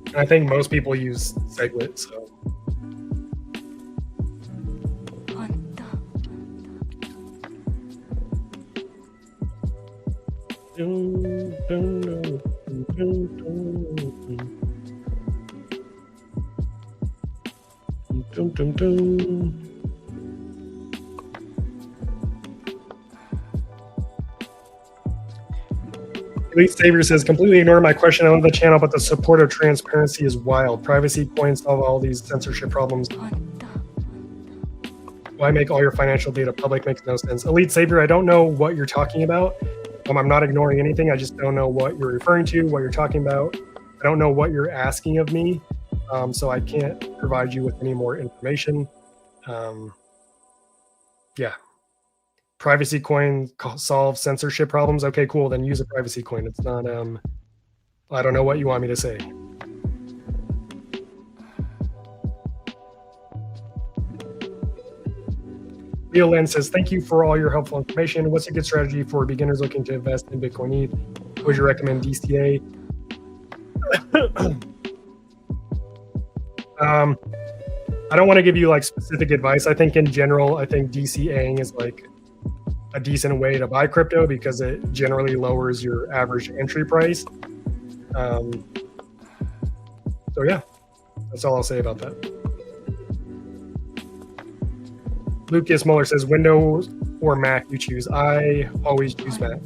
And I think most people use SegWit, so. Elite Savior says, completely ignore my question on the channel, but the support of transparency is wild. Privacy points solve all these censorship problems. Why make all your financial data public? Makes no sense. Elite Savior, I don't know what you're talking about. I'm not ignoring anything. I just don't know what you're referring to, what you're talking about. I don't know what you're asking of me, so I can't provide you with any more information. Yeah. Privacy coin solves censorship problems. Okay, cool. Then use a privacy coin. It's not, I don't know what you want me to say. Leo Lynn says, thank you for all your helpful information. What's a good strategy for beginners looking to invest in Bitcoin ETH? Would you recommend DCA? I don't want to give you like specific advice. I think in general, I think DCAing is like a decent way to buy crypto because it generally lowers your average entry price. So yeah, that's all I'll say about that. Lucas Muller says, Windows or Mac you choose? I always choose Mac.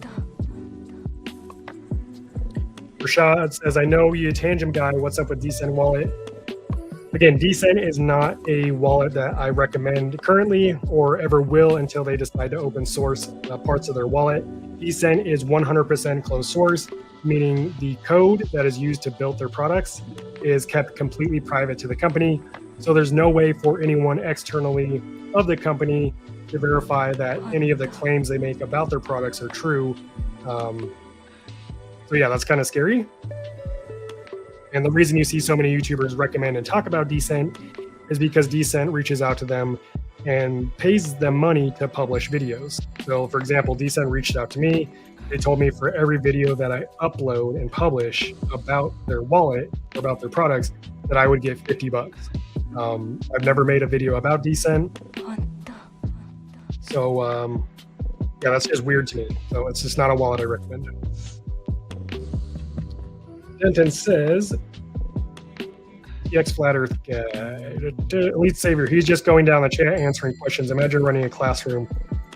Rashad says, I know you a Tangem guy. What's up with Decent Wallet? Again, Decent is not a wallet that I recommend currently or ever will until they decide to open source parts of their wallet. Decent is 100% closed source, meaning the code that is used to build their products is kept completely private to the company. So there's no way for anyone externally of the company to verify that any of the claims they make about their products are true. So yeah, that's kind of scary. And the reason you see so many YouTubers recommend and talk about Decent is because Decent reaches out to them and pays them money to publish videos. So for example, Decent reached out to me. They told me for every video that I upload and publish about their wallet, or about their products, that I would get $50. I've never made a video about Decent. So yeah, that's just weird to me. So it's just not a wallet I recommend. Denton says, TX Flat Earth guy, Elite Savior, he's just going down the chat answering questions. Imagine running a classroom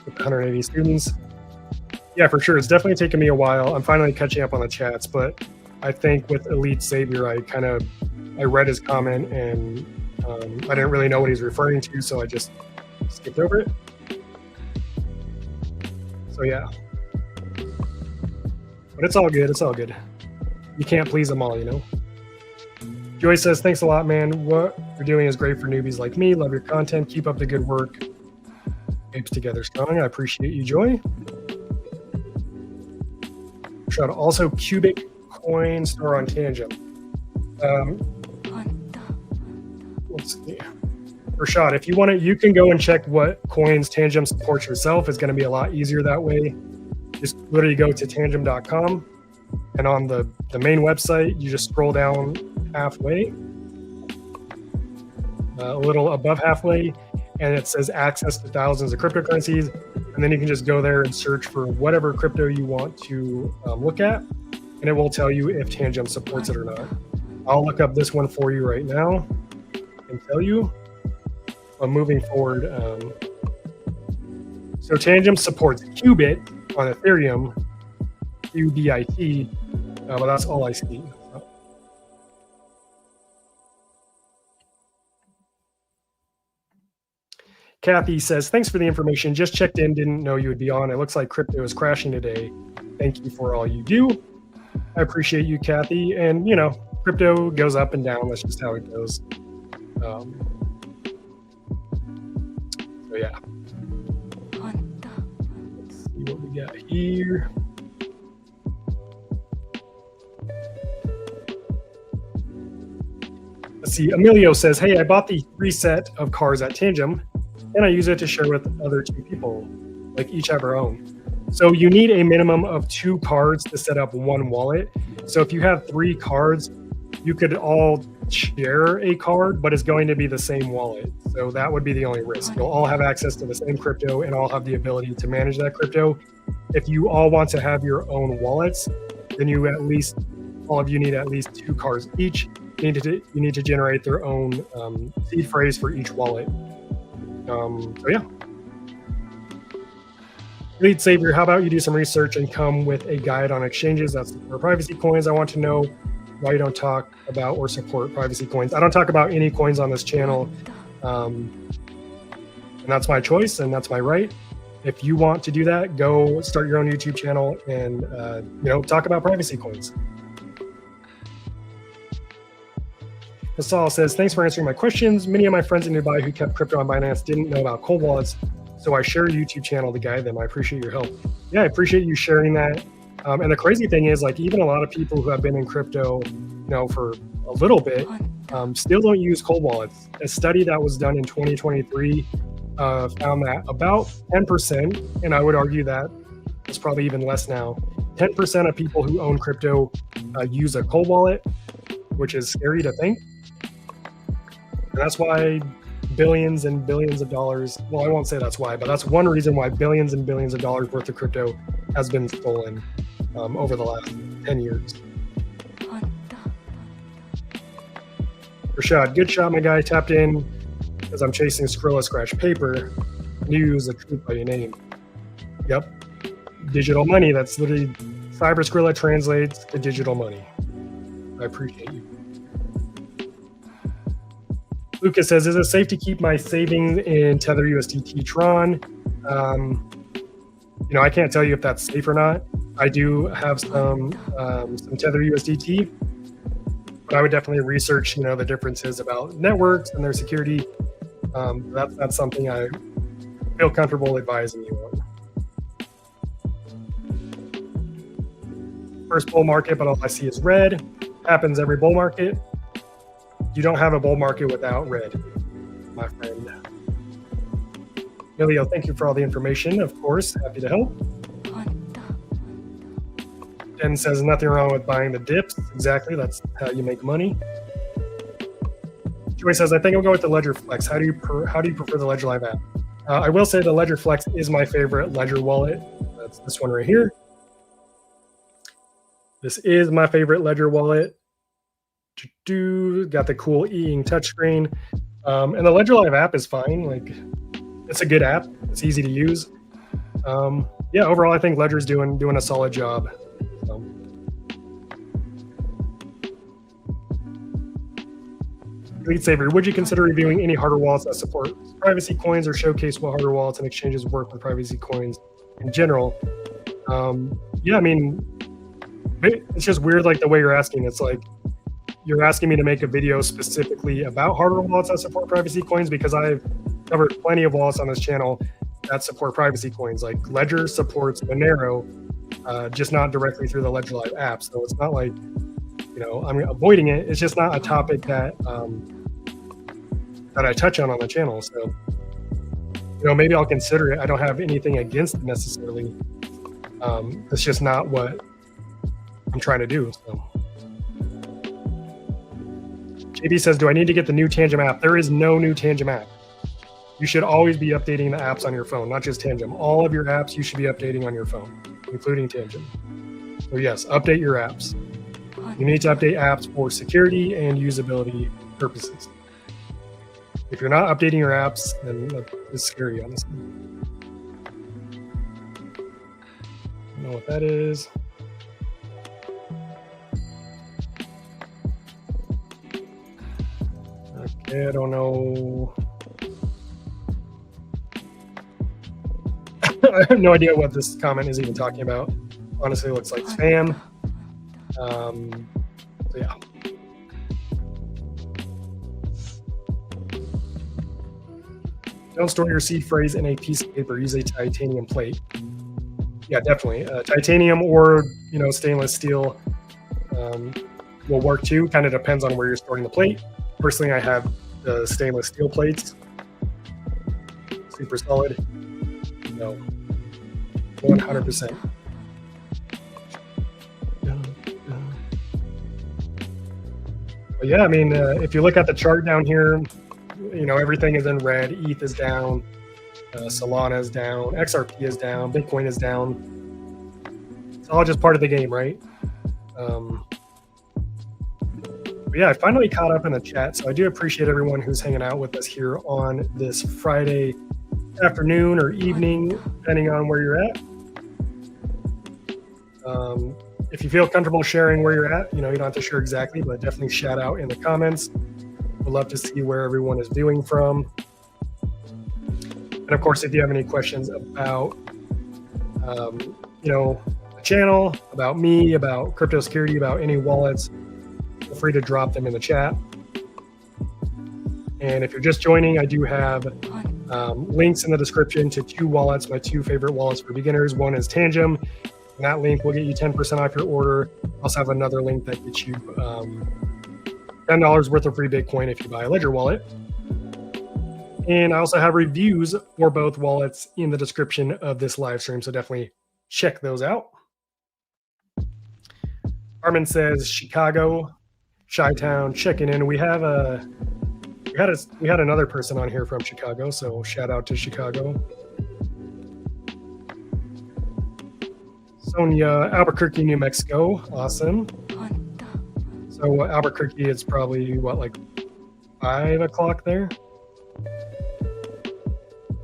with 180 students. Yeah, for sure. It's definitely taken me a while. I'm finally catching up on the chats, but I think with Elite Savior, I read his comment and I didn't really know what he's referring to, so I just skipped over it. So yeah. But it's all good. It's all good. You can't please them all, you know? Joy says, thanks a lot, man. What you're doing is great for newbies like me. Love your content. Keep up the good work. Apes Together Strong. I appreciate you, Joy. Shout out also Cubic Coin Store on Tangem. Let's see. Rashad, if you want it, you can go and check what coins Tangem supports yourself. It's going to be a lot easier that way. Just literally go to tangem.com. And on the main website, you just scroll down halfway, a little above halfway, and it says access to thousands of cryptocurrencies. And then you can just go there and search for whatever crypto you want to look at, and it will tell you if Tangem supports it or not. I'll look up this one for you right now and tell you. But moving forward, so Tangem supports Qubit on Ethereum, QBIT, but that's all I see. Kathy says, thanks for the information. Just checked in, didn't know you would be on. It looks like crypto is crashing today. Thank you for all you do. I appreciate you, Kathy. And, you know, crypto goes up and down. That's just how it goes. So, yeah. Let's see what we got here. Let's see. Emilio says, hey, I bought the 3 set of cards at Tangem, and I use it to share with other 2 people, like each have our own. So you need a minimum of 2 cards to set up 1 wallet. So if you have 3 cards, you could all share a card, but it's going to be the same wallet. So that would be the only risk. You'll all have access to the same crypto and all have the ability to manage that crypto. If you all want to have your own wallets, then all of you need at least 2 cards each. You need to generate their own seed phrase for each wallet. So yeah. Lead Savior, how about you do some research and come with a guide on exchanges? That's for privacy coins. I want to know why you don't talk about or support privacy coins. I don't talk about any coins on this channel. And that's my choice and that's my right. If you want to do that, go start your own YouTube channel and talk about privacy coins. Asal says, thanks for answering my questions. Many of my friends in Dubai who kept crypto on Binance didn't know about cold wallets, so I share a YouTube channel to guide them. I appreciate your help. Yeah, I appreciate you sharing that. And the crazy thing is, like, even a lot of people who have been in crypto, for a little bit, still don't use cold wallets. A study that was done in 2023 found that about 10%, and I would argue that it's probably even less now, 10% of people who own crypto use a cold wallet, which is scary to think. And that's why billions and billions of dollars, well, I won't say that's why, but that's one reason why billions and billions of dollars worth of crypto has been stolen over the last 10 years. Rashad, good shot, my guy. Tapped in as I'm chasing Skrilla Scratch Paper. News, the truth by your name. Yep. Digital money. That's literally Cyber Skrilla translates to digital money. I appreciate you. Lucas says, is it safe to keep my savings in Tether USDT Tron? I can't tell you if that's safe or not. I do have some Tether USDT, but I would definitely research, the differences about networks and their security. That's something I feel comfortable advising you on. First bull market, but all I see is red. Happens every bull market. You don't have a bull market without red, my friend. Emilio, thank you for all the information. Of course, happy to help. Jen says nothing wrong with buying the dips. Exactly, that's how you make money. Joy says, I think I'll go with the Ledger Flex. How do you prefer the Ledger Live app? I will say the Ledger Flex is my favorite Ledger wallet. That's this one right here. This is my favorite Ledger wallet. Got the cool e-ink touchscreen. And the Ledger Live app is fine. Like, it's a good app. It's easy to use. Overall, I think Ledger's doing a solid job. Lead Saver, would you consider reviewing any hardware wallets that support privacy coins or showcase what hardware wallets and exchanges work with privacy coins in general? It's just weird, like the way you're asking. It's like you're asking me to make a video specifically about hardware wallets that support privacy coins, because I've covered plenty of wallets on this channel that support privacy coins. Like Ledger supports Monero, just not directly through the Ledger Live app. So it's not like, I'm avoiding it. It's just not a topic that I touch on the channel. So, maybe I'll consider it. I don't have anything against it necessarily. It's just not what I'm trying to do. So, JB says, do I need to get the new Tangem app? There is no new Tangem app. You should always be updating the apps on your phone, not just Tangem. All of your apps you should be updating on your phone, including Tangem. So yes, update your apps. You need to update apps for security and usability purposes. If you're not updating your apps, then it's scary, honestly. I don't know what that is. Okay, I don't know. I have no idea what this comment is even talking about. Honestly, it looks like spam. So yeah. Don't store your seed phrase in a piece of paper. Use a titanium plate. Yeah, definitely. Titanium or stainless steel will work too. Kind of depends on where you're storing the plate. Personally, I have the stainless steel plates. Super solid. 100%. But yeah, if you look at the chart down here, everything is in red. ETH is down, Solana is down, XRP is down, Bitcoin is down. It's all just part of the game, right? But yeah, I finally caught up in the chat, so I do appreciate everyone who's hanging out with us here on this Friday afternoon or evening, depending on where you're at. If you feel comfortable sharing where you're at, you don't have to share exactly, but definitely shout out in the comments. We'd love to see where everyone is viewing from. And of course, if you have any questions about, the channel, about me, about crypto security, about any wallets, feel free to drop them in the chat. And if you're just joining, I do have links in the description to 2 wallets, my 2 favorite wallets for beginners. One is Tangem, and that link will get you 10% off your order. I also have another link that gets you $10 worth of free Bitcoin if you buy a Ledger wallet. And I also have reviews for both wallets in the description of this live stream, so definitely check those out. Armin says Chicago, Chi-Town, checking in. We had another person on here from Chicago, so shout out to Chicago. Sonia, Albuquerque, New Mexico, awesome. So Albuquerque, it's probably what, like 5 o'clock there.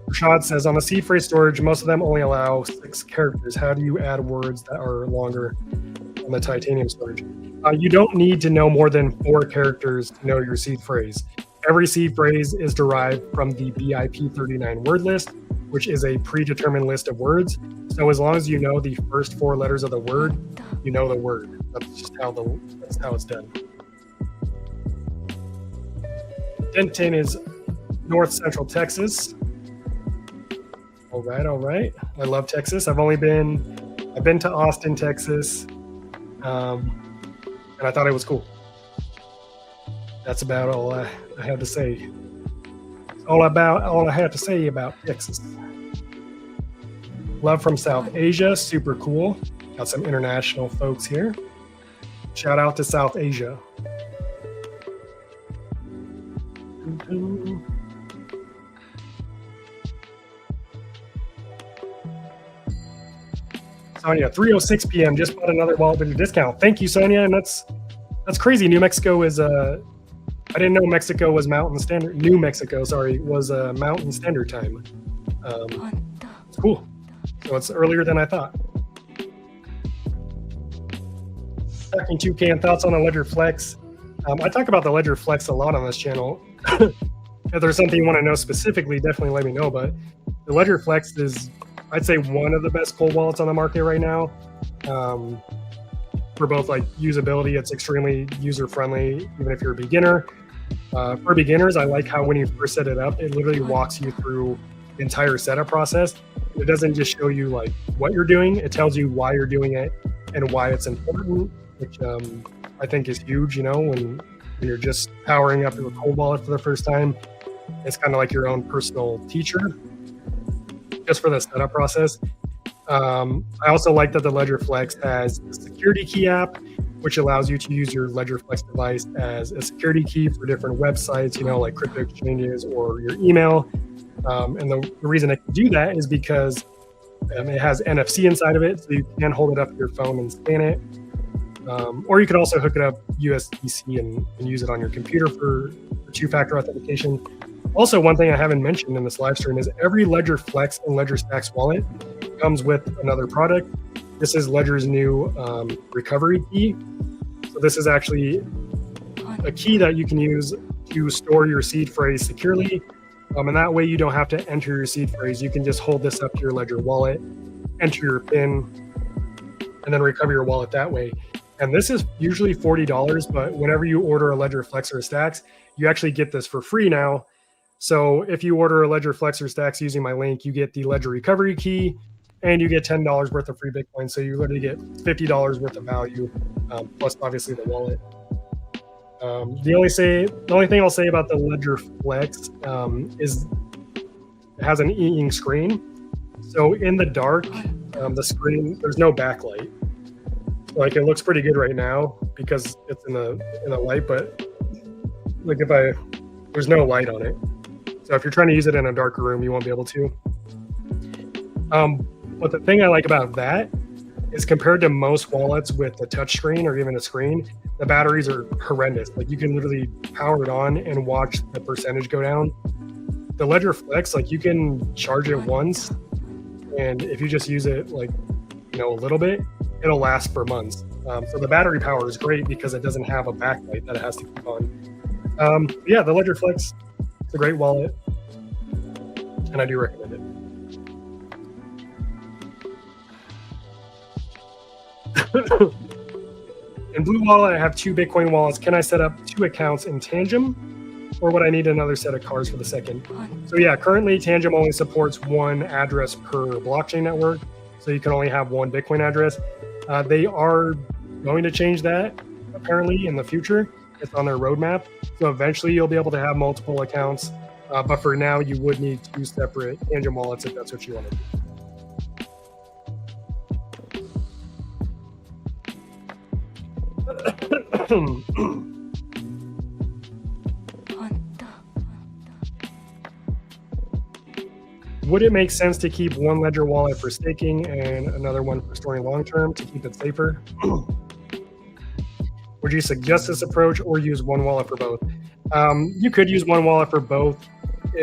Rashad says on the seed phrase storage, most of them only allow 6 characters. How do you add words that are longer on the titanium storage? You don't need to know more than 4 characters to know your seed phrase. Every seed phrase is derived from the BIP39 word list, which is a predetermined list of words. So as long as you know the first 4 letters of the word, you know the word. That's just how it's done. Denton is North Central Texas. All right. I love Texas. I've been to Austin, Texas, and I thought it was cool. That's about all I have to say. All I have to say about Texas. Love from South Asia, super cool. Got some international folks here. Shout out to South Asia. Sonia, 3:06 p.m. Just bought another wallet with a discount. Thank you, Sonia. And that's crazy. New Mexico is I didn't know Mexico was Mountain Standard. New Mexico, sorry, was Mountain Standard Time. It's cool. So it's earlier than I thought. Talking 2K, thoughts on the Ledger Flex. I talk about the Ledger Flex a lot on this channel. If there's something you want to know specifically, definitely let me know. But the Ledger Flex is, I'd say, one of the best cold wallets on the market right now. For both like usability, it's extremely user-friendly, even if you're a beginner. For beginners, I like how when you first set it up, it literally walks you through the entire setup process. It doesn't just show you like what you're doing, it tells you why you're doing it and why it's important, which I think is huge, when you're just powering up your cold wallet for the first time. It's kind of like your own personal teacher, just for the setup process. I also like that the Ledger Flex has the security key app, which allows you to use your Ledger Flex device as a security key for different websites, like crypto exchanges or your email. And the reason it can do that is because it has NFC inside of it, so you can hold it up to your phone and scan it. Or you could also hook it up USB-C and use it on your computer for two-factor authentication. Also, one thing I haven't mentioned in this live stream is every Ledger Flex and Ledger Stacks wallet comes with another product. This is Ledger's new recovery key. So this is actually a key that you can use to store your seed phrase securely. And that way you don't have to enter your seed phrase. You can just hold this up to your Ledger wallet, enter your PIN, and then recover your wallet that way. And this is usually $40, but whenever you order a Ledger Flex or Stacks, you actually get this for free now. So if you order a Ledger Flex or Stacks using my link, you get the Ledger recovery key and you get $10 worth of free Bitcoin. So you literally get $50 worth of value, plus obviously the wallet. The only thing I'll say about the Ledger Flex is it has an e-ink screen. So in the dark, the screen, there's no backlight. Like it looks pretty good right now because it's in the light, but like there's no light on it. So if you're trying to use it in a darker room, you won't be able to. But the thing I like about that is compared to most wallets with a touch screen or even a screen, the batteries are horrendous. Like you can literally power it on and watch the percentage go down. The Ledger Flex, like you can charge it once, and if you just use it like a little bit, it'll last for months. So the battery power is great because it doesn't have a backlight that it has to keep on. Yeah, the Ledger Flex, it's a great wallet, and I do recommend it. In Blue Wallet, I have 2 Bitcoin wallets. Can I set up 2 accounts in Tangem, or would I need another set of cards for the second? So yeah, currently Tangem only supports 1 address per blockchain network, so you can only have 1 Bitcoin address. They are going to change that apparently in the future. It's on their roadmap. So eventually you'll be able to have multiple accounts. But for now, you would need 2 separate Tangem wallets if that's what you want to do. Would it make sense to keep one ledger wallet for staking and another one for storing long-term to keep it safer? Would you suggest this approach or use one wallet for both? You could use one wallet for both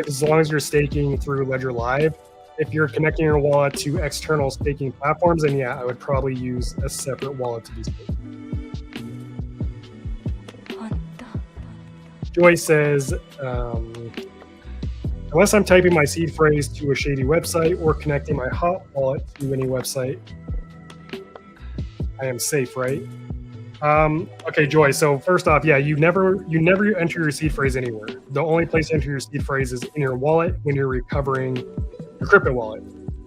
as long as you're staking through Ledger Live. If you're connecting your wallet to external staking platforms, then yeah, I would probably use a separate wallet to do staking. Joy says, unless I'm typing my seed phrase to a shady website or connecting my hot wallet to any website, I am safe, right? Okay, Joy. So first off, yeah, you never enter your seed phrase anywhere. The only place to enter your seed phrase is in your wallet when you're recovering your crypto wallet.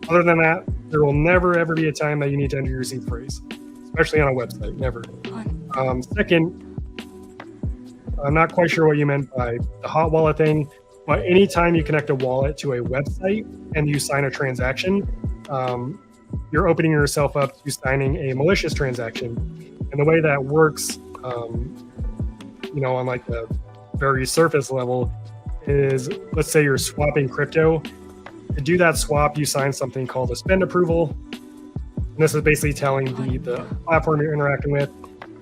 Other than that, there will never ever be a time that you need to enter your seed phrase, especially on a website. Never. Second, I'm not quite sure what you meant by the hot wallet thing, but anytime you connect a wallet to a website and you sign a transaction, you're opening yourself up to signing a malicious transaction. And the way that works, on like the very surface level is, let's say you're swapping crypto. To do that swap, you sign something called a spend approval. And this is basically telling the platform you're interacting with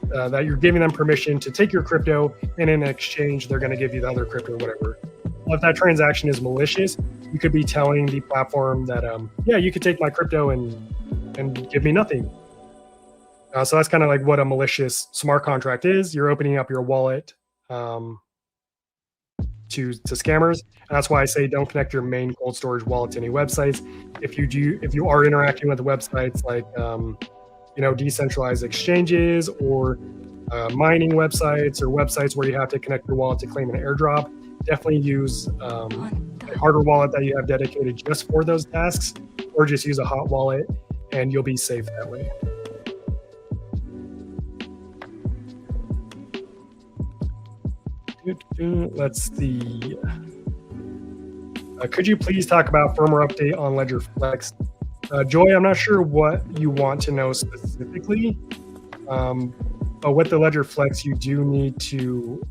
that you're giving them permission to take your crypto, and in exchange, they're going to give you the other crypto or whatever. Well, if that transaction is malicious, you could be telling the platform that, you could take my crypto and give me nothing. So that's kind of like what a malicious smart contract is. You're opening up your wallet to scammers. And that's why I say don't connect your main cold storage wallet to any websites. If you are interacting with the websites like decentralized exchanges or mining websites or websites where you have to connect your wallet to claim an airdrop, definitely use a hardware wallet that you have dedicated just for those tasks, or just use a hot wallet and you'll be safe that way. Let's see. Could you please talk about firmware update on Ledger Flex? Joy, I'm not sure what you want to know specifically, but with the Ledger Flex, you do need to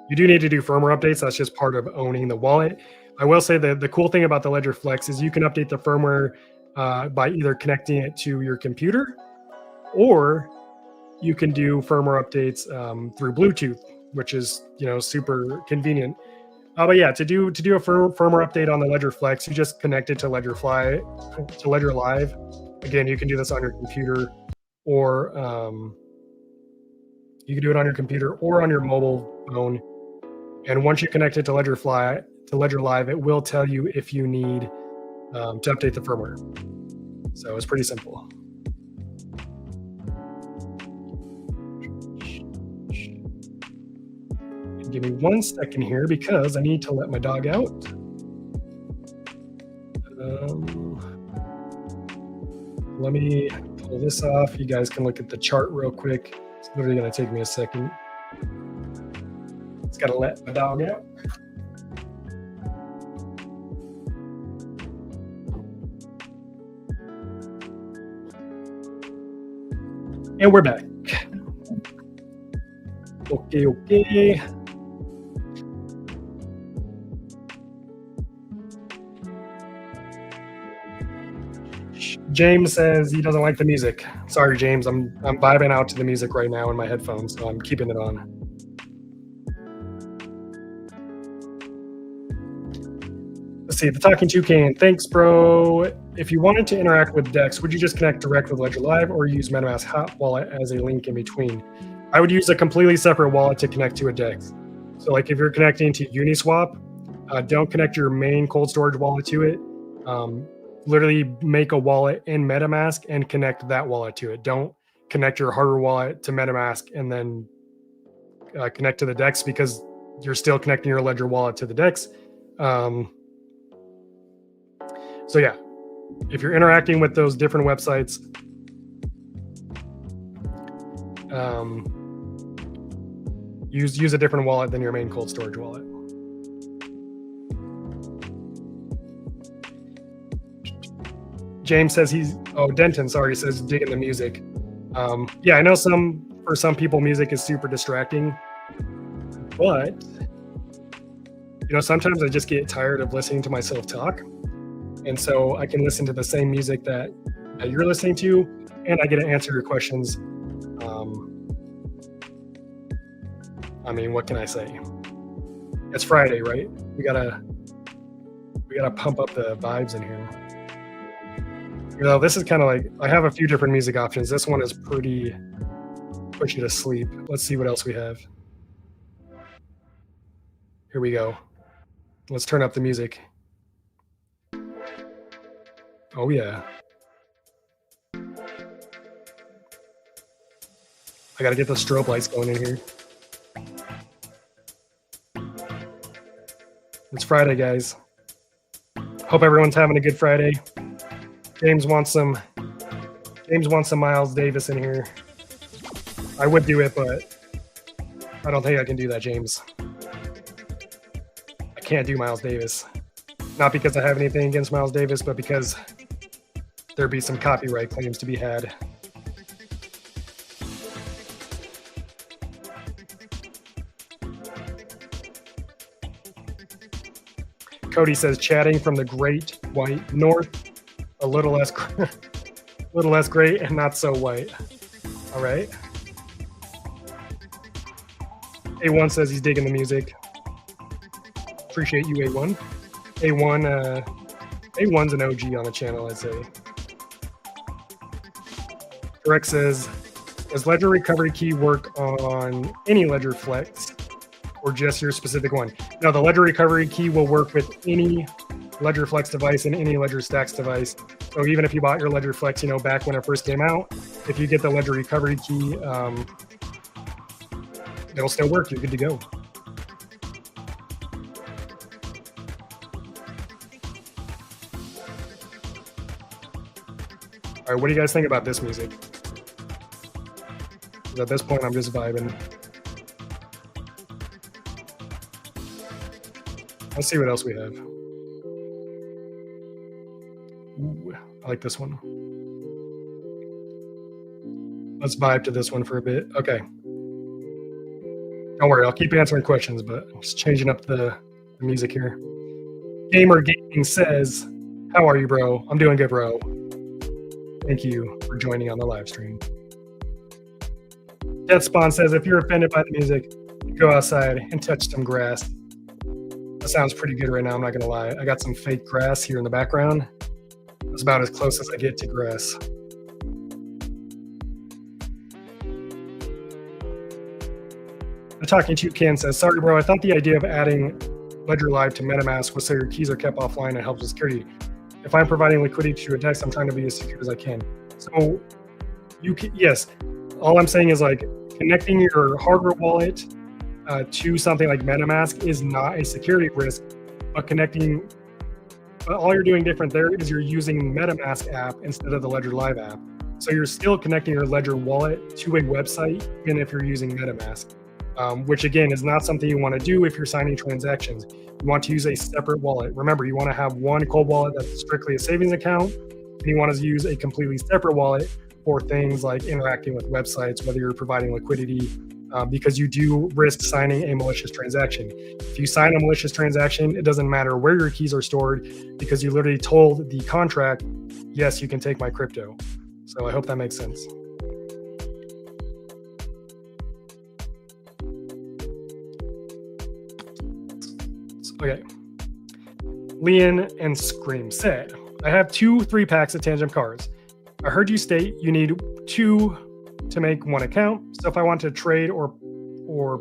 do firmware updates. That's just part of owning the wallet. I will say that the cool thing about the Ledger Flex is you can update the firmware by either connecting it to your computer, or you can do firmware updates through Bluetooth, which is super convenient. But yeah, to do a firmware update on the Ledger Flex, you just connect it to Ledger Live. Again, you can do this on your computer, or you can do it on your computer or on your mobile phone. And once you connect it to Ledger Live, it will tell you if you need to update the firmware. So it's pretty simple. Give me 1 second here because I need to let my dog out. Let me pull this off. You guys can look at the chart real quick. It's literally going to take me a second. Just got to let my dog out. And we're back. Okay. James says he doesn't like the music. Sorry, James. I'm vibing out to the music right now in my headphones, so I'm keeping it on. Let's see, the Talking Toucan. Thanks, bro. If you wanted to interact with DEX, would you just connect direct with Ledger Live or use MetaMask Hot Wallet as a link in between? I would use a completely separate wallet to connect to a DEX. So like if you're connecting to Uniswap, don't connect your main cold storage wallet to it. Literally make a wallet in MetaMask and connect that wallet to it. Don't connect your hardware wallet to MetaMask and then connect to the DEX, because you're still connecting your Ledger wallet to the DEX. So yeah, if you're interacting with those different websites, use a different wallet than your main cold storage wallet. James says Denton, sorry, says digging the music. Yeah, I know for some people music is super distracting, but sometimes I just get tired of listening to myself talk. And so I can listen to the same music that you're listening to, and I get to answer your questions. I mean, what can I say? It's Friday, right? We gotta pump up the vibes in here. This is kind of like, I have a few different music options. This one is pretty push you to sleep. Let's see what else we have. Here we go. Let's turn up the music. Oh yeah. I gotta get the strobe lights going in here. It's Friday, guys. Hope everyone's having a good Friday. James wants some Miles Davis in here. I would do it, but I don't think I can do that, James. I can't do Miles Davis. Not because I have anything against Miles Davis, but because there'd be some copyright claims to be had. Cody says, chatting from the Great White North, a little less great and not so white. All right. A1 says he's digging the music. Appreciate you, A1. A1's an OG on the channel, I'd say. Correct says, does Ledger Recovery Key work on any Ledger Flex or just your specific one? No, the Ledger Recovery Key will work with any Ledger Flex device and any Ledger Stacks device. So even if you bought your Ledger Flex, back when it first came out, if you get the Ledger Recovery Key, it'll still work. You're good to go. All right, what do you guys think about this music? 'Cause at this point, I'm just vibing. Let's see what else we have. Ooh, I like this one. Let's vibe to this one for a bit. Okay. Don't worry, I'll keep answering questions, but I'm just changing up the music here. Gamer Gaming says, how are you, bro? I'm doing good, bro. Thank you for joining on the live stream. Death Spawn says, if you're offended by the music, go outside and touch some grass. That sounds pretty good right now, I'm not gonna lie. I got some fake grass here in the background. That's about as close as I get to grass. The Talking to Ken says, sorry bro, I thought the idea of adding Ledger Live to MetaMask was so your keys are kept offline and helps with security. If I'm providing liquidity to a DEX, I'm trying to be as secure as I can. So yes, all I'm saying is like connecting your hardware wallet to something like MetaMask is not a security risk, but all you're doing different there is you're using MetaMask app instead of the Ledger Live app. So you're still connecting your Ledger wallet to a website, even if you're using MetaMask, which again is not something you want to do if you're signing transactions. You want to use a separate wallet. Remember, you want to have one cold wallet that's strictly a savings account, and you want to use a completely separate wallet for things like interacting with websites, whether you're providing liquidity, because you do risk signing a malicious transaction. If you sign a malicious transaction, it doesn't matter where your keys are stored because you literally told the contract, yes, you can take my crypto. So I hope that makes sense. Okay. Leon and Scream said, I have 2 3-packs of Tangem cards. I heard you state you need 2 to make 1 account. So if I want to trade or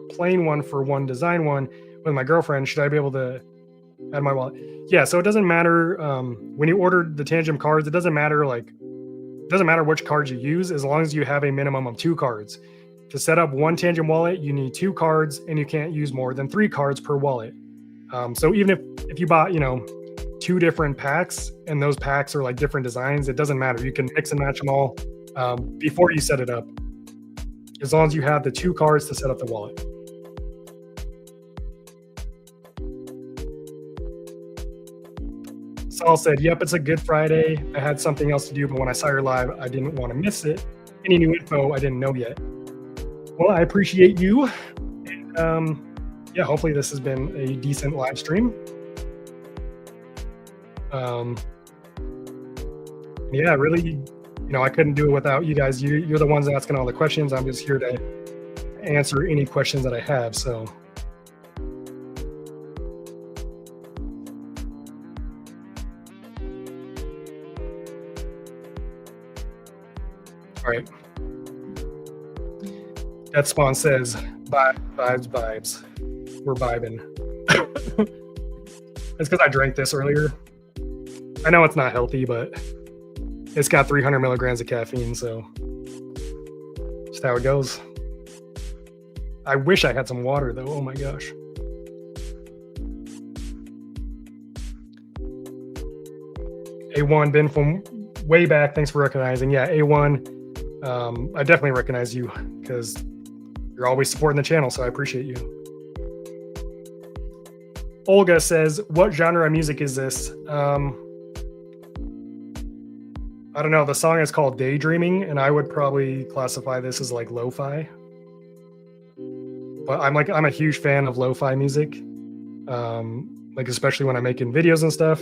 plain one for one design one with my girlfriend, should I be able to add my wallet? Yeah, so it doesn't matter when you order the Tangem cards, it doesn't matter which cards you use as long as you have a minimum of 2 cards. To set up one Tangem wallet, you need 2 cards and you can't use more than 3 cards per wallet. So even if you bought, 2 different packs and those packs are like different designs, it doesn't matter. You can mix and match them all before you set it up, as long as you have the 2 cards to set up the wallet. Saul said, "Yep, it's a good Friday. I had something else to do, but when I saw your live, I didn't want to miss it. Any new info I didn't know yet." Well, I appreciate you. And, yeah, hopefully this has been a decent live stream. Yeah, really, I couldn't do it without you guys. You're the ones asking all the questions. I'm just here to answer any questions that I have. So, all right. That Spawn says, vibes. We're vibing. It's because I drank this earlier. I know it's not healthy, but it's got 300 milligrams of caffeine, so just how it goes. I wish I had some water, though. Oh my gosh. A1, been from way back. Thanks for recognizing. Yeah, A1, I definitely recognize you because you're always supporting the channel, so I appreciate you. Olga says, what genre of music is this? I don't know. The song is called Daydreaming, and I would probably classify this as like lo-fi. But I'm a huge fan of lo-fi music. Like especially when I'm making videos and stuff.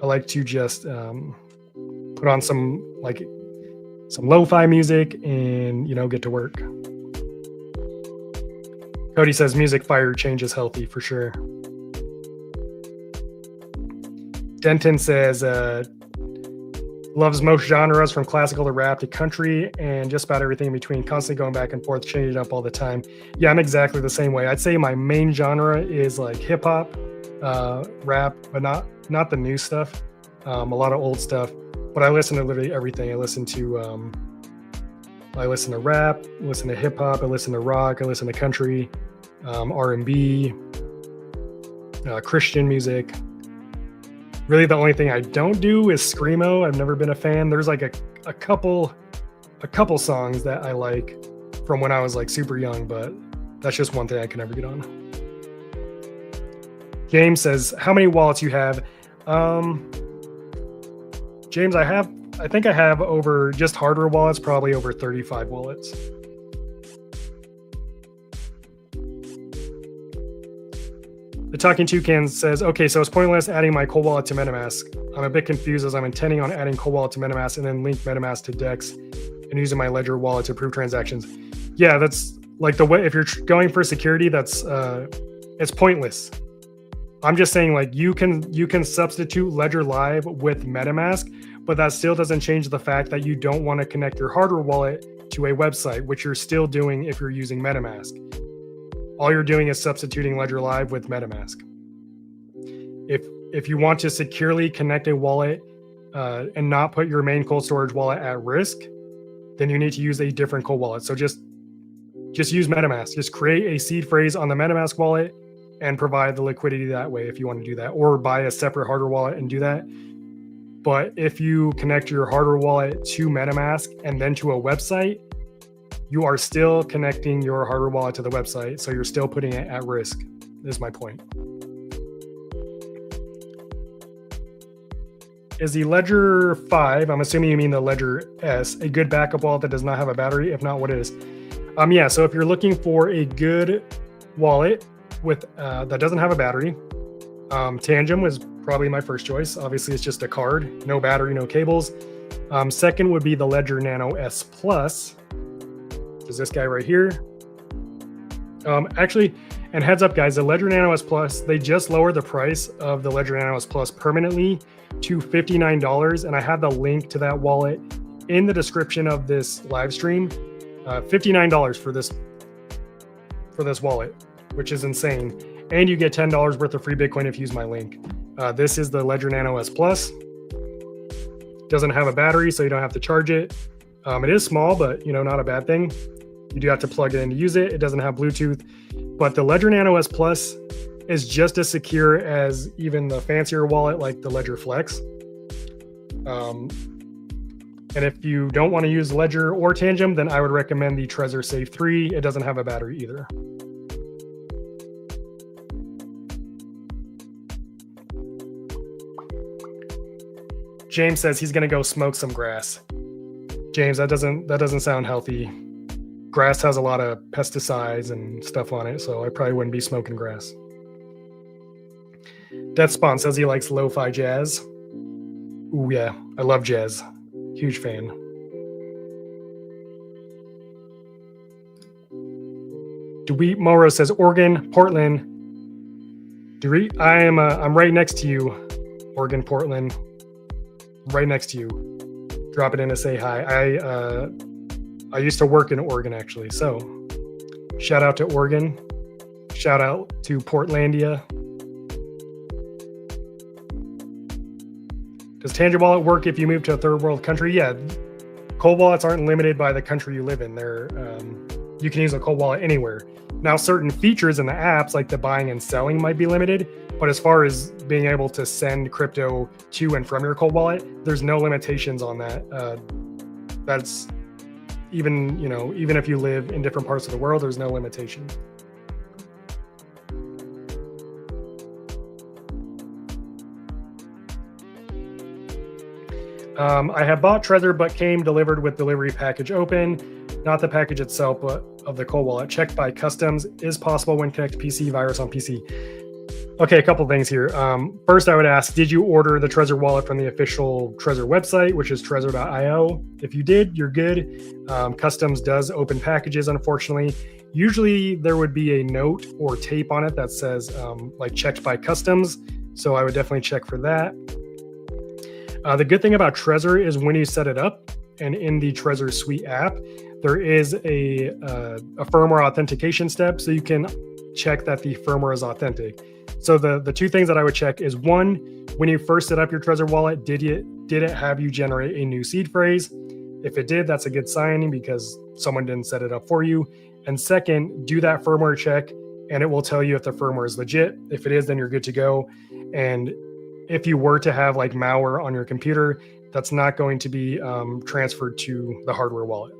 I like to just put on some lo-fi music and get to work. Cody says music fire changes healthy for sure. Denton says loves most genres from classical to rap to country and just about everything in between, constantly going back and forth, changing it up all the time. Yeah, I'm exactly the same way. I'd say my main genre is like hip hop, rap, but not the new stuff. A lot of old stuff, but I listen to literally everything. I listen to rap, listen to hip hop, I listen to rock, I listen to country, R&B, Christian music. Really, the only thing I don't do is screamo. I've never been a fan. There's like a couple songs that I like from when I was like super young, but that's just one thing I can never get on. James says, how many wallets you have? James, I think I have over just hardware wallets, probably over 35 wallets. The Talking Toucan says, okay, so it's pointless adding my cold wallet to MetaMask. I'm a bit confused as I'm intending on adding cold wallet to MetaMask and then link MetaMask to DEX and using my Ledger wallet to approve transactions. Yeah, that's like the way, if you're going for security, that's, it's pointless. I'm just saying like you can substitute Ledger Live with MetaMask, but that still doesn't change the fact that you don't want to connect your hardware wallet to a website, which you're still doing if you're using MetaMask. All you're doing is substituting Ledger Live with MetaMask. If you want to securely connect a wallet and not put your main cold storage wallet at risk, then you need to use a different cold wallet. So just use MetaMask. Just create a seed phrase on the MetaMask wallet and provide the liquidity that way if you want to do that, or buy a separate hardware wallet and do that. But if you connect your hardware wallet to MetaMask and then to a website, you are still connecting your hardware wallet to the website, so you're still putting it at risk, is my point. Is the Ledger 5, I'm assuming you mean the Ledger S, a good backup wallet that does not have a battery? If not, what is? Yeah, so if you're looking for a good wallet with that doesn't have a battery, Tangem was probably my first choice. Obviously, it's just a card, no battery, no cables. Second would be the Ledger Nano S Plus. Is this guy right here. Actually, and heads up guys, the Ledger Nano S Plus, they just lowered the price of the Ledger Nano S Plus permanently to $59, and I have the link to that wallet in the description of this live stream. $59 for this wallet, which is insane, and you get $10 worth of free Bitcoin if you use my link. This is the Ledger Nano S Plus. Doesn't have a battery, so you don't have to charge it. It is small, but not a bad thing. You do have to plug it in to use it. It doesn't have Bluetooth, but the Ledger Nano S Plus is just as secure as even the fancier wallet like the Ledger Flex. And if you don't want to use Ledger or Tangem, then I would recommend the Trezor Safe 3. It doesn't have a battery either. James says he's gonna go smoke some grass. James, that doesn't sound healthy. Grass has a lot of pesticides and stuff on it, so I probably wouldn't be smoking grass. Death Spawn says he likes lo-fi jazz. Ooh, yeah, I love jazz. Huge fan. Dewey Morrow says Oregon, Portland. I'm right next to you, Oregon, Portland. Right next to you. Drop it in to say hi. I used to work in Oregon, actually. So shout out to Oregon. Shout out to Portlandia. Does Tangem Wallet work if you move to a third world country? Yeah. Cold wallets aren't limited by the country you live in. You can use a cold wallet anywhere. Now, certain features in the apps, like the buying and selling, might be limited. But as far as being able to send crypto to and from your cold wallet, there's no limitations on that. That's even if you live in different parts of the world, there's no limitation. I have bought Trezor, but came delivered with delivery package open, not the package itself, but of the cold wallet. Checked by customs is possible when connect to PC, virus on PC. Okay, a couple things here. First, I would ask, did you order the Trezor wallet from the official Trezor website, which is trezor.io? If you did, you're good. Customs does open packages, unfortunately. Usually there would be a note or tape on it that says like checked by customs. So I would definitely check for that. The good thing about Trezor is when you set it up and in the Trezor Suite app, there is a firmware authentication step, so you can check that the firmware is authentic. So the two things that I would check is, one, when you first set up your Trezor wallet, did it have you generate a new seed phrase? If it did, that's a good sign because someone didn't set it up for you. And second, do that firmware check and it will tell you if the firmware is legit. If it is, then you're good to go. And if you were to have like malware on your computer, that's not going to be transferred to the hardware wallet.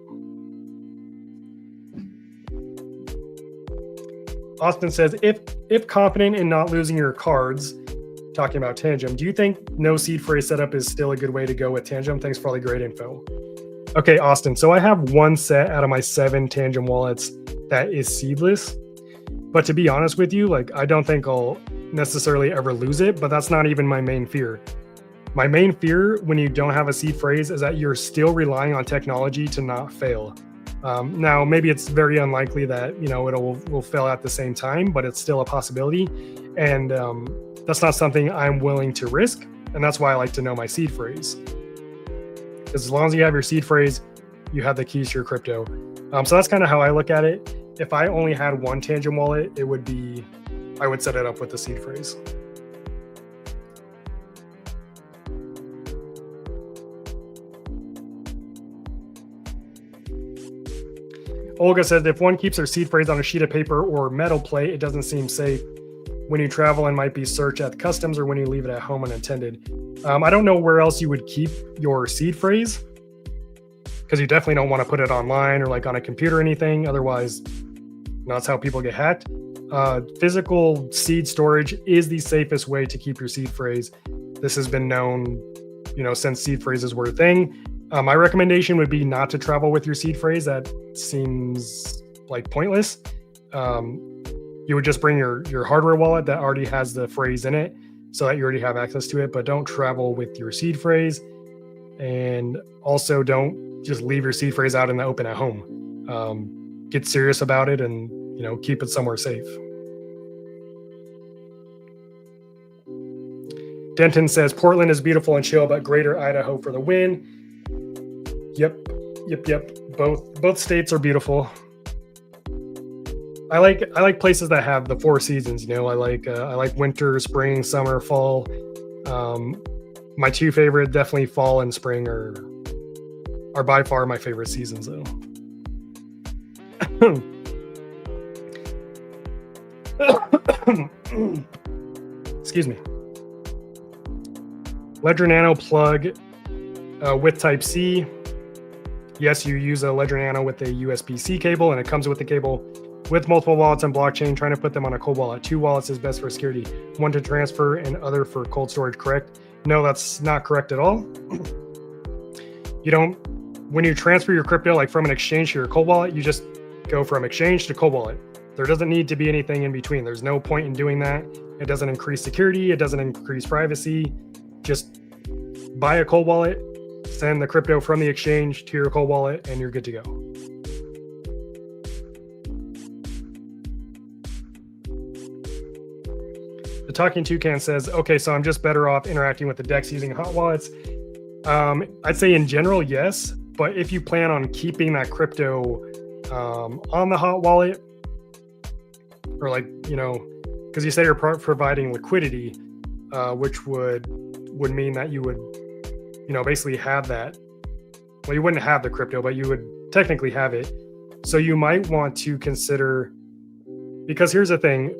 Austin says, if confident in not losing your cards, talking about Tangem, do you think no seed phrase setup is still a good way to go with Tangem? Thanks for all the great info. Okay, Austin. So I have one set out of my 7 Tangem wallets that is seedless. But to be honest with you, like, I don't think I'll necessarily ever lose it, but that's not even my main fear. My main fear when you don't have a seed phrase is that you're still relying on technology to not fail. Now, maybe it's very unlikely that, will fail at the same time, but it's still a possibility. And that's not something I'm willing to risk. And that's why I like to know my seed phrase. Because as long as you have your seed phrase, you have the keys to your crypto. So that's kind of how I look at it. If I only had one Tangem wallet, I would set it up with the seed phrase. Olga says, if one keeps their seed phrase on a sheet of paper or metal plate, it doesn't seem safe when you travel and might be searched at customs or when you leave it at home unattended. I don't know where else you would keep your seed phrase, because you definitely don't want to put it online or like on a computer or anything. Otherwise, that's how people get hacked. Physical seed storage is the safest way to keep your seed phrase. This has been known, since seed phrases were a thing. My recommendation would be not to travel with your seed phrase. That seems like pointless. You would just bring your hardware wallet that already has the phrase in it so that you already have access to it, but don't travel with your seed phrase. And also don't just leave your seed phrase out in the open at home. Get serious about it and, keep it somewhere safe. Denton says, Portland is beautiful and chill, but Greater Idaho for the win. Yep. Both states are beautiful. I like places that have the 4 seasons. I like winter, spring, summer, fall. My 2 favorite, definitely fall and spring, are by far my favorite seasons, though. Excuse me. Ledger Nano plug with Type-C. Yes, you use a Ledger Nano with a USB-C cable, and it comes with the cable with multiple wallets and blockchain. Trying to put them on a cold wallet. 2 wallets is best for security. 1 to transfer and other for cold storage, correct? No, that's not correct at all. You don't, when you transfer your crypto like from an exchange to your cold wallet, you just go from exchange to cold wallet. There doesn't need to be anything in between. There's no point in doing that. It doesn't increase security. It doesn't increase privacy. Just buy a cold wallet, send the crypto from the exchange to your cold wallet, and you're good to go. The Talking Toucan says, okay, so I'm just better off interacting with the DEX using hot wallets. I'd say in general, yes. But if you plan on keeping that crypto on the hot wallet, or like, because you say you're providing liquidity, which would mean that you would, basically have that. Well, you wouldn't have the crypto, but you would technically have it. So you might want to consider, because here's the thing,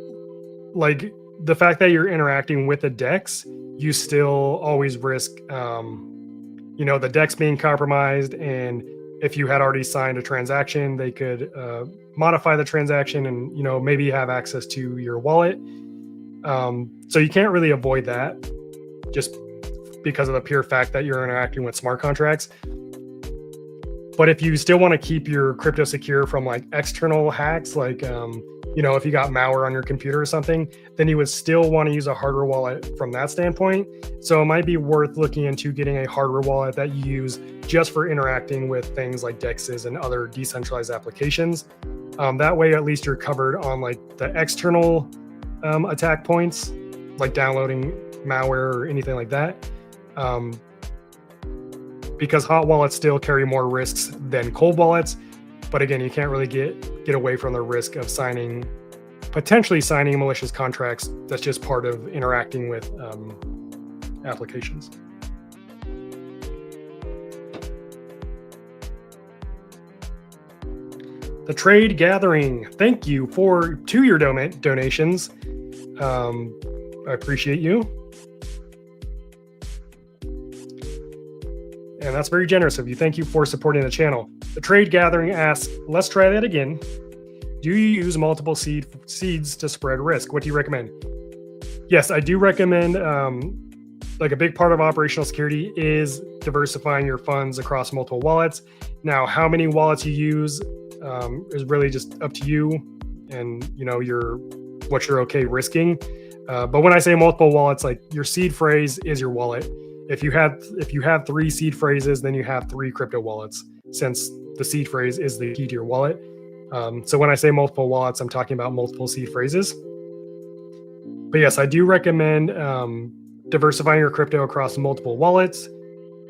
like the fact that you're interacting with a DEX, you still always risk, the DEX being compromised. And if you had already signed a transaction, they could modify the transaction and, maybe have access to your wallet. So you can't really avoid that just because of the pure fact that you're interacting with smart contracts. But if you still want to keep your crypto secure from like external hacks, like, if you got malware on your computer or something, then you would still want to use a hardware wallet from that standpoint. So it might be worth looking into getting a hardware wallet that you use just for interacting with things like DEXs and other decentralized applications. That way, at least you're covered on like the external attack points, like downloading malware or anything like that. Because hot wallets still carry more risks than cold wallets. But again, you can't really get away from the risk of potentially signing malicious contracts. That's just part of interacting with applications. The Trade Gathering, thank you to your donations. I appreciate you. And that's very generous of you. Thank you for supporting the channel. The Trade Gathering asks, let's try that again. Do you use multiple seeds to spread risk? What do you recommend? Yes, I do recommend, like a big part of operational security is diversifying your funds across multiple wallets. Now, how many wallets you use is really just up to you and, what you're okay risking. But when I say multiple wallets, like your seed phrase is your wallet. If you have 3 seed phrases, then you have 3 crypto wallets, since the seed phrase is the key to your wallet. So when I say multiple wallets, I'm talking about multiple seed phrases. But yes, I do recommend diversifying your crypto across multiple wallets.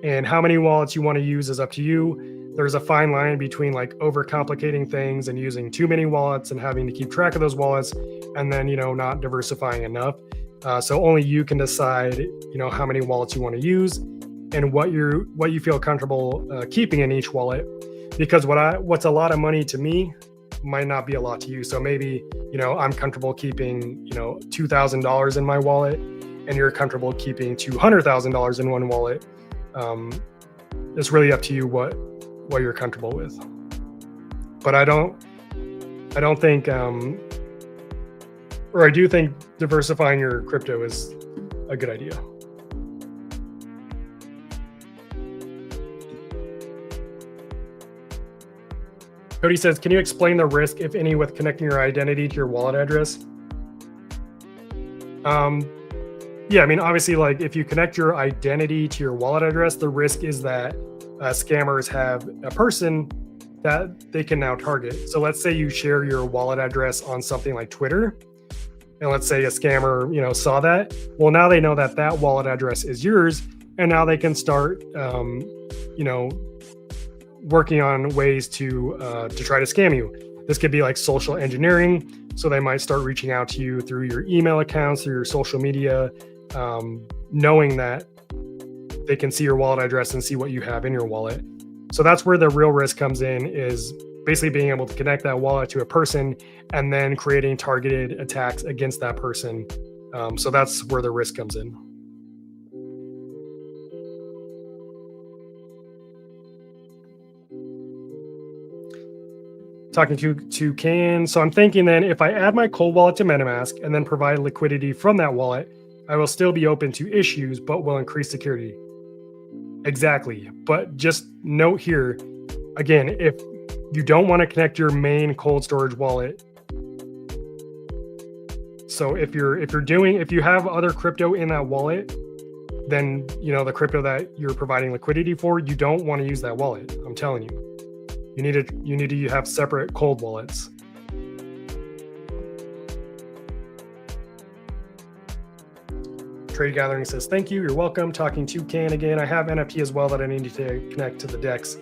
And how many wallets you want to use is up to you. There's a fine line between like overcomplicating things and using too many wallets and having to keep track of those wallets, and then not diversifying enough. So only you can decide, how many wallets you want to use and what you feel comfortable keeping in each wallet. Because what's a lot of money to me might not be a lot to you. So maybe, I'm comfortable keeping, $2,000 in my wallet, and you're comfortable keeping $200,000 in one wallet. It's really up to you what you're comfortable with. But I don't think, or I do think diversifying your crypto is a good idea. Cody says, can you explain the risk, if any, with connecting your identity to your wallet address? Yeah, I mean, obviously, like if you connect your identity to your wallet address, the risk is that scammers have a person that they can now target. So let's say you share your wallet address on something like Twitter, and let's say a scammer, saw that. Well, now they know that wallet address is yours, and now they can start, working on ways to try to scam you. This could be like social engineering. So they might start reaching out to you through your email accounts, through your social media, knowing that they can see your wallet address and see what you have in your wallet. So that's where the real risk comes in, is basically being able to connect that wallet to a person and then creating targeted attacks against that person. So that's where the risk comes in. Talking to Can. So I'm thinking then, if I add my cold wallet to MetaMask and then provide liquidity from that wallet, I will still be open to issues, but will increase security. Exactly. But just note here, again, if you don't want to connect your main cold storage wallet, so if you have other crypto in that wallet, then the crypto that you're providing liquidity for, you don't want to use that wallet. I'm telling you, you need to have separate cold wallets. Trade Gathering says, thank you, you're welcome. Talking to Can again. I have NFT as well that I need to connect to the DEX.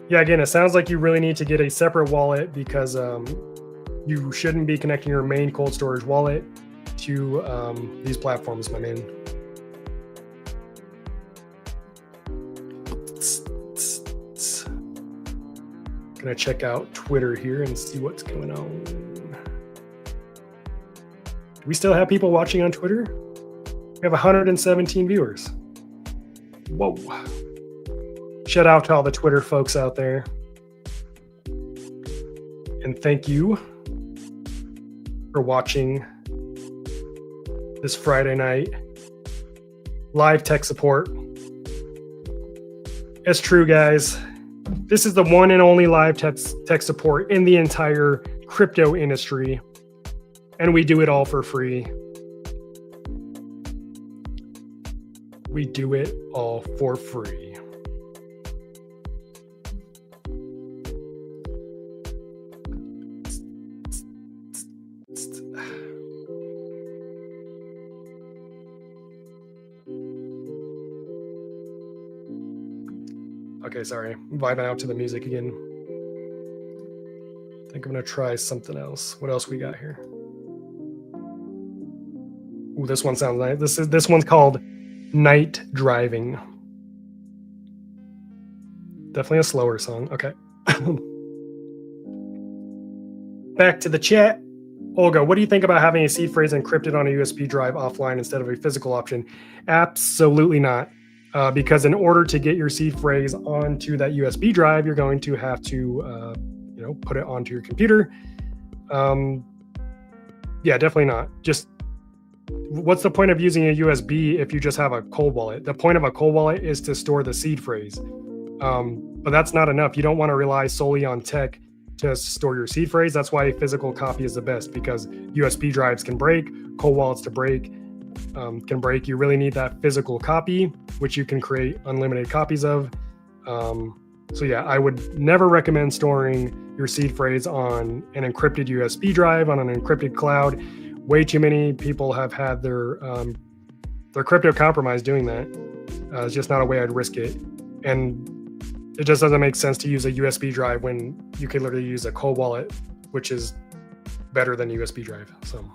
Yeah, again, it sounds like you really need to get a separate wallet because you shouldn't be connecting your main cold storage wallet to these platforms, my man. Gonna check out Twitter here and see what's going on. Do we still have people watching on Twitter? We have 117 viewers. Whoa. Shout out to all the Twitter folks out there. And thank you for watching this Friday night live tech support. It's true, guys. This is the one and only live tech support in the entire crypto industry. And we do it all for free. We do it all for free. Okay, sorry. I'm vibing out to the music again. I think I'm gonna try something else. What else we got here? Ooh, this one sounds nice. This one's called Night Driving. Definitely a slower song. Okay. Back to the chat. Olga, what do you think about having a seed phrase encrypted on a USB drive offline instead of a physical option? Absolutely not. Because in order to get your seed phrase onto that USB drive, you're going to have to, put it onto your computer. Yeah, definitely not. Just what's the point of using a USB if you just have a cold wallet? The point of a cold wallet is to store the seed phrase. But that's not enough. You don't want to rely solely on tech to store your seed phrase. That's why a physical copy is the best, because USB drives can break, cold wallets can break. You really need that physical copy, which you can create unlimited copies of. So yeah, I would never recommend storing your seed phrase on an encrypted USB drive on an encrypted cloud. Way too many people have had their crypto compromised doing that. It's just not a way I'd risk it. And it just doesn't make sense to use a USB drive when you could literally use a cold wallet, which is better than USB drive. So.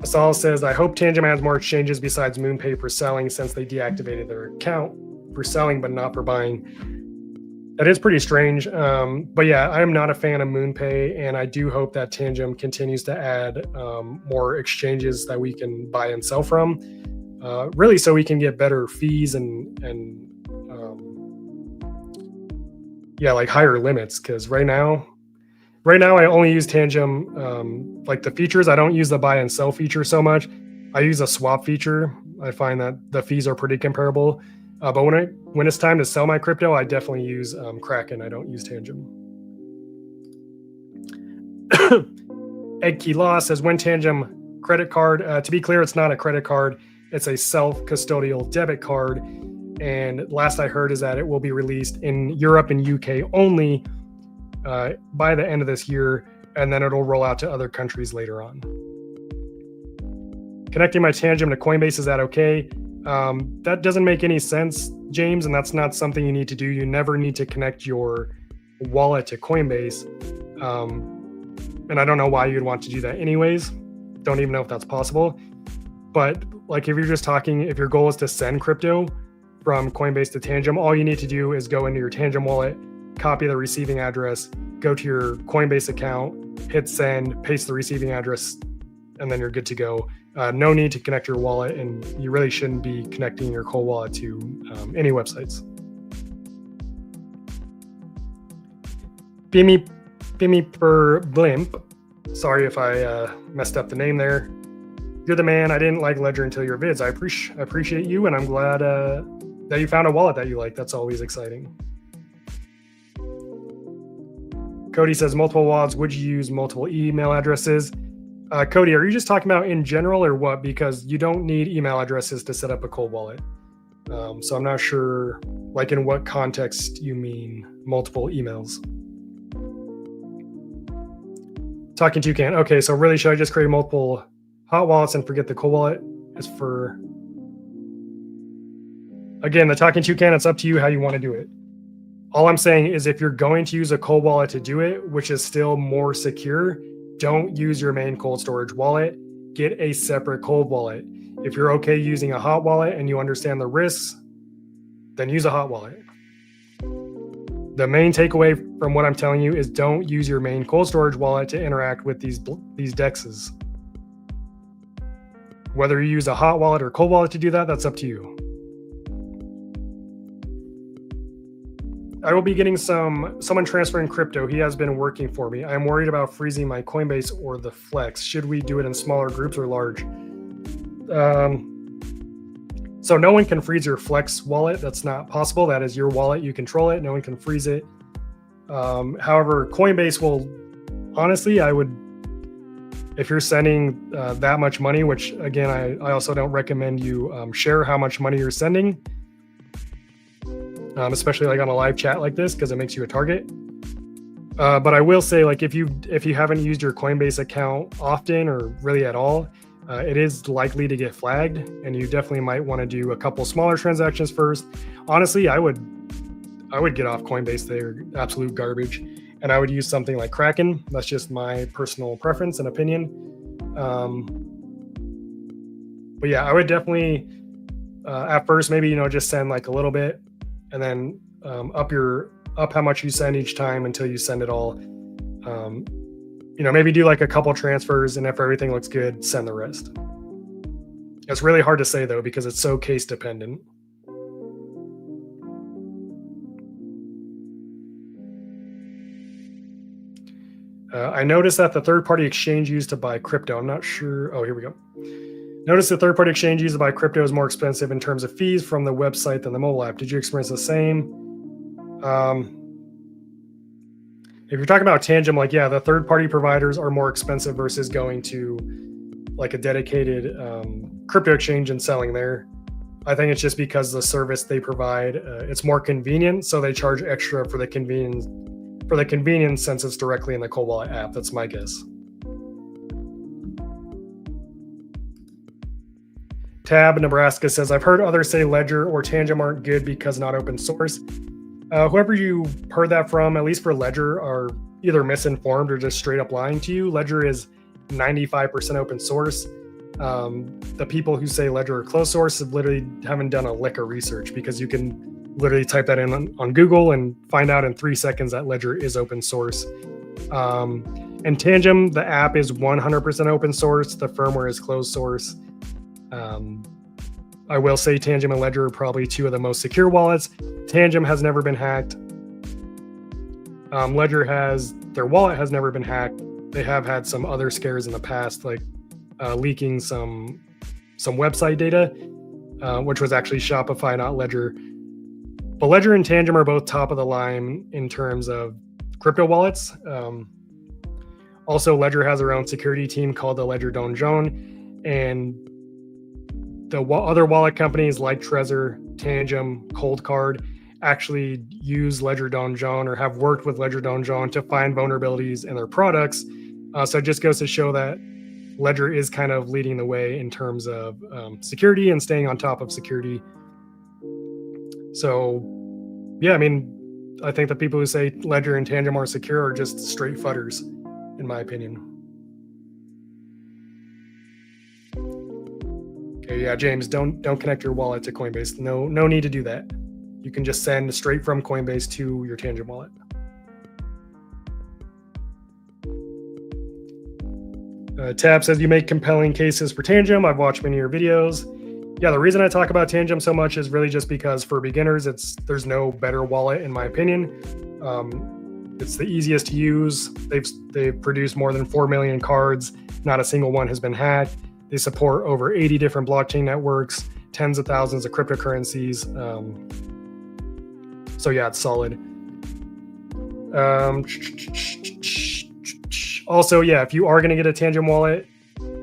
Asal says, I hope Tangem has more exchanges besides MoonPay for selling, since they deactivated their account for selling but not for buying. That is pretty strange. But yeah, I am not a fan of MoonPay, and I do hope that Tangem continues to add more exchanges that we can buy and sell from, really so we can get better fees and like higher limits. Because right now I only use Tangem, like the features. I don't use the buy and sell feature so much. I use a swap feature. I find that the fees are pretty comparable. But when it's time to sell my crypto, I definitely use Kraken. I don't use Tangem. Egg Key Law says, when Tangem credit card, to be clear, it's not a credit card. It's a self-custodial debit card. And last I heard is that it will be released in Europe and UK only by the end of this year, and then it'll roll out to other countries later on. Connecting my Tangem to Coinbase, is that okay? That doesn't make any sense, James, and that's not something you need to do. You never need to connect your wallet to Coinbase. And I don't know why you'd want to do that anyways. Don't even know if that's possible. But like if your goal is to send crypto from Coinbase to Tangem, all you need to do is go into your Tangem wallet, copy the receiving address, go to your Coinbase account, hit send, paste the receiving address, and then you're good to go. No need to connect your wallet, and you really shouldn't be connecting your cold wallet to any websites. Bimmy per Blimp. Sorry if I messed up the name there. You're the man. I didn't like Ledger until your vids. I appreciate you, and I'm glad that you found a wallet that you like. That's always exciting. Cody says multiple wallets. Would you use multiple email addresses? Cody, are you just talking about in general or what? Because you don't need email addresses to set up a cold wallet. So I'm not sure, like, in what context you mean multiple emails. Talking Toucan. Okay, so really, should I just create multiple hot wallets and forget the cold wallet? As for, again, the Talking Toucan, it's up to you how you want to do it. All I'm saying is if you're going to use a cold wallet to do it, which is still more secure, don't use your main cold storage wallet. Get a separate cold wallet. If you're okay using a hot wallet and you understand the risks, then use a hot wallet. The main takeaway from what I'm telling you is don't use your main cold storage wallet to interact with these DEXs. Whether you use a hot wallet or cold wallet to do that, that's up to you. I will be getting someone transferring crypto. He has been working for me. I'm worried about freezing my Coinbase or the Flex. Should we do it in smaller groups or large? So no one can freeze your Flex wallet. That's not possible. That is your wallet. You control it. No one can freeze it. However, Coinbase will, honestly, I would, if you're sending that much money, which again, I also don't recommend you share how much money you're sending. Especially like on a live chat like this, because it makes you a target. But I will say, like, if you haven't used your Coinbase account often or really at all, it is likely to get flagged, and you definitely might want to do a couple smaller transactions first. Honestly, I would get off Coinbase. They're absolute garbage, and I would use something like Kraken. That's just my personal preference and opinion. But yeah, I would definitely at first maybe just send like a little bit. And then up how much you send each time until you send it all. Maybe do like a couple transfers, and if everything looks good, send the rest. It's really hard to say though, because it's so case dependent. I noticed that the third-party exchange used to buy crypto. I'm not sure. Oh, here we go. Notice the third-party exchange used to buy crypto is more expensive in terms of fees from the website than the mobile app. Did you experience the same? If you're talking about Tangem, like, yeah, the third-party providers are more expensive versus going to like a dedicated crypto exchange and selling there. I think it's just because the service they provide, it's more convenient, so they charge extra for the convenience. Since it's directly in the Cold Wallet app. That's my guess. Tab Nebraska says, I've heard others say Ledger or Tangem aren't good because not open source. Whoever you heard that from, at least for Ledger, are either misinformed or just straight up lying to you. Ledger is 95% open source. The people who say Ledger are closed source haven't done a lick of research, because you can literally type that in on Google and find out in 3 seconds that Ledger is open source. And Tangem, the app is 100% open source. The firmware is closed source. I will say Tangem and Ledger are probably two of the most secure wallets. Tangem has never been hacked. Ledger their wallet has never been hacked. They have had some other scares in the past, like leaking some website data, which was actually Shopify, not Ledger. But Ledger and Tangem are both top of the line in terms of crypto wallets. Also, Ledger has their own security team called the Ledger Donjon, and the other wallet companies like Trezor, Tangem, Coldcard actually use Ledger Donjon or have worked with Ledger Donjon to find vulnerabilities in their products. So it just goes to show that Ledger is kind of leading the way in terms of security and staying on top of security. So, yeah, I mean, I think the people who say Ledger and Tangem are secure are just straight fudders, in my opinion. Okay, yeah, James, don't connect your wallet to Coinbase. No need to do that. You can just send straight from Coinbase to your Tangem wallet. Tab says, you make compelling cases for Tangem. I've watched many of your videos. Yeah, the reason I talk about Tangem so much is really just because for beginners, there's no better wallet in my opinion. It's the easiest to use. They've produced more than 4 million cards. Not a single one has been hacked. They support over 80 different blockchain networks, tens of thousands of cryptocurrencies. So yeah, it's solid. Also, yeah, if you are going to get a Tangem wallet,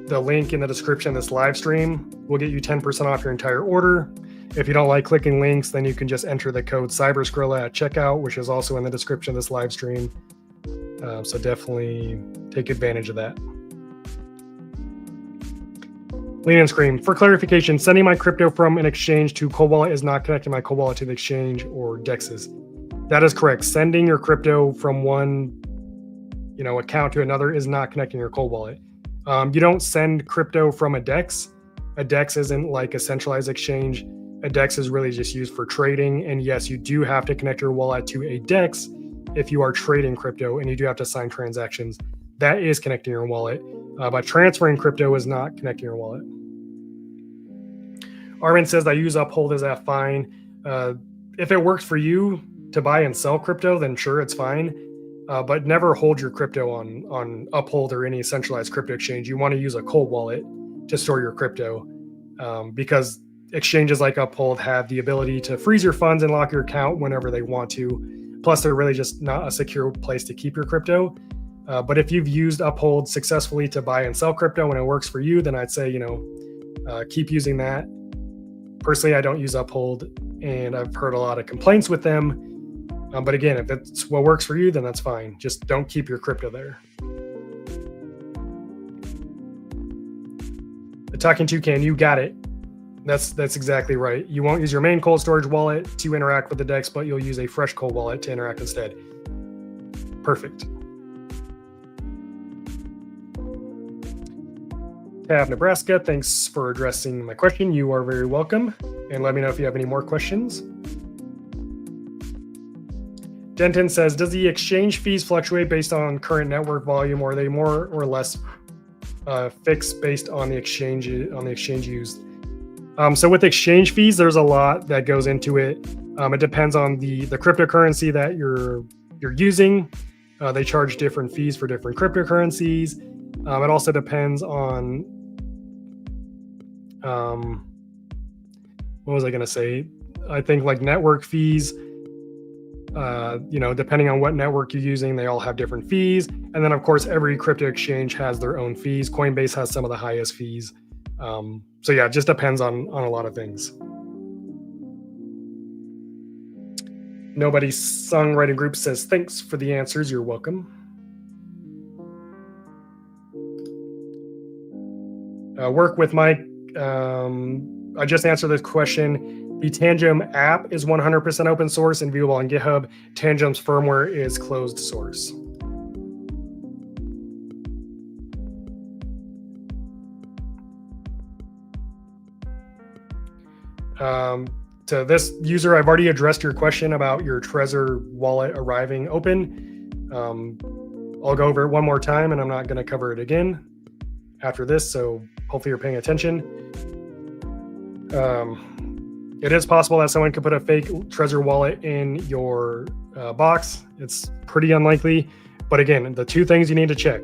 the link in the description of this live stream will get you 10% off your entire order. If you don't like clicking links, then you can just enter the code CyberSkrilla at checkout, which is also in the description of this live stream. So definitely take advantage of that. Lean and Scream. For clarification, sending my crypto from an exchange to Cold Wallet is not connecting my Cold Wallet to the exchange or DEXs. That is correct. Sending your crypto from one, account to another is not connecting your Cold Wallet. You don't send crypto from a DEX. A DEX isn't like a centralized exchange. A DEX is really just used for trading. And yes, you do have to connect your wallet to a DEX if you are trading crypto, and you do have to sign transactions. That is connecting your wallet. But transferring crypto is not connecting your wallet. Armin says, I use Uphold. Is that fine? If it works for you to buy and sell crypto, then sure, it's fine. But never hold your crypto on Uphold or any centralized crypto exchange. You want to use a cold wallet to store your crypto, because exchanges like Uphold have the ability to freeze your funds and lock your account whenever they want to. Plus, they're really just not a secure place to keep your crypto. But if you've used Uphold successfully to buy and sell crypto and it works for you, then I'd say, keep using that. Personally, I don't use Uphold, and I've heard a lot of complaints with them. But again, if it's what works for you, then that's fine. Just don't keep your crypto there. The Talking Toucan, you got it. That's exactly right. You won't use your main cold storage wallet to interact with the DEX, but you'll use a fresh cold wallet to interact instead. Perfect. Tab Nebraska, thanks for addressing my question. You are very welcome. And let me know if you have any more questions. Denton says, does the exchange fees fluctuate based on current network volume, or are they more or less fixed based on the exchange used? So with exchange fees, there's a lot that goes into it. It depends on the cryptocurrency that you're using. They charge different fees for different cryptocurrencies. It also depends on what was I going to say? I think like network fees. Depending on what network you're using, they all have different fees. And then, of course, every crypto exchange has their own fees. Coinbase has some of the highest fees. So yeah, it just depends on a lot of things. Nobody's Songwriting Group says, thanks for the answers. You're welcome. Work with Mike. I just answered this question. The Tangem app is 100% open source and viewable on GitHub. Tangem's firmware is closed source. To this user, I've already addressed your question about your Trezor wallet arriving open. I'll go over it one more time, and I'm not going to cover it again after this, so hopefully you're paying attention. It is possible that someone could put a fake Trezor wallet in your box. It's pretty unlikely. But again, the two things you need to check.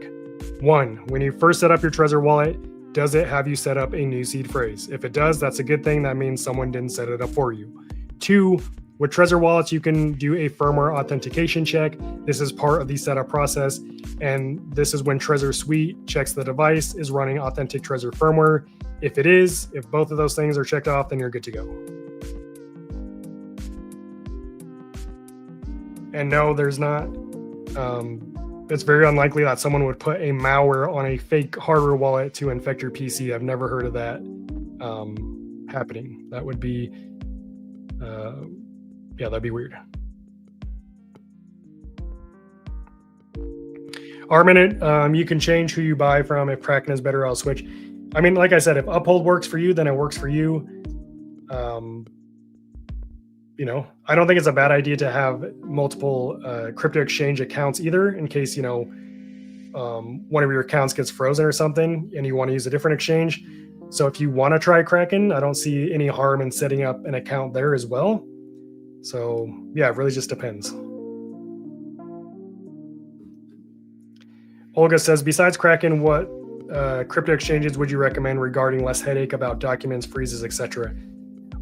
One, when you first set up your Trezor wallet, does it have you set up a new seed phrase? If it does, that's a good thing. That means someone didn't set it up for you. Two, with Trezor wallets, you can do a firmware authentication check. This is part of the setup process. And this is when Trezor Suite checks the device is running authentic Trezor firmware. If it is, if both of those things are checked off, then you're good to go. And no, there's not. It's very unlikely that someone would put a malware on a fake hardware wallet to infect your PC. I've never heard of that happening. That would be, that'd be weird. Arminate, you can change who you buy from. If Kraken is better, I'll switch. I mean, like I said, if Uphold works for you, then it works for you. I don't think it's a bad idea to have multiple crypto exchange accounts either, in case, one of your accounts gets frozen or something and you want to use a different exchange. So if you want to try Kraken, I don't see any harm in setting up an account there as well. So yeah, it really just depends. Olga says, besides Kraken, what crypto exchanges would you recommend regarding less headache about documents, freezes, etc.?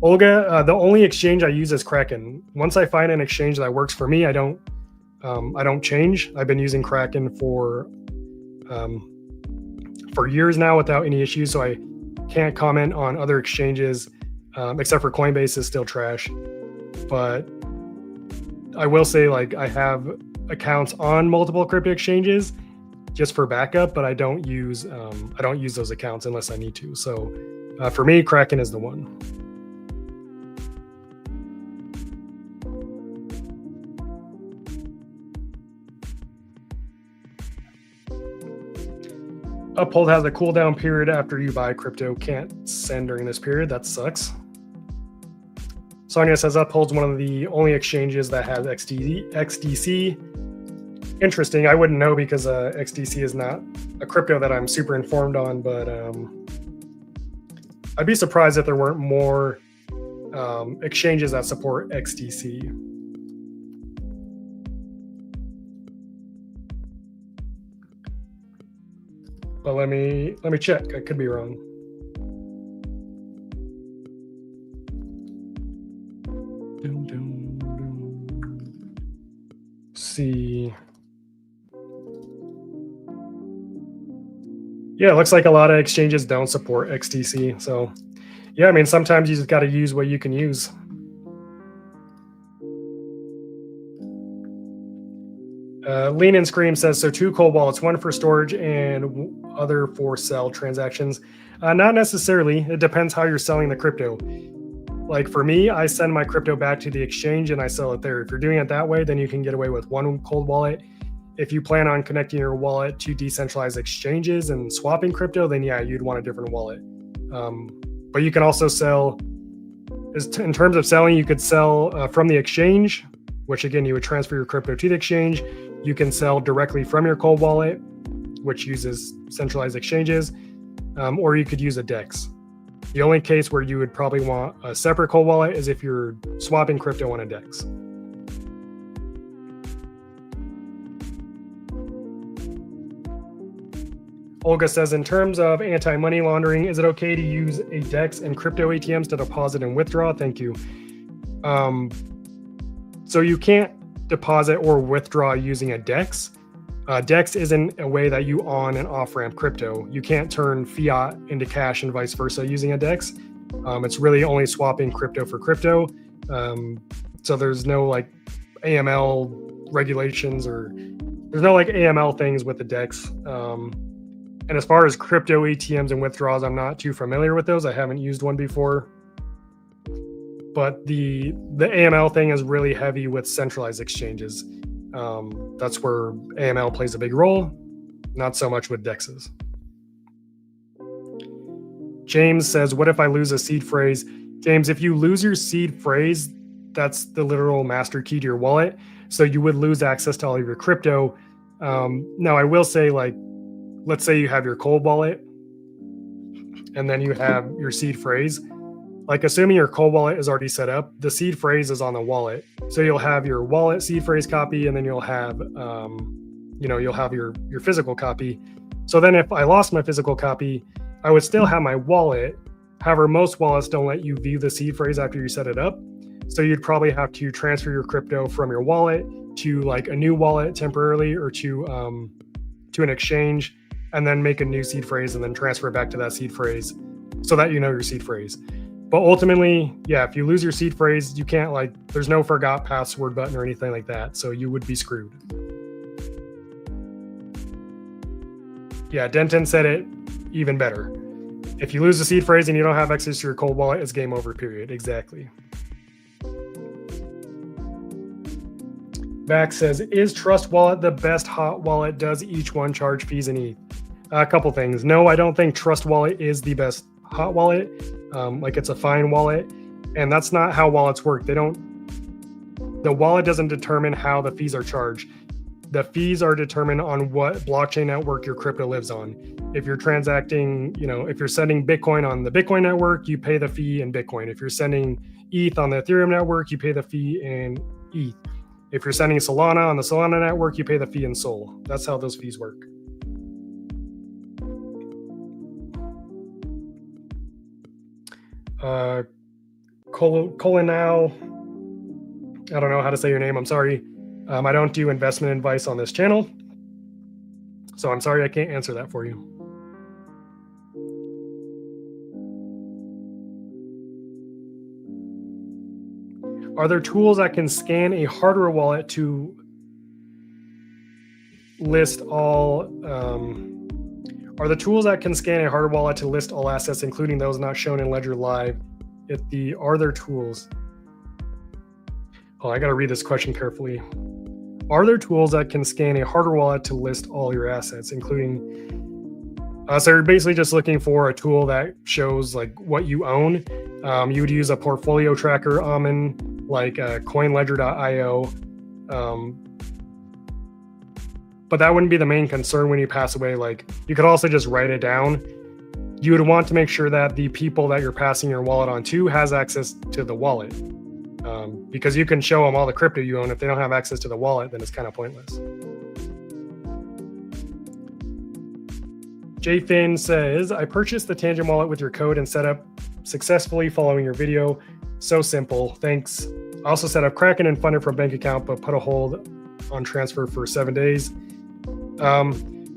Olga, the only exchange I use is Kraken. Once I find an exchange that works for me, I don't change. I've been using Kraken for years now without any issues, so I can't comment on other exchanges, except for Coinbase is still trash. But I will say, like, I have accounts on multiple crypto exchanges just for backup, but I don't use those accounts unless I need to. So for me, Kraken is the one. Uphold has a cooldown period after you buy crypto. Can't send during this period. That sucks. Sonia says Uphold's one of the only exchanges that has XDC. Interesting. I wouldn't know because XDC is not a crypto that I'm super informed on, but I'd be surprised if there weren't more exchanges that support XDC. But let me check. I could be wrong. See. Yeah, it looks like a lot of exchanges don't support XDC. So yeah, I mean, sometimes you just got to use what you can use. Lean and Scream says, so 2 cold wallets, one for storage and other for sell transactions. Not necessarily. It depends how you're selling the crypto. Like for me, I send my crypto back to the exchange and I sell it there. If you're doing it that way, then you can get away with one cold wallet. If you plan on connecting your wallet to decentralized exchanges and swapping crypto, then yeah, you'd want a different wallet. But you can also sell, in terms of selling, you could sell from the exchange, which again, you would transfer your crypto to the exchange. You can sell directly from your cold wallet, which uses centralized exchanges, or you could use a DEX. The only case where you would probably want a separate cold wallet is if you're swapping crypto on a DEX. Olga says, in terms of anti-money laundering, is it okay to use a DEX and crypto ATMs to deposit and withdraw? Thank you. So you can't deposit or withdraw using a DEX. DEX isn't a way that you on and off ramp crypto. You can't turn fiat into cash and vice versa using a DEX. It's really only swapping crypto for crypto. So there's no like AML regulations, or there's no like AML things with the DEX. And as far as crypto ATMs and withdrawals, I'm not too familiar with those. I haven't used one before. But the AML thing is really heavy with centralized exchanges. That's where AML plays a big role, not so much with DEXs. James says, what if I lose a seed phrase? James, if you lose your seed phrase, that's the literal master key to your wallet. So you would lose access to all of your crypto. Now, I will say, like, let's say you have your cold wallet and then you have your seed phrase. Like, assuming your cold wallet is already set up, the seed phrase is on the wallet. So you'll have your wallet seed phrase copy, and then you'll have, you'll have your physical copy. So then if I lost my physical copy, I would still have my wallet. However, most wallets don't let you view the seed phrase after you set it up. So you'd probably have to transfer your crypto from your wallet to like a new wallet temporarily, or to an exchange, and then make a new seed phrase and then transfer it back to that seed phrase so that you know your seed phrase. But ultimately, yeah, if you lose your seed phrase, you can't, like, there's no forgot password button or anything like that. So you would be screwed. Yeah, Denton said it even better. If you lose the seed phrase and you don't have access to your cold wallet, it's game over, period. Exactly. Vax says, is Trust Wallet the best hot wallet? Does each one charge fees and ETH? A couple things. No, I don't think Trust Wallet is the best hot wallet. Like, it's a fine wallet, and that's not how wallets work. The wallet doesn't determine how the fees are charged. The fees are determined on what blockchain network your crypto lives on. If you're transacting, if you're sending Bitcoin on the Bitcoin network, you pay the fee in Bitcoin. If you're sending ETH on the Ethereum network, you pay the fee in ETH. If you're sending Solana on the Solana network, you pay the fee in Sol. That's how those fees work. Uh, Colonel, I don't know how to say your name. I'm sorry. I don't do investment advice on this channel, so I'm sorry I can't answer that for you. Are there tools that can scan a hardware wallet to list all? Are the tools that can scan a hardware wallet to list all assets, including those not shown in Ledger Live? Are there tools? Oh, I got to read this question carefully. Are there tools that can scan a hardware wallet to list all your assets, including? So you're basically just looking for a tool that shows like what you own. You would use a portfolio tracker, like coinledger.io. But that wouldn't be the main concern when you pass away. Like, you could also just write it down. You would want to make sure that the people that you're passing your wallet on to has access to the wallet. Because you can show them all the crypto you own. If they don't have access to the wallet, then it's kind of pointless. JFin says, I purchased the Tangem wallet with your code and set up successfully following your video. So simple. Thanks. I also set up Kraken and funded from bank account, but put a hold on transfer for 7 days.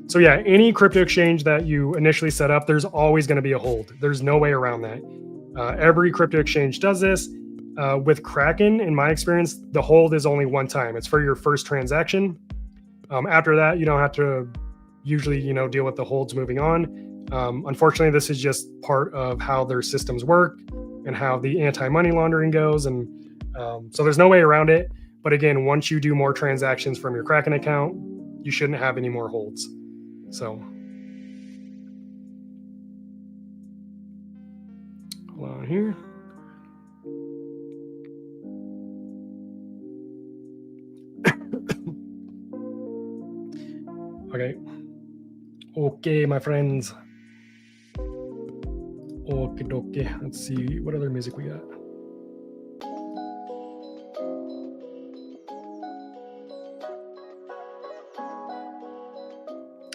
So yeah, any crypto exchange that you initially set up, there's always going to be a hold. There's no way around that. Every crypto exchange does this. With Kraken, in my experience, the hold is only one time. It's for your first transaction. After that, you don't have to usually, deal with the holds moving on. Unfortunately, this is just part of how their systems work and how the anti-money laundering goes. And so there's no way around it. But again, once you do more transactions from your Kraken account, you shouldn't have any more holds. So hold on here. Okay, my friends. Okay. Let's see what other music we got.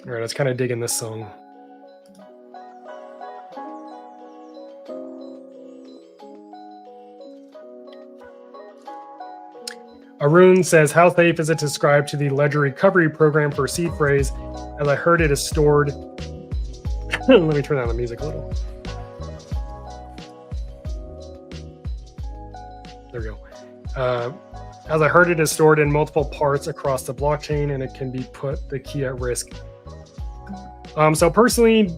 All right, I was kind of digging this song. Arun says, how safe is it to subscribe to the Ledger recovery program for seed phrase? As I heard it is stored. Let me turn down the music a little. There we go. As I heard it is stored in multiple parts across the blockchain and it can be put the key at risk. So personally,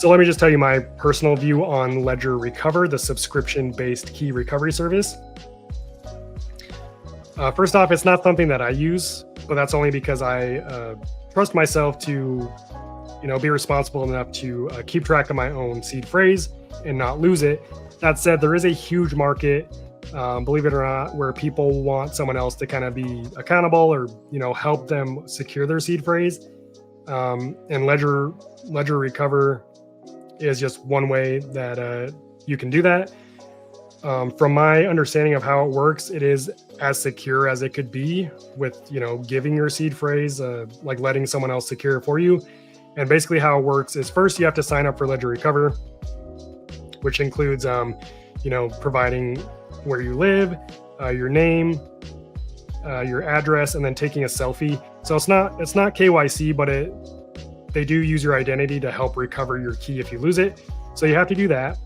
let me just tell you my personal view on Ledger Recover, the subscription-based key recovery service. First off, it's not something that I use, but that's only because I trust myself to, be responsible enough to keep track of my own seed phrase and not lose it. That said, there is a huge market, believe it or not, where people want someone else to kind of be accountable or, help them secure their seed phrase. And Ledger Recover is just one way that you can do that. From my understanding of how it works, it is as secure as it could be with, giving your seed phrase, like letting someone else secure it for you. And basically how it works is first you have to sign up for Ledger Recover, which includes, providing where you live, your name, your address, and then taking a selfie. So it's not KYC, but they do use your identity to help recover your key if you lose it. So you have to do that.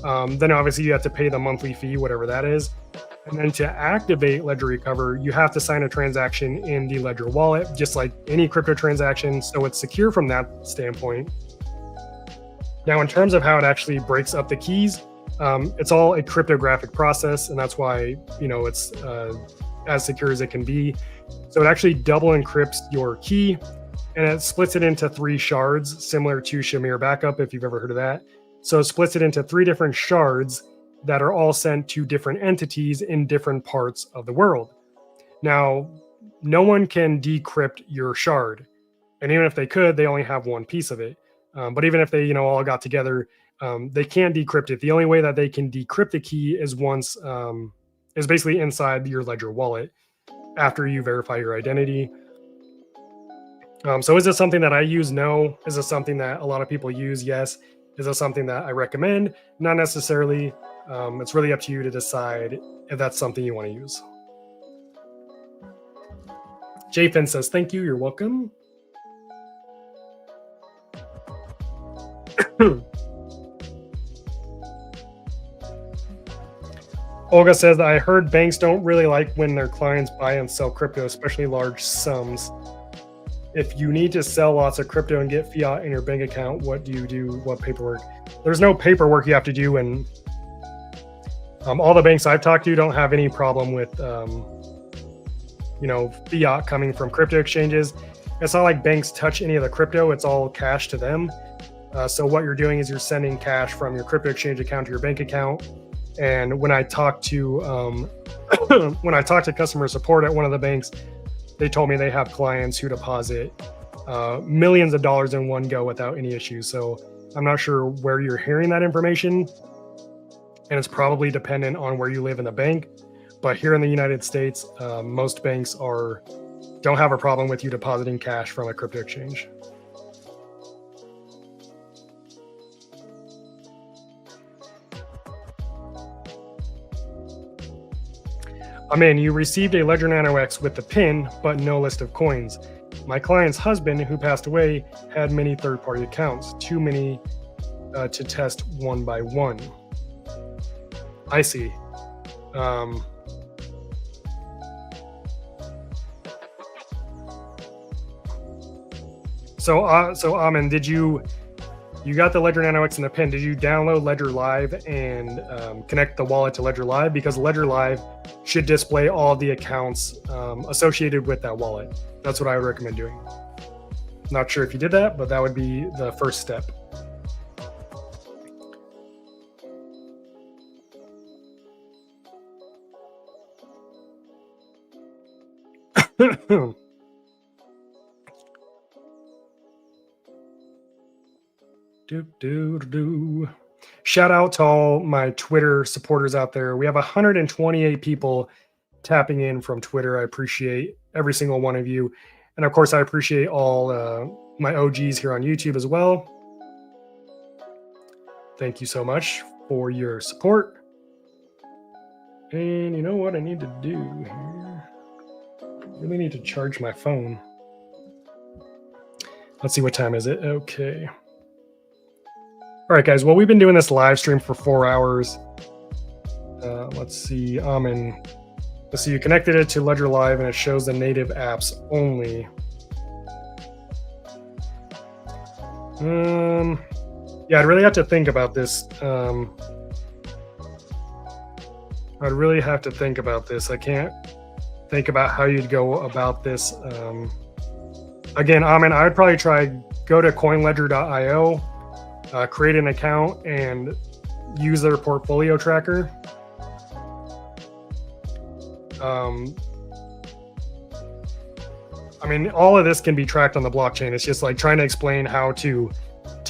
Then obviously you have to pay the monthly fee, whatever that is. And then to activate Ledger Recover, you have to sign a transaction in the Ledger wallet, just like any crypto transaction. So it's secure from that standpoint. Now, in terms of how it actually breaks up the keys, it's all a cryptographic process. And that's why, it's as secure as it can be. So it actually double encrypts your key and it splits it into 3 shards, similar to Shamir Backup, if you've ever heard of that. So it splits it into 3 different shards that are all sent to different entities in different parts of the world. Now, no one can decrypt your shard. And even if they could, they only have one piece of it. But even if they, all got together, they can't decrypt it. The only way that they can decrypt the key is is basically inside your Ledger wallet after you verify your identity. So is this something that I use? No. Is this something that a lot of people use? Yes. Is this something that I recommend? Not necessarily. It's really up to you to decide if that's something you want to use. Jfin says, thank you. You're welcome. Olga says, I heard banks don't really like when their clients buy and sell crypto, especially large sums. If you need to sell lots of crypto and get fiat in your bank account, what do you do? What paperwork? There's no paperwork you have to do. And all the banks I've talked to don't have any problem with, fiat coming from crypto exchanges. It's not like banks touch any of the crypto. It's all cash to them. So what you're doing is you're sending cash from your crypto exchange account to your bank account. And when I talked to customer support at one of the banks, they told me they have clients who deposit millions of dollars in one go without any issues. So I'm not sure where you're hearing that information, and it's probably dependent on where you live in the bank. But here in the United States, most banks don't have a problem with you depositing cash from a crypto exchange. Amen. You received a Ledger Nano X with the PIN, but no list of coins. My client's husband, who passed away, had many third-party accounts, too many to test one by one. I see. So Amen, did you got the Ledger Nano X and the PIN? Did you download Ledger Live and connect the wallet to Ledger Live? Because Ledger Live should display all of the accounts associated with that wallet. That's what I would recommend doing. Not sure if you did that, but that would be the first step. Shout out to all my Twitter supporters out there. We have 128 people tapping in from Twitter. I appreciate every single one of you. And of course, I appreciate all my OGs here on YouTube as well. Thank you so much for your support. And you know what I need to do here? I really need to charge my phone. Let's see, what time is it? Okay. All right, guys. Well, we've been doing this live stream for 4 hours. Let's see. Let's see. You connected it to Ledger Live, and it shows the native apps only. Yeah, I'd really have to think about this. I'd really have to think about this. I can't think about how you'd go about this. Again, Amin, I would probably go to coinledger.io, create an account, and use their portfolio tracker. I mean, all of this can be tracked on the blockchain. It's just like trying to explain how to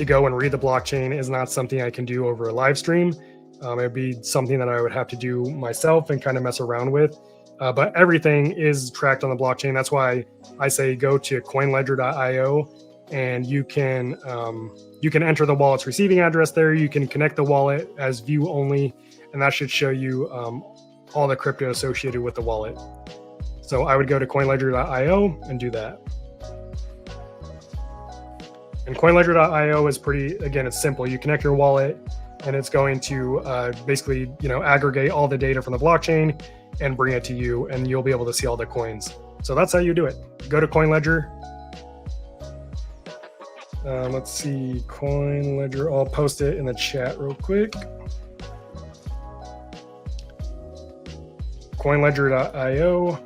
go and read the blockchain is not something I can do over a live stream. It'd be something that I would have to do myself and kind of mess around with. But everything is tracked on the blockchain. That's why I say go to coinledger.io, and you can enter the wallet's receiving address there. You can connect the wallet as view only, and that should show you all the crypto associated with the wallet. So I would go to coinledger.io and do that. And coinledger.io is it's simple. You connect your wallet, and it's going to basically, aggregate all the data from the blockchain and bring it to you, and you'll be able to see all the coins. So that's how you do it. Go to CoinLedger. Let's see, CoinLedger. I'll post it in the chat real quick. CoinLedger.io.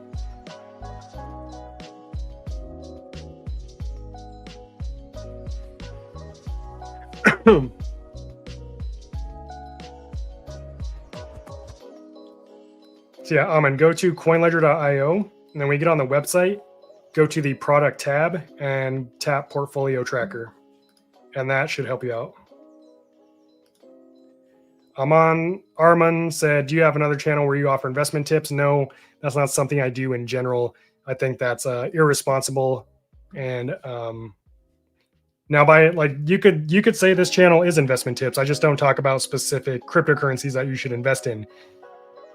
So yeah, and go to coinledger.io, and then when we get on the website, go to the product tab and tap portfolio tracker, and that should help you out. Arman said, do you have another channel where you offer investment tips? No, that's not something I do in general. I think that's irresponsible and Now, by like you could say this channel is investment tips. I just don't talk about specific cryptocurrencies that you should invest in.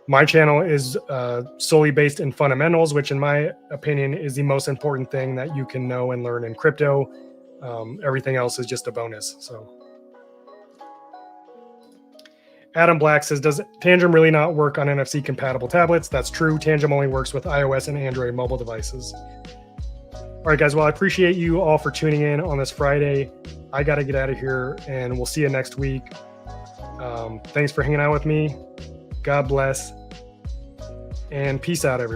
My channel is solely based in fundamentals, which in my opinion is the most important thing that you can know and learn in crypto. Everything else is just a bonus. So Adam Black says, does Tangem really not work on NFC compatible tablets? That's true. Tangem only works with iOS and Android mobile devices. All right, guys. Well, I appreciate you all for tuning in on this Friday. I got to get out of here, and we'll see you next week. Thanks for hanging out with me. God bless, and peace out, everyone.